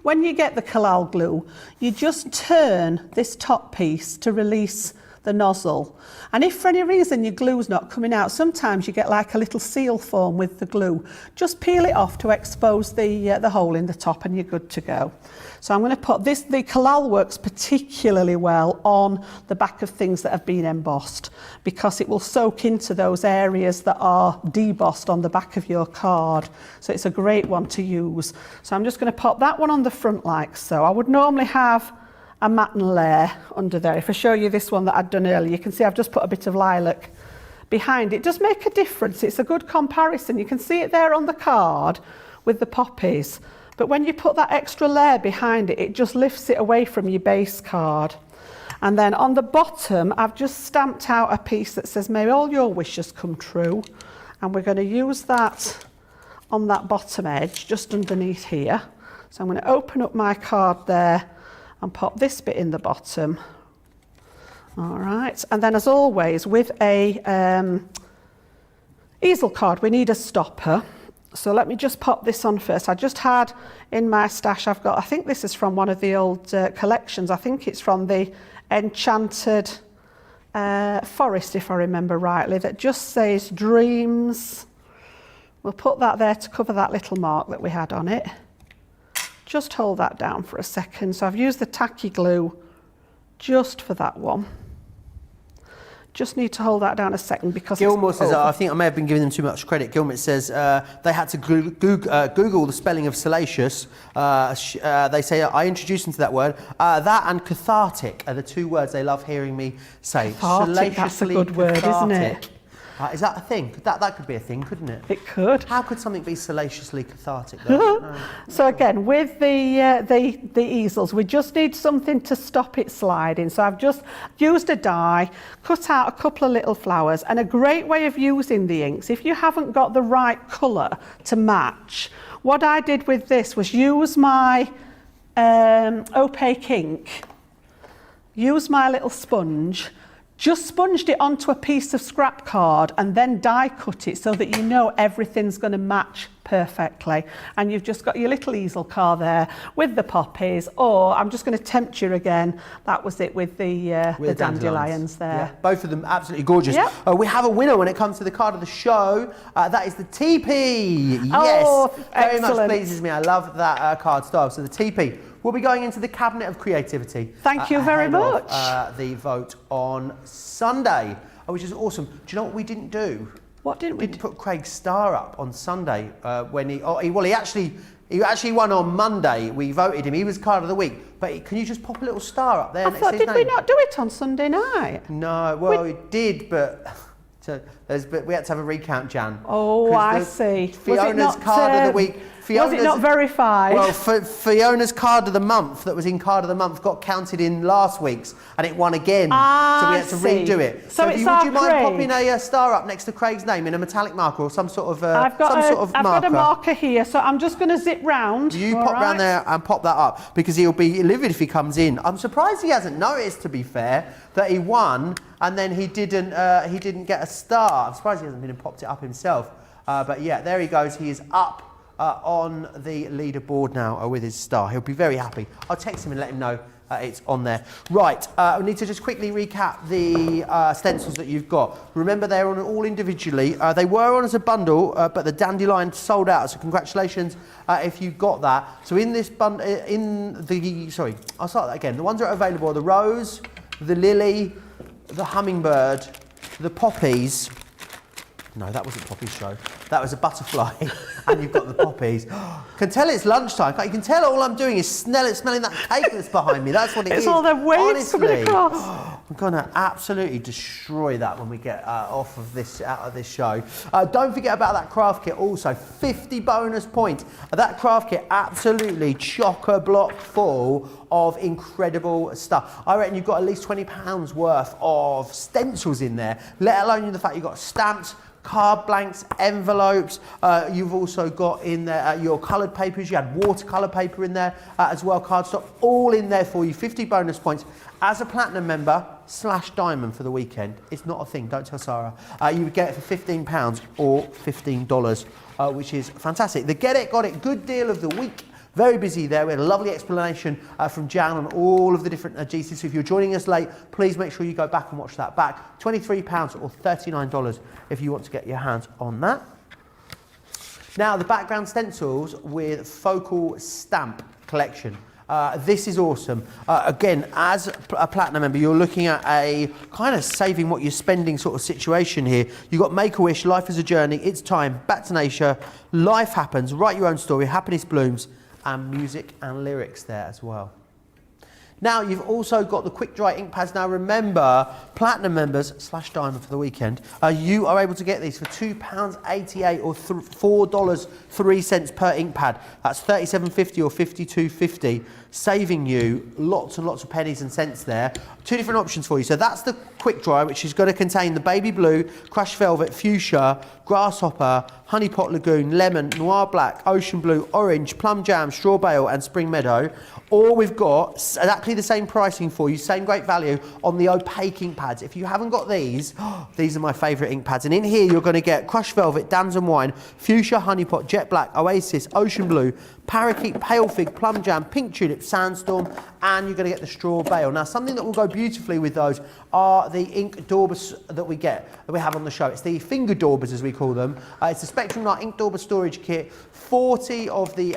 When you get the collal glue, you just turn this top piece to release the nozzle. And if for any reason your glue's not coming out, sometimes you get like a little seal form with the glue. Just peel it off to expose the hole in the top and you're good to go. So I'm going to put this, the collal works particularly well on the back of things that have been embossed because it will soak into those areas that are debossed on the back of your card. So it's a great one to use. So I'm just going to pop that one on the front like so. I would normally have a matten layer under there. If I show you this one that I'd done earlier, you can see I've just put a bit of lilac behind. It does make a difference. It's a good comparison. You can see it there on the card with the poppies. But when you put that extra layer behind it, it just lifts it away from your base card. And then on the bottom, I've just stamped out a piece that says, may all your wishes come true. And we're going to use that on that bottom edge, just underneath here. So I'm going to open up my card there and pop this bit in the bottom. All right, and then as always, with a easel card, we need a stopper. So let me just pop this on first. I just had in my stash, I've got, I think this is from one of the old collections. I think it's from the Enchanted Forest, if I remember rightly, that just says Dreams. We'll put that there to cover that little mark that we had on it. Just hold that down for a second. So I've used the tacky glue just for that one. Just need to hold that down a second because Gilmore says, I think I may have been giving them too much credit. Gilmore says they had to Google the spelling of salacious. They say, I introduced them to that word. That and cathartic are the two words they love hearing me say. Cathartic, that's a good word, isn't it? Is that a thing? That could be a thing, couldn't it? It could. How could something be salaciously cathartic, though? No. So again, with the easels, we just need something to stop it sliding. So I've just used a die, cut out a couple of little flowers, and a great way of using the inks, if you haven't got the right colour to match, what I did with this was use my opaque ink, use my little sponge, just sponged it onto a piece of scrap card and then die cut it so that you know everything's going to match perfectly. And you've just got your little easel card there with the poppies, or I'm just going to tempt you again. That was it with the dandelions there. Yeah, both of them absolutely gorgeous. Yep. We have a winner when it comes to the card of the show. That is the Teepee. Oh, yes, very excellent. much pleases me. I love that card style. So the Teepee will be going into the Cabinet of Creativity. Thank you very much. Of, the vote on Sunday, which is awesome. Do you know what we didn't do? What didn't we didn't put Craig's star up on Sunday when he actually won on Monday. We voted him. He was card of the week. But can you just pop a little star up there? I thought, did we not do it on Sunday night? No, well, we did, but we had to have a recount, Jan. Oh, I see. Fiona's card of the week. Was it not verified? Well, Fiona's card of the month that was in card of the month got counted in last week's and it won again. So we had to redo it. So would you mind popping a star up next to Craig's name in a metallic marker or some sort of marker? I've got a marker here, so I'm just going to zip round. You pop round there and pop that up because he'll be livid if he comes in. I'm surprised he hasn't noticed, to be fair, that he won and then he didn't get a star. I'm surprised he hasn't been and popped it up himself. But yeah, there he goes. He is up on the leaderboard now with his star. He'll be very happy. I'll text him and let him know it's on there. Right, we need to just quickly recap the stencils that you've got. Remember, they're on all individually. They were on as a bundle, but the dandelion sold out, so congratulations if you got that. So in this bundle, I'll start that again. The ones that are available are the rose, the lily, the hummingbird, the poppies. No, that wasn't Poppy's show. That was a butterfly, and you've got the poppies. Can tell it's lunchtime. You can tell all I'm doing is smelling that cake that's behind me. That's what it is. It's all the waves coming across. I'm going to absolutely destroy that when we get out of this show. Don't forget about that craft kit also. 50 bonus points. That craft kit absolutely chock-a-block full of incredible stuff. I reckon you've got at least £20 worth of stencils in there, let alone the fact you've got stamps, card blanks, envelopes. You've also got in there your coloured papers. You had watercolour paper in there as well, cardstock, all in there for you. 50 bonus points. As a platinum member / diamond for the weekend, it's not a thing, don't tell Sarah. You would get it for £15 or $15, which is fantastic. The Get It, Got It good deal of the week Very busy there. We had a lovely explanation from Jan on all of the different adhesives. So if you're joining us late, please make sure you go back and watch that back. £23 or $39 if you want to get your hands on that. Now, the background stencils with focal stamp collection. This is awesome. Again, as a platinum member, you're looking at a kind of saving what you're spending sort of situation here. You've got Make-A-Wish, Life is a Journey, It's Time, Back to Nature, Life Happens, Write Your Own Story, Happiness Blooms, and music and lyrics there as well. Now, you've also got the quick dry ink pads. Now, remember, platinum members / diamond for the weekend, you are able to get these for £2.88 or $4.03 per ink pad. That's $37.50 or $52.50, saving you lots and lots of pennies and cents there. Two different options for you. So that's the quick dry, which is going to contain the baby blue, crushed velvet, fuchsia, grasshopper, honey pot lagoon, lemon, noir black, ocean blue, orange, plum jam, straw bale, and spring meadow. Or we've got exactly the same pricing for you, same great value on the opaque ink pads. If you haven't got these, these are my favourite ink pads. And in here, you're going to get crushed velvet, damson wine, fuchsia, honey pot, jet black, oasis, ocean blue, parakeet, pale fig, plum jam, pink tulip, sandstorm, and you're going to get the straw bale. Now, something that will go beautifully with those are the ink daubers that we have on the show. It's the finger daubers, as we call them. It's the Spectrum Light Ink Dauber Storage Kit. 40 of the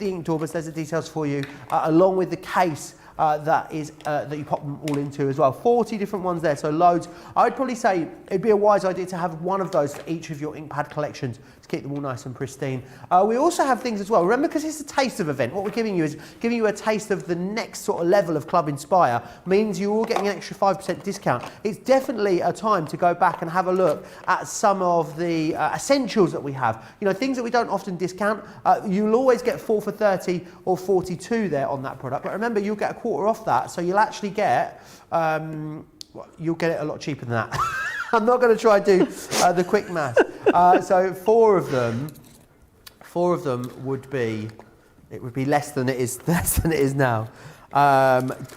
ink daubers. There's the details for you, along with the case that you pop them all into as well. 40 different ones there, so loads. I'd probably say it'd be a wise idea to have one of those for each of your ink pad collections to keep them all nice and pristine. We also have things as well. Remember, because it's a taste of event, what we're giving you is giving you a taste of the next sort of level of Club Inspire, means you're all getting an extra 5% discount. It's definitely a time to go back and have a look at some of the essentials that we have. You know, things that we don't often discount. You'll always get 4 for 30 or 42 there on that product, but remember, you'll get a quarter off that, so you'll actually get you'll get it a lot cheaper than that. I'm not going to try and do the quick math. So four of them would be less than it is now.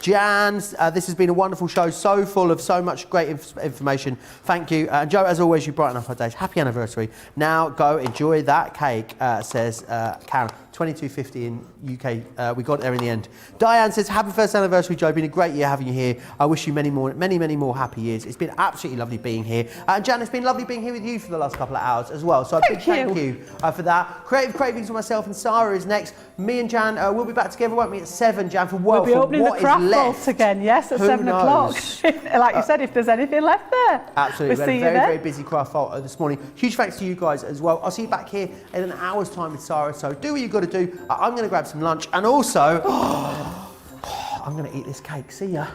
Jan, this has been a wonderful show, so full of so much great information. Thank you. And Joe, as always, you brighten up our days. Happy anniversary. Now go enjoy that cake, says Karen. $22.50 in UK. We got there in the end. Diane says, happy first anniversary, Joe. Been a great year having you here. I wish you many more happy years. It's been absolutely lovely being here. And Jan, it's been lovely being here with you for the last couple of hours as well. So a big thank you for that. Creative Cravings with myself and Sarah is next. Me and Jan, we'll be back together, won't we, at 7, Jan, for We'll be opening the craft vault again, yes, at 7 o'clock. Like you said, if there's anything left there. Absolutely. We had a very busy craft vault this morning. Huge thanks to you guys as well. I'll see you back here in an hour's time with Sarah. So do what you've got to do. I'm going to grab some lunch, and also I'm going to eat this cake. See ya.